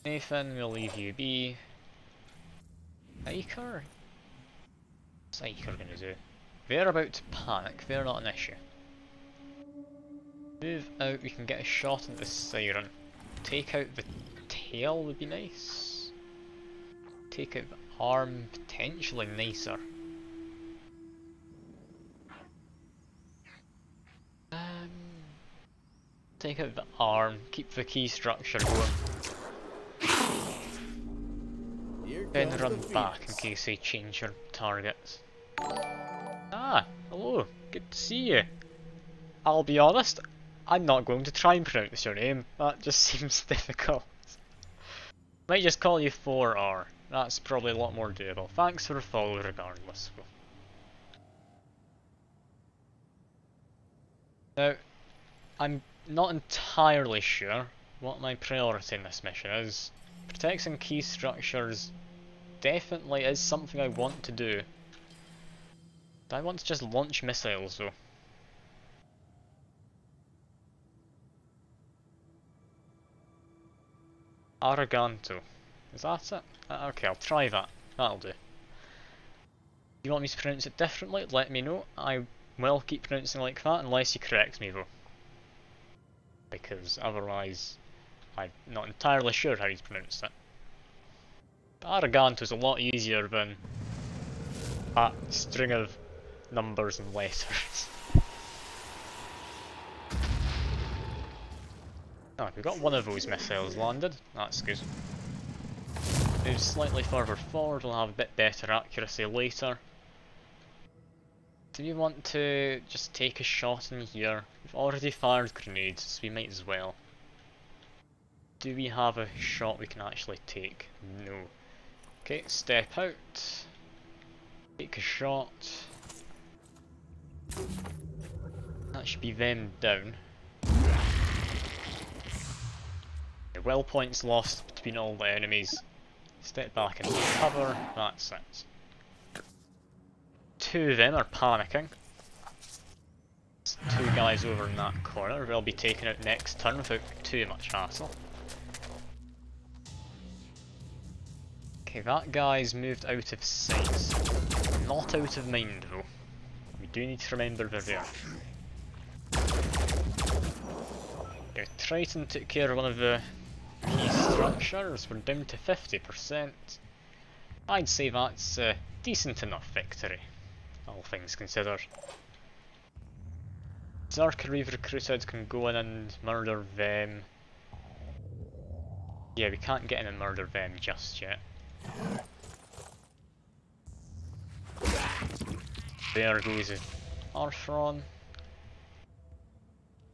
Nathan, we'll leave you be. Iker? What's Iker gonna do? They're about to panic, they're not an issue. Move out, we can get a shot at the Siren. Take out the tail would be nice. Take out the arm, potentially nicer. Take out the arm, keep the key structure going. Then run back in case they change your targets. Ah, hello, good to see you. I'll be honest, I'm not going to try and pronounce your name, that just seems difficult. Might just call you 4R, that's probably a lot more doable. Thanks for the follow regardless. Now, I'm not entirely sure what my priority in this mission is. Protecting key structures definitely is something I want to do. Do I want to just launch missiles though? Arroganto. Is that it? Okay, I'll try that. That'll do. You want me to pronounce it differently? Let me know. I will keep pronouncing like that unless you correct me though. Because otherwise I'm not entirely sure how you pronounce it. But Arroganto is a lot easier than that string of numbers and letters. Oh, we've got one of those missiles landed. That's good. Move slightly further forward, we'll have a bit better accuracy later. Do you want to just take a shot in here? We've already fired grenades, so we might as well. Do we have a shot we can actually take? No. Okay, step out. Take a shot. That should be them down. Okay, well points lost between all the enemies. Step back and cover, that's it. Two of them are panicking. There's two guys over in that corner, they'll be taken out next turn without too much hassle. Okay, that guy's moved out of sight. Not out of mind though. We do need to remember they're there. Okay, Triton took care of one of the key structures. We're down to 50%. I'd say that's a decent enough victory, all things considered. Zerker we've recruited can go in and murder them. Yeah, we can't get in and murder them just yet. There goes Arthron.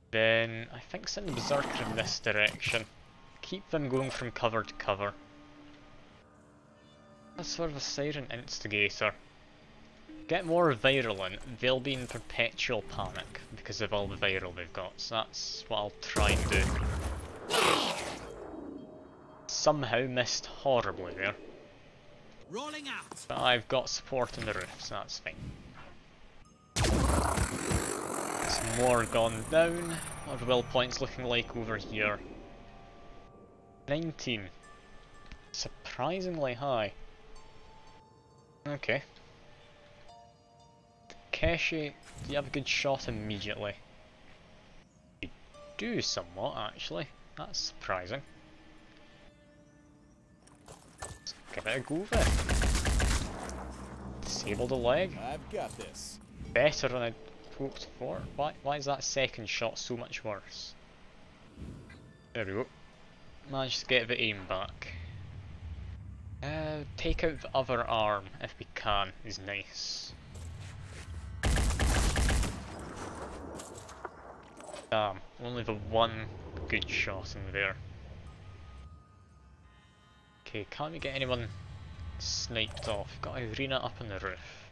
Then I think send the Berserker in this direction. Keep them going from cover to cover. That's sort of a Siren Instigator. Get more virulent, they'll be in perpetual panic because of all the viral they've got, so that's what I'll try and do. Somehow missed horribly there. Rolling out. But I've got support on the roof, so that's fine. Some more gone down. What are the will points looking like over here? 19. Surprisingly high. Okay. Keshi, do you have a good shot immediately? You do somewhat, actually. That's surprising. Let's give it a go then. Disable the leg. I've got this. Better than I hoped for. Why is that second shot so much worse? There we go. Managed to get the aim back. Take out the other arm if we can is nice. Damn, only the one good shot in there. Okay, can't we get anyone sniped off? Got Irina up on the roof.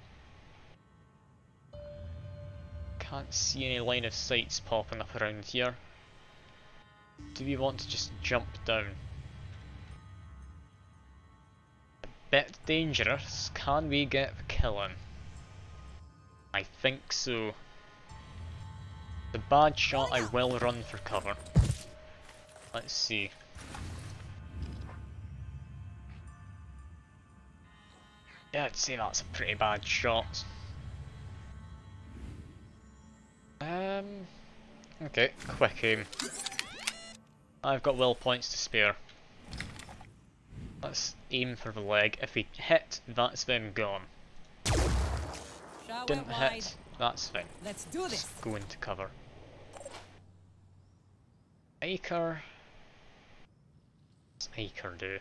Can't see any line of sights popping up around here. Do we want to just jump down? A bit dangerous. Can we get the kill in? I think so. The bad shot, I will run for cover. Let's see. Yeah, I'd say that's a pretty bad shot. Okay, quick aim. I've got will points to spare. Let's aim for the leg. If we hit, that's them gone. Shot Didn't went wide. hit, that's fine. Let's do this. Just go into cover. Acre. What's Acre do?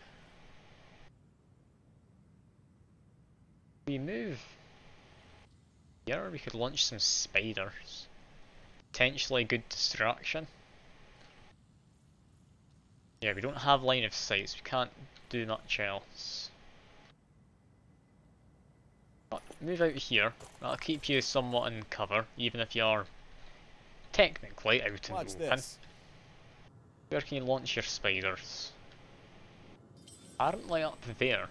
We move here, we could launch some spiders. Potentially good distraction. Yeah, we don't have line of sight, so we can't do much else. But move out here, that'll keep you somewhat in cover, even if you are technically out in the Watch open. this. Where can you launch your spiders? Apparently up there.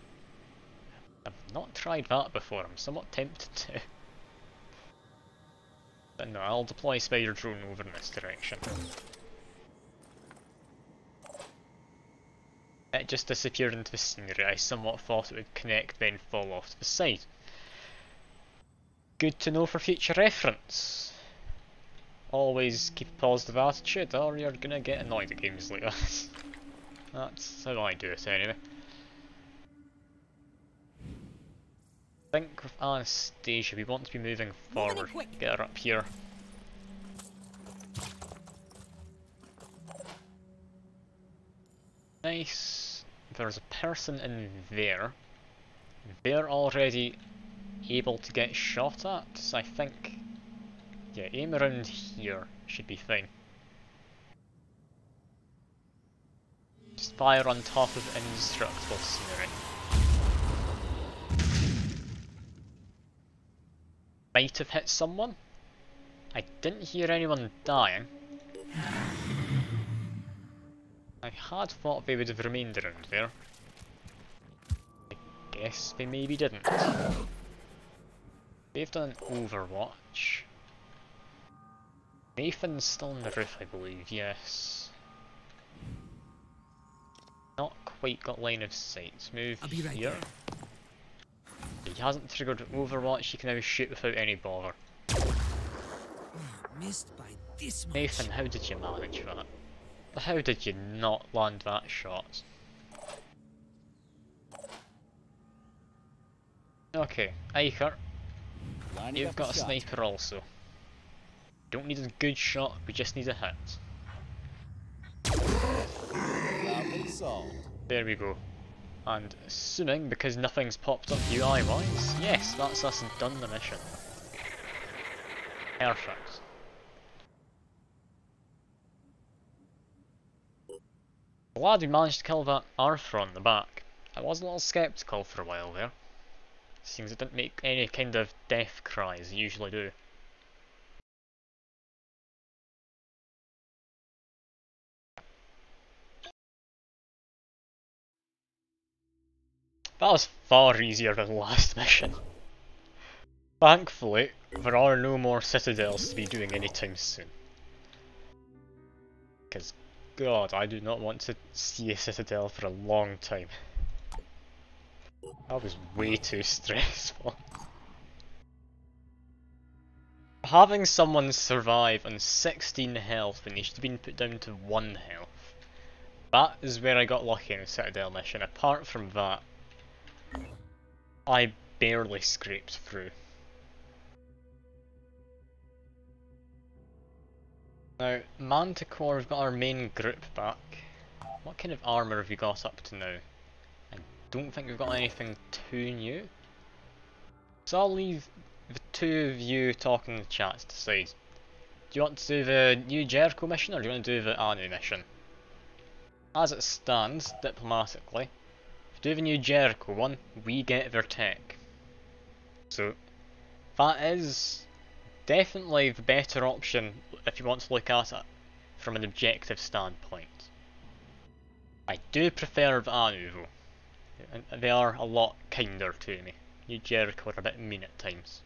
I've not tried that before, I'm somewhat tempted to. But no, I'll deploy spider drone over in this direction. It just disappeared into the scenery. I somewhat thought it would connect then fall off to the side. Good to know for future reference. Always keep a positive attitude or you're gonna get annoyed at games like this. That's how I do it anyway. I think with Anastasia we want to be moving forward. Get her up here. Nice. There's a person in there. They're already able to get shot at, so I think, yeah, aim around here should be fine. Just fire on top of indestructible scenery. Might have hit someone. I didn't hear anyone dying. I had thought they would have remained around there. I guess they maybe didn't. They've done an overwatch. Nathan's still on the roof, I believe, yes. Not quite got line of sight. Move I'll be right here. there. He hasn't triggered overwatch, he can now shoot without any bother. Missed by this much. Nathan, how did you manage that? How did you not land that shot? Okay, Eicher, Lining you've up got a shot. sniper also. Don't need a good shot, we just need a hit. Problem solved. There we go. And assuming, because nothing's popped up UI wise, yes, that's us done the mission. Perfect. Glad we managed to kill that Arthur on the back. I was a little sceptical for a while there. Seems it didn't make any kind of death cries they usually do. That was far easier than the last mission. Thankfully, there are no more citadels to be doing anytime soon. Because, God, I do not want to see a citadel for a long time. That was way too stressful. Having someone survive on 16 health when they should have been put down to 1 health. That is where I got lucky in the Citadel mission. Apart from that, I barely scraped through. Now, Manticore, we've got our main group back. What kind of armour have we got up to now? I don't think we've got anything too new. So I'll leave the two of you talking in the chat to decide. Do you want to do the new Jericho mission or do you want to do the Anu mission? As it stands, diplomatically, if you do the new Jericho one, we get their tech. So that is definitely the better option if you want to look at it from an objective standpoint. I do prefer the Anu though. They are a lot kinder to me. New Jericho are a bit mean at times.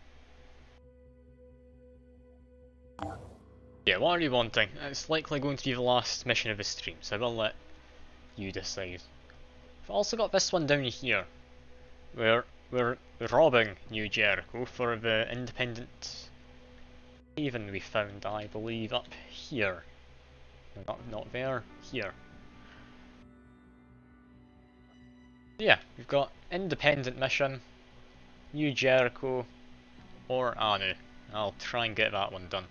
Yeah, what are you wanting? It's likely going to be the last mission of the stream, so I will let you decide. I've also got this one down here, where we're robbing New Jericho for the independent haven we found, I believe, up here. No, not there, here. Yeah, we've got independent mission, New Jericho, or Anu. I'll try and get that one done.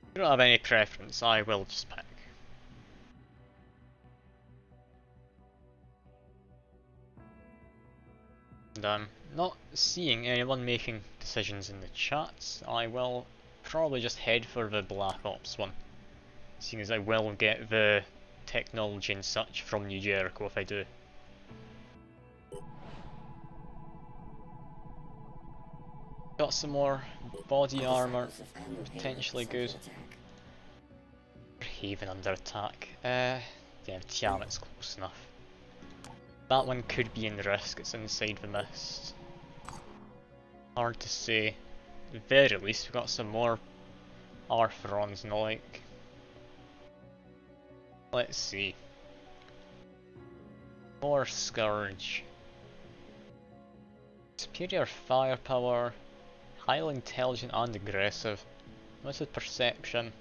If you don't have any preference, I will just pick. And I'm not seeing anyone making decisions in the chat. I will probably just head for the Black Ops one, seeing as I will get the technology and such from New Jericho if I do. Got some more body armour, potentially good. Haven under attack. Yeah, Tiamat's close enough. That one could be in risk, it's inside the mist. Hard to say. At the very least, we've got some more Artherons and the like. Let's see. More Scourge. Superior firepower. Highly intelligent and aggressive. What's with perception?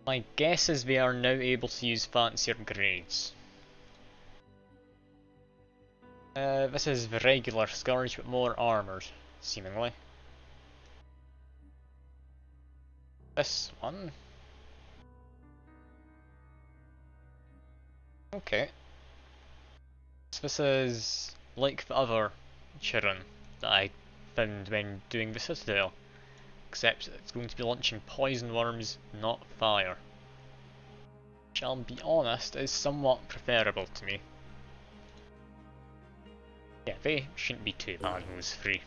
My guess is they are now able to use fancier grades. This is the regular Scourge but more armoured, seemingly. This one? Okay. So this is like the other Chiron that I found when doing the Citadel, except it's going to be launching poison worms, not fire. Which I'll be honest is somewhat preferable to me. Yeah, they shouldn't be too bad, those three.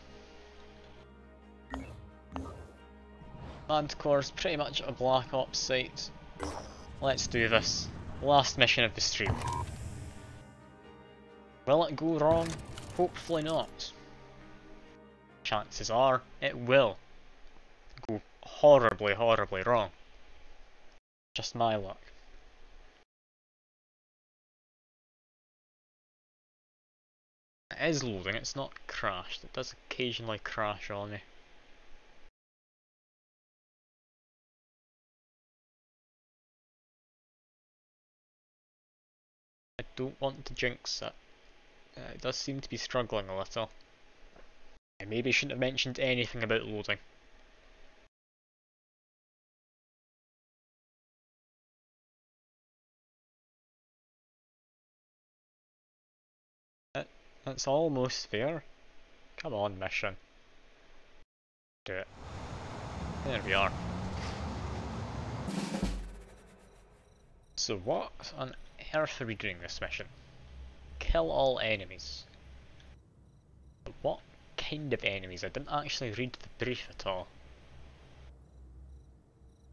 Landcore's pretty much a Black Ops site. Let's do this. Last mission of the stream. Will it go wrong? Hopefully not. Chances are it will go horribly, horribly wrong. Just my luck. It is loading, it's not crashed. It does occasionally crash on me. I don't want to jinx it. It does seem to be struggling a little. I maybe shouldn't have mentioned anything about loading. It's almost there. Come on, mission. Do it. There we are. So what on earth are we doing this mission? Kill all enemies. But what kind of enemies? I didn't actually read the brief at all.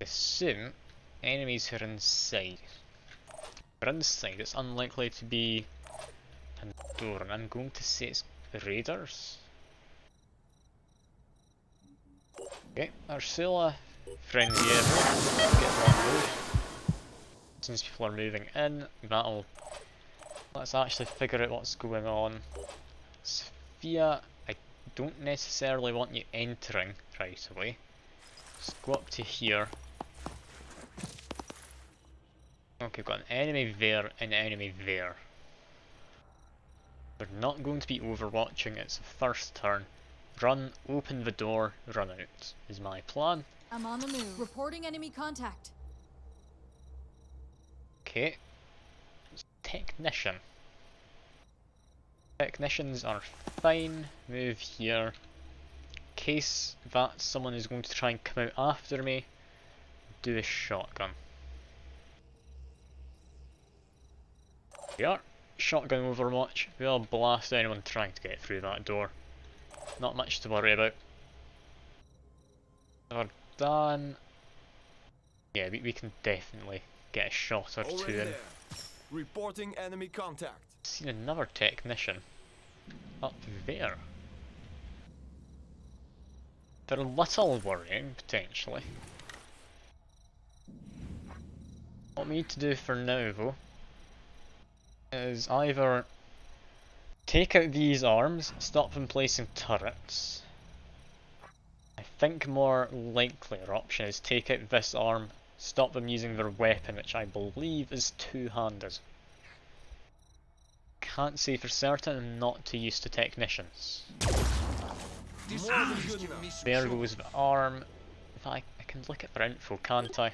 I assume enemies who are inside. If they're inside, it's unlikely to be Pandoran. I'm going to say it's raiders. Okay, Ursula, frenzy everyone. Get one move. Since people are moving in, that'll. Let's actually figure out what's going on. Sophia, I don't necessarily want you entering right away. Just go up to here. Okay, we've got an enemy there and an enemy there. We're not going to be overwatching, it's the first turn. Run, open the door, run out, is my plan. I'm on the move. Reporting enemy contact. Okay. Technician. Technicians are fine. Move here. In case that someone is going to try and come out after me, do a shotgun. We are. Shotgun overwatch. We'll blast anyone trying to get through that door. Not much to worry about. We're done. Yeah, we can definitely get a shot or two in. Reporting enemy contact. Seen another technician up there. They're a little worrying, potentially. What we need to do for now, though, is either take out these arms, stop them placing turrets. I think more likelier option is take out this arm, stop them using their weapon, which I believe is two-handed. Can't say for certain, I'm not too used to technicians. There goes the arm. In fact, I can look at their info, can't I?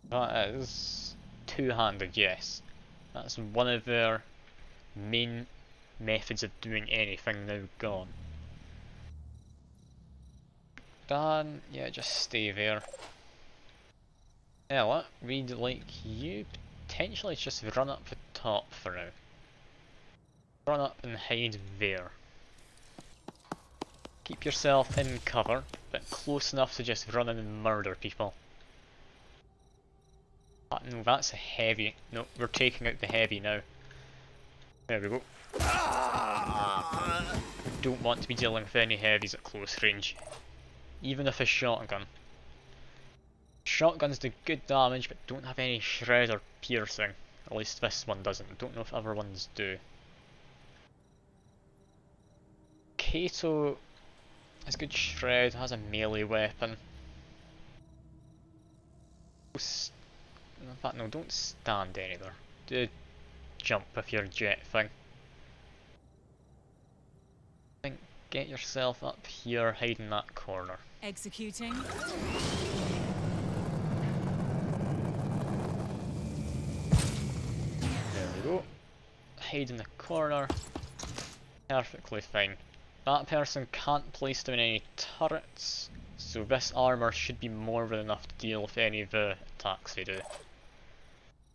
That is two-handed, yes. That's one of their main methods of doing anything now gone. Dan, yeah, just stay there. Ella, we'd like you potentially just run up the top for now. Run up and hide there. Keep yourself in cover, but close enough to just run in and murder people. No, that's a heavy. No, we're taking out the heavy now. There we go. Don't want to be dealing with any heavies at close range. Even if a shotgun. Shotguns do good damage but don't have any shred or piercing. At least this one doesn't. Don't know if other ones do. Kato has good shred, has a melee weapon. In fact, no, don't stand anywhere. Do jump with your jet thing. Think, get yourself up here, hide in that corner. Executing. There we go. Hide in the corner. Perfectly fine. That person can't place down any turrets, so this armor should be more than enough to deal with any of the attacks they do.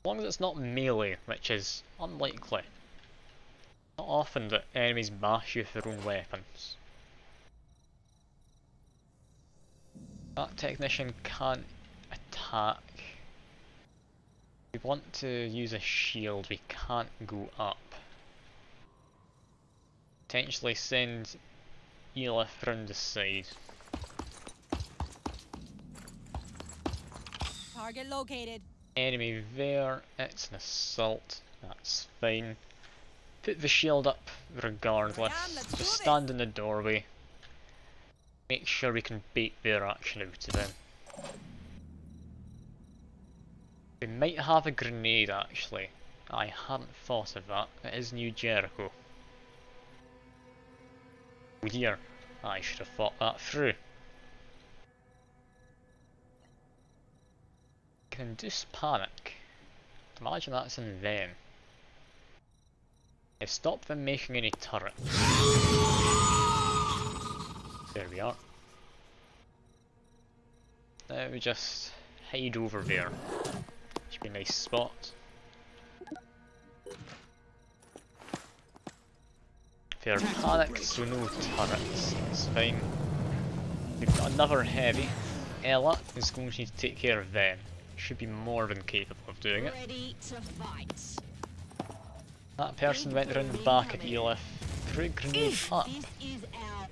As long as it's not melee, which is unlikely. Not often that enemies bash you with their own weapons. That technician can't attack. We want to use a shield, we can't go up. Potentially send Elif round the side. Target located. Enemy there, it's an assault, that's fine. Put the shield up regardless, just stand in the doorway. Make sure we can bait their action out of them. We might have a grenade actually. I hadn't thought of that, it is New Jericho. Oh dear, I should have thought that through. Can induce panic. Imagine that's in them. Stop them making any turrets. There we are. Now we just hide over there. Should be a nice spot. They're panicked, so no turrets. That's fine. We've got another heavy. Ella is going to need to take care of them. Should be more than capable of doing it. Ready to fight. That person went round back at Elif. Threw a grenade up. This is our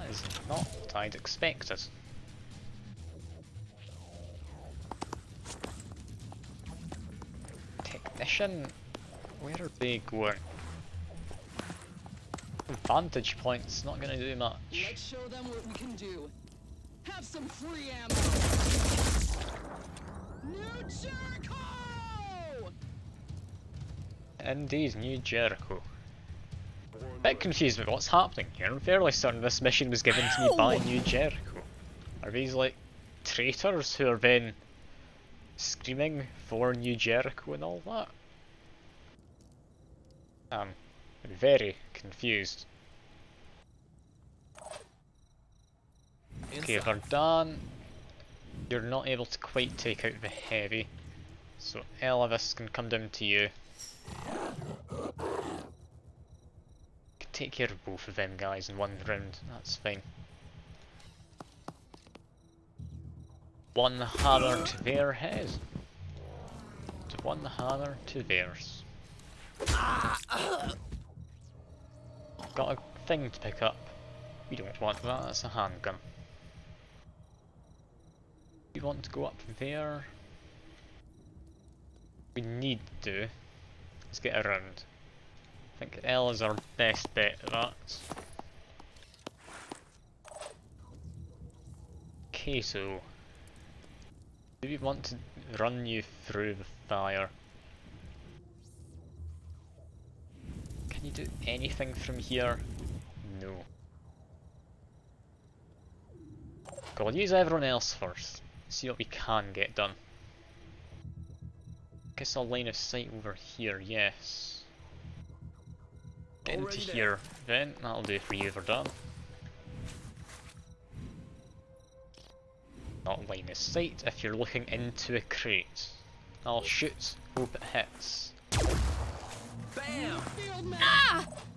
That is not what I'd expected. Technician? Where are they going? Vantage point's not gonna do much. Let's show them what we can do. Have some free ammo. New Jericho! Indeed, New Jericho. Bit confused with what's happening here. I'm fairly certain this mission was given to me by New Jericho. Are these like traitors who are then screaming for New Jericho and all that? I'm very confused. Okay, we're done. You're not able to quite take out the heavy, so Elvis can come down to you. Can take care of both of them guys in one round, that's fine. One hammer to their head. To one hammer to theirs. Got a thing to pick up. We don't want that, that's a handgun. We want to go up there. We need to. Let's get around. I think L is our best bet at that. Okay, so do we want to run you through the fire? Can you do anything from here? No. Okay, we'll use everyone else first. See what we can get done. Guess I'll line of sight over here, yes. Get into here, then that'll do for you, we're done. Not line of sight if you're looking into a crate. I'll shoot, hope it hits. Bam!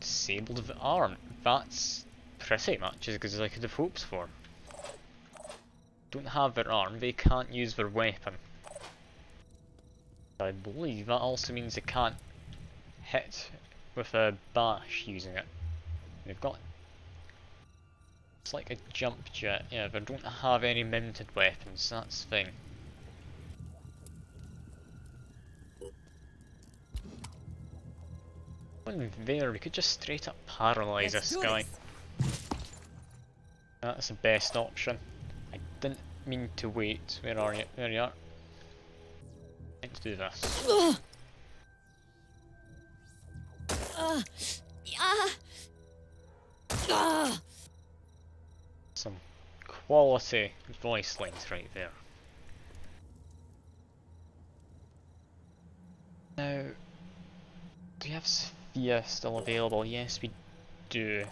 Disabled the arm, that's pretty much as good as I could have hoped for. Don't have their arm, they can't use their weapon. I believe that also means they can't hit with a bash using it. They've got... it's like a jump jet, yeah, they don't have any mounted weapons, that's fine. One there, we could just straight up paralyze this guy. That's the best option. I didn't mean to wait. Where are you? There you are. Meant to do this. Some quality voice lines right there. Now, do you have Sophia still available? Yes, we do.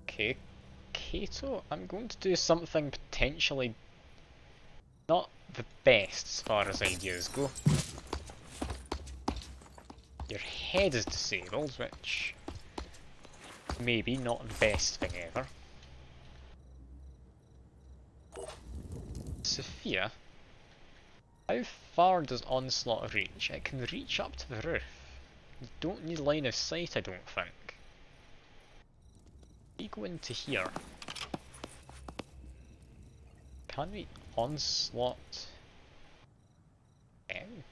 Okay, Kato, I'm going to do something potentially not the best as far as ideas go. Your head is disabled, which maybe not the best thing ever. Sophia, how far does Onslaught reach? It can reach up to the roof. You don't need line of sight, I don't think. We go into here. Can we Onslaught? Can.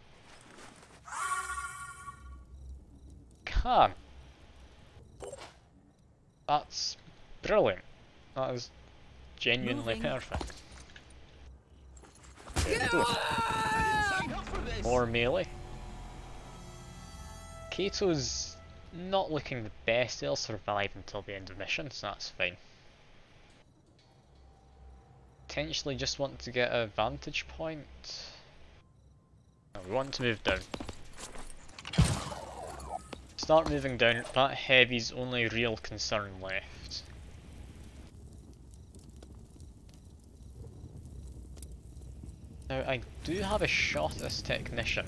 That's brilliant. That is genuinely perfect. There we go. More melee. Kato's not looking the best, they'll survive until the end of mission, so that's fine. Potentially just want to get a vantage point. No, we want to move down. Start moving down, that heavy's only real concern left. Now I do have a shot at this technician.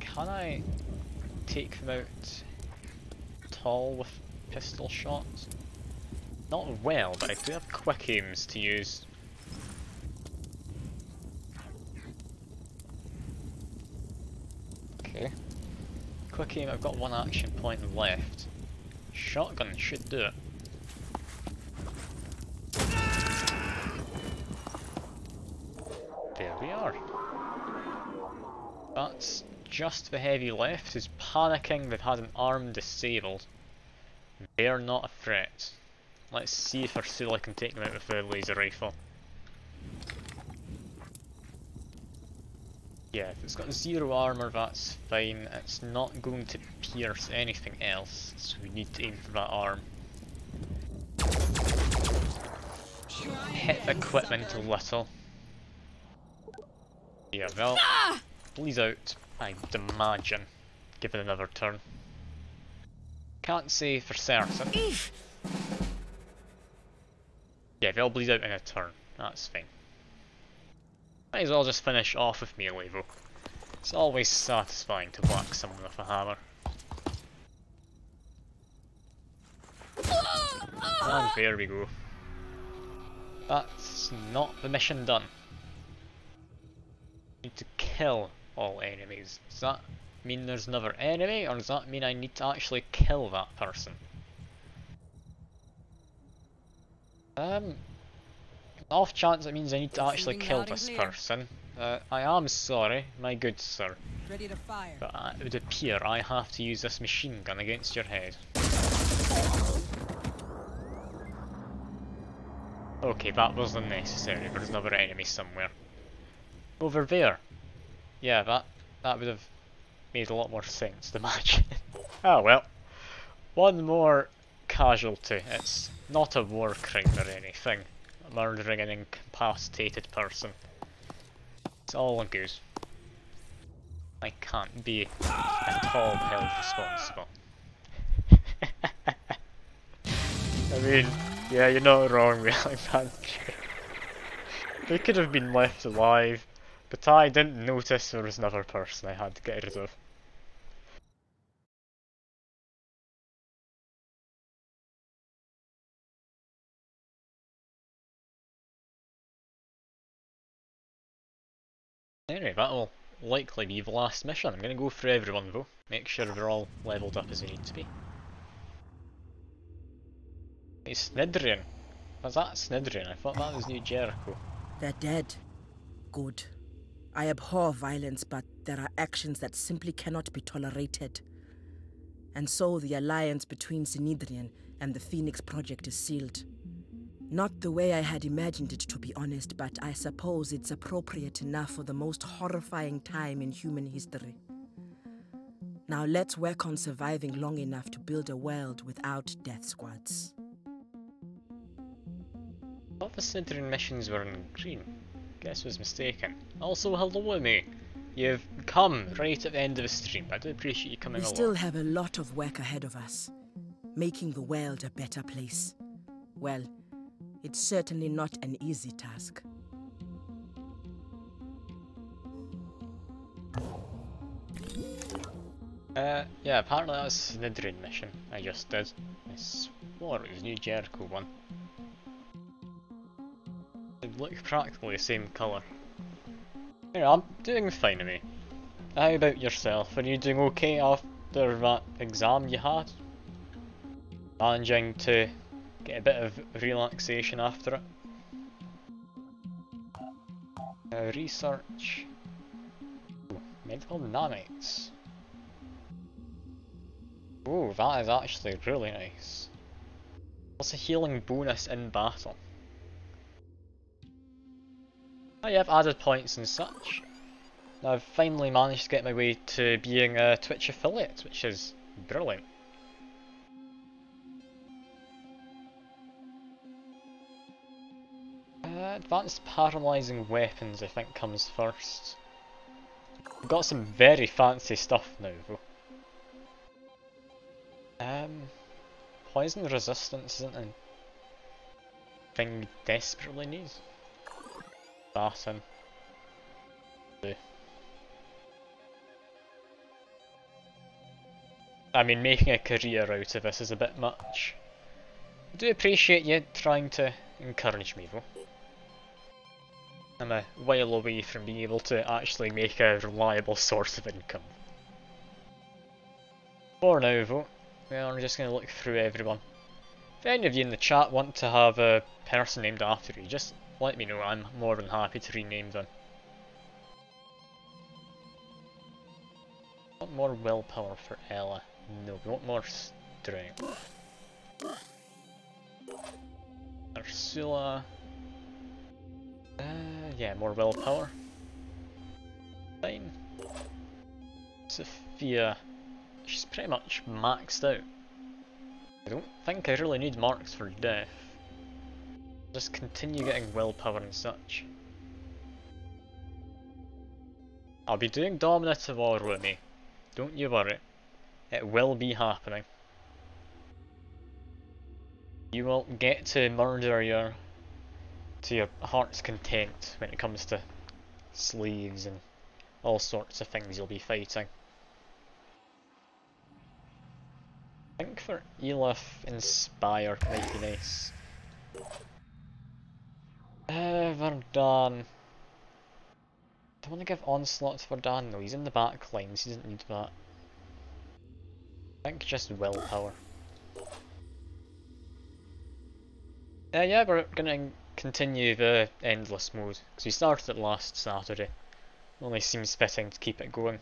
Can I take them out tall with pistol shots? Not well, but I do have quick aims to use. Okay. Quick aim, I've got one action point left. Shotgun should do it. There we are. That's just the heavy left, who's panicking, they've had an arm disabled. They're not a threat. Let's see if Ursula can take them out with the laser rifle. Yeah, if it's got 0 armour, that's fine. It's not going to pierce anything else, so we need to aim for that arm. Hit equipment a little. Yeah, well, bleed out, I'd imagine, give it another turn. Can't say for certain. Yeah, they'll bleed out in a turn, that's fine. Might as well just finish off with melee though. It's always satisfying to whack someone with a hammer. And there we go. That's not the mission done. Need to kill all enemies. Does that mean there's another enemy, or does that mean I need to actually kill that person? Off chance it means I need to actually kill this person. I am sorry, my good sir. Ready to fire. But it would appear I have to use this machine gun against your head. Okay, that was unnecessary. There's another enemy somewhere. Over there. Yeah, that would have made a lot more sense to imagine. Ah well. One more casualty. It's not a war crime or anything. Murdering an incapacitated person. It's all good. I can't be at all held responsible. I mean, yeah, you're not wrong, really, man. They could have been left alive, but I didn't notice there was another person I had to get rid of. Anyway, that'll likely be the last mission. I'm going to go through everyone though, make sure we're all levelled up as we need to be. Hey, Snidrian. Was that Snidrian? I thought that was New Jericho. They're dead. Good. I abhor violence, but there are actions that simply cannot be tolerated. And so the alliance between Sinidrian and the Phoenix Project is sealed. Not the way I had imagined it, to be honest, but I suppose it's appropriate enough for the most horrifying time in human history. Now let's work on surviving long enough to build a world without death squads. I thought the Snidrian missions were in green. Guess I was mistaken. Also, hello me. You've come right at the end of the stream. I do appreciate you coming We along. still have a lot of work ahead of us, making the world a better place. Well, it's certainly not an easy task. Yeah, apparently that was the Snidrian mission I just did. I swore it was New Jericho one. They look practically the same colour. Anyway, I'm doing fine with me. How about yourself? Are you doing okay after that exam you had? Managing to get a bit of relaxation after it? Research. Ooh, medical nanites. Oh, that is actually really nice. What's a healing bonus in battle? Oh yeah, I've added points and such. I've finally managed to get my way to being a Twitch affiliate, which is brilliant. Advanced paralysing weapons I think comes first. We've got some very fancy stuff now though. Poison resistance isn't a thing we desperately need. Baton. I mean, making a career out of this is a bit much. I do appreciate you trying to encourage me though. I'm a while away from being able to actually make a reliable source of income. For now though, we're just going to look through everyone. If any of you in the chat want to have a person named after you, just let me know, I'm more than happy to rename them. Want more willpower for Ella? No, we want more strength. Ursula. Yeah, more willpower. Fine. Sophia. She's pretty much maxed out. I don't think I really need marks for death. Just continue getting willpower and such. I'll be doing Dominative War with me. Don't you worry. It will be happening. You will get to murder to your heart's content when it comes to slaves and all sorts of things you'll be fighting. I think for Elif, Inspire might be nice. Verdun. Do I want to give Onslaught to Verdun? No, he's in the back lines, he doesn't need that. I think just willpower. Yeah, we're gonna continue the endless mode, because we started it last Saturday. Only seems fitting to keep it going.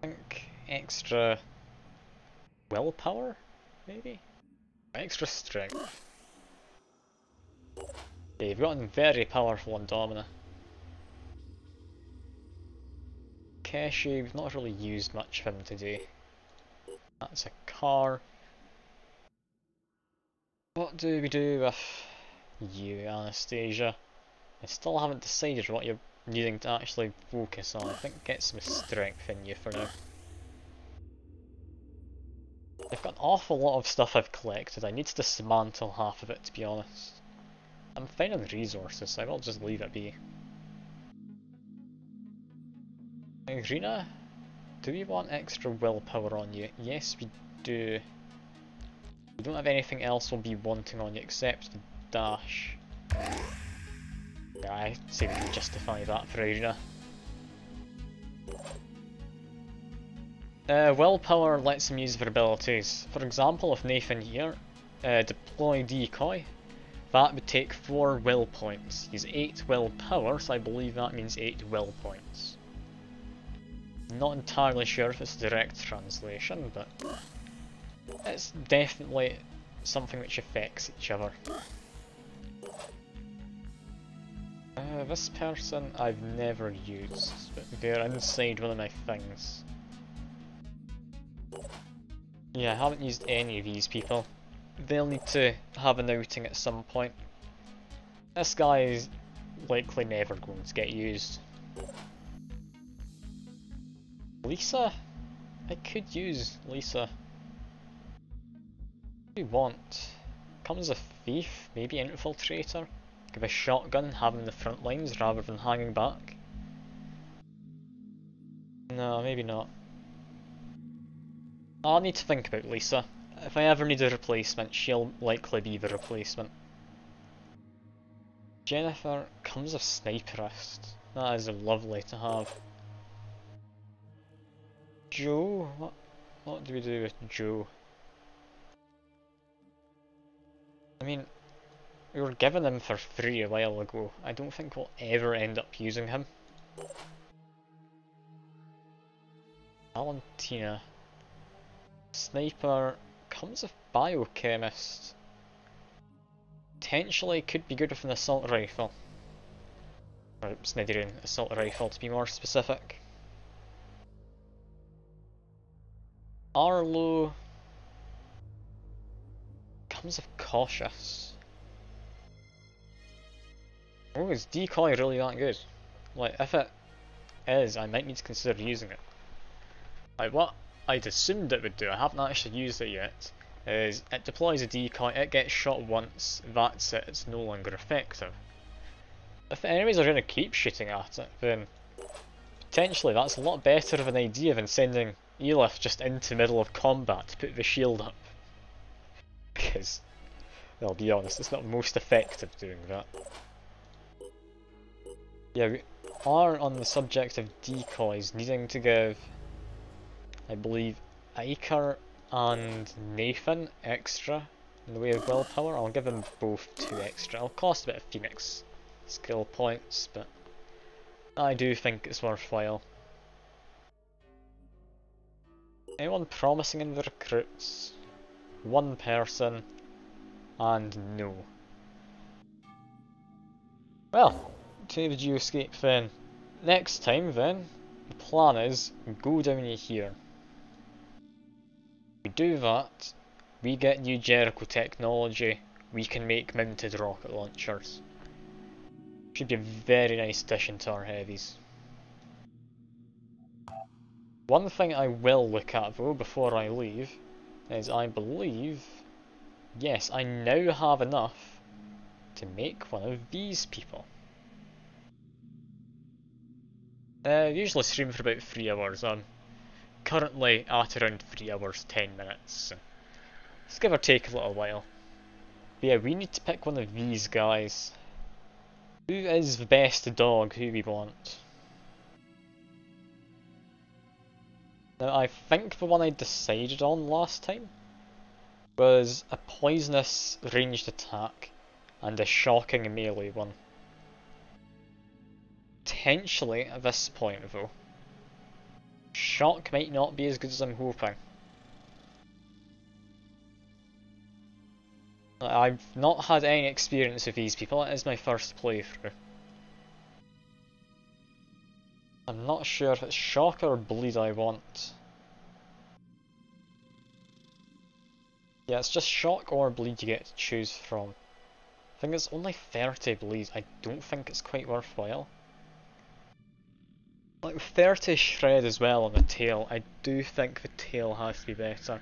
I think extra willpower, maybe? Extra strength. Yeah, you've gotten very powerful on Domina. Keshi, we've not really used much of him today. That's a car. What do we do with you, Anastasia? I still haven't decided what you're needing to actually focus on. I think get some strength in you for now. I've got an awful lot of stuff I've collected. I need to dismantle half of it, to be honest. I'm fine on resources, so I will just leave it be. Irina, do we want extra willpower on you? Yes, we do. We don't have anything else we'll be wanting on you except the dash. Yeah, I say we can justify that for Arena. Willpower lets him use their abilities. For example, if Nathan here deploy decoy, that would take 4 will points. He's 8 willpower, so I believe that means 8 will points. Not entirely sure if it's a direct translation, but it's definitely something which affects each other. This person I've never used, but they're inside one of my things. Yeah, I haven't used any of these people. They'll need to have an outing at some point. This guy is likely never going to get used. Lisa? I could use Lisa. What do we want? Comes a thief, maybe infiltrator. Give a shotgun, have him in the front lines rather than hanging back. No, maybe not. I'll need to think about Lisa. If I ever need a replacement, she'll likely be the replacement. Jennifer comes a sniperist. That is lovely to have. Joe? What do we do with Joe? I mean, we were given him for free a while ago. I don't think we'll ever end up using him. Valentina. Sniper comes with biochemist. Potentially could be good with an assault rifle. Or Snyderian assault rifle to be more specific. Arlo comes with cautious. Oh, is decoy really that good? Like, if it is, I might need to consider using it. Like, what I'd assumed it would do, I haven't actually used it yet, is it deploys a decoy, it gets shot once, that's it, it's no longer effective. If the enemies are going to keep shooting at it, then potentially that's a lot better of an idea than sending Elif just into the middle of combat to put the shield up. Because, I'll be honest, it's not most effective doing that. Yeah, we are on the subject of decoys, needing to give, I believe, Iker and Nathan extra in the way of willpower. I'll give them both 2 extra. It'll cost a bit of Phoenix skill points, but I do think it's worthwhile. Anyone promising in the recruits? 1 person, and no. Well, to the geoscape then. Next time then, the plan is go down here. We do that, we get new Jericho technology, we can make mounted rocket launchers. Should be a very nice addition to our heavies. One thing I will look at though before I leave is I believe, yes, I now have enough to make one of these people. Usually stream for about 3 hours. I'm currently at around 3 hours 10 minutes, so it's give or take a little while. But yeah, we need to pick one of these guys. Who is the best dog who we want? Now I think the one I decided on last time was a poisonous ranged attack and a shocking melee one. Potentially at this point though, shock might not be as good as I'm hoping. I've not had any experience with these people, it is my first playthrough. I'm not sure if it's shock or bleed I want. Yeah, it's just shock or bleed you get to choose from. I think it's only 30 bleed, I don't think it's quite worthwhile. Like with 30 shred as well on the tail, I do think the tail has to be better.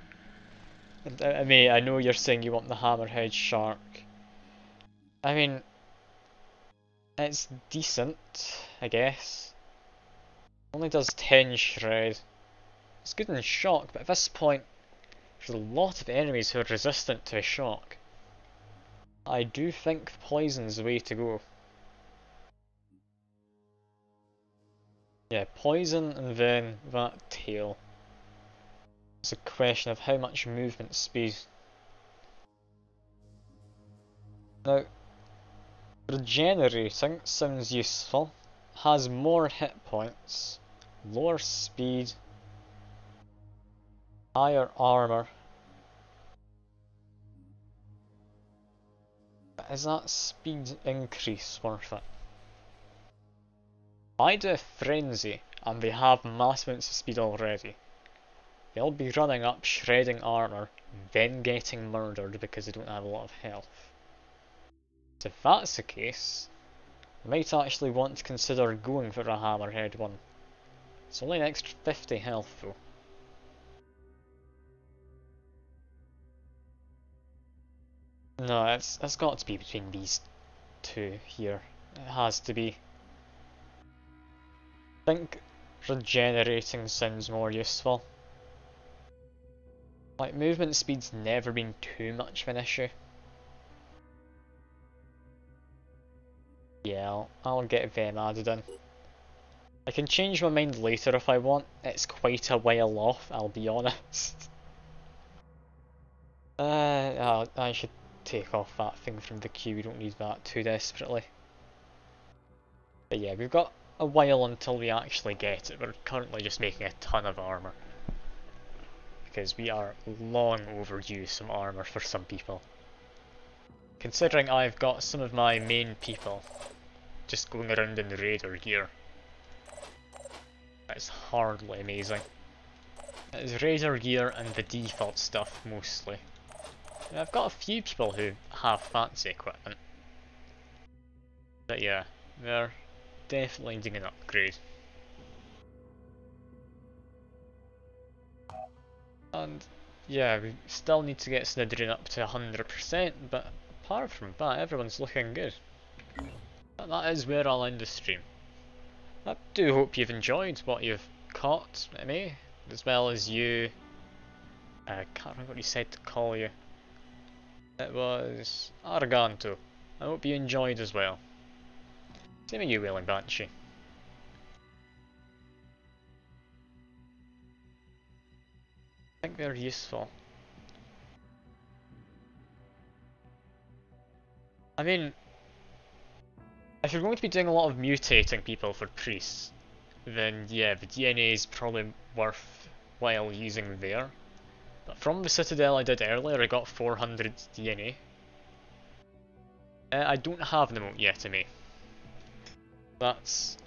And, I mean, I know you're saying you want the hammerhead shark. I mean, it's decent, I guess. Only does 10 shred. It's good in shock, but at this point, there's a lot of enemies who are resistant to a shock. I do think poison's the way to go. Yeah, poison and then that tail. It's a question of how much movement speed. Now, regenerating sounds useful, has more hit points, lower speed, higher armor. But is that speed increase worth it? If I do a frenzy and they have mass amounts of speed already, they'll be running up, shredding armor, then getting murdered because they don't have a lot of health. So if that's the case, I might actually want to consider going for a hammerhead one. It's only an extra 50 health though. No, it's got to be between these two here. It has to be. I think regenerating sounds more useful. Like, movement speed's never been too much of an issue. Yeah, I'll get them added in. I can change my mind later if I want. It's quite a while off, I'll be honest. I should take off that thing from the queue, we don't need that too desperately. But yeah, we've got a while until we actually get it. We're currently just making a ton of armor. Because we are long overdue some armor for some people. Considering I've got some of my main people just going around in raider gear. That's hardly amazing. It is raider gear and the default stuff mostly. And I've got a few people who have fancy equipment. But yeah, they're definitely needing an upgrade. And yeah, we still need to get Snidrian up to 100%, but apart from that, everyone's looking good. And that is where I'll end the stream. I do hope you've enjoyed what you've caught at me, as well as you. I can't remember what you said to call you. It was Arganto. I hope you enjoyed as well. Same with you, Wailing Banshee. I think they're useful. I mean, if you're going to be doing a lot of mutating people for priests, then yeah, the DNA is probably worthwhile using there. But from the citadel I did earlier, I got 400 DNA. I don't have an emote yet in me. That's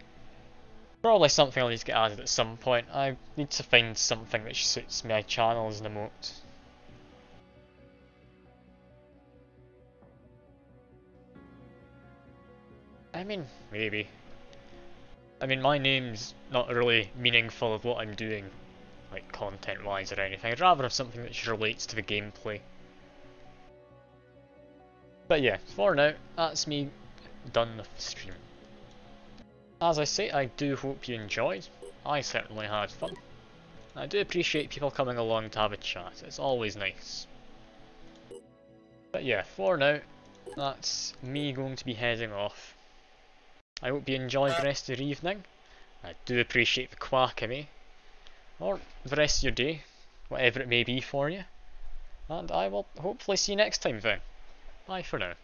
probably something I'll need to get added at some point. I need to find something that suits my channel as an emote. I mean, maybe. I mean, my name's not really meaningful of what I'm doing, like content wise or anything. I'd rather have something that relates to the gameplay. But yeah, for now, that's me done with the stream. As I say, I do hope you enjoyed. I certainly had fun. I do appreciate people coming along to have a chat, it's always nice. But yeah, for now, that's me going to be heading off. I hope you enjoy the rest of your evening. I do appreciate the quack of me. Or the rest of your day, whatever it may be for you. And I will hopefully see you next time then. Bye for now.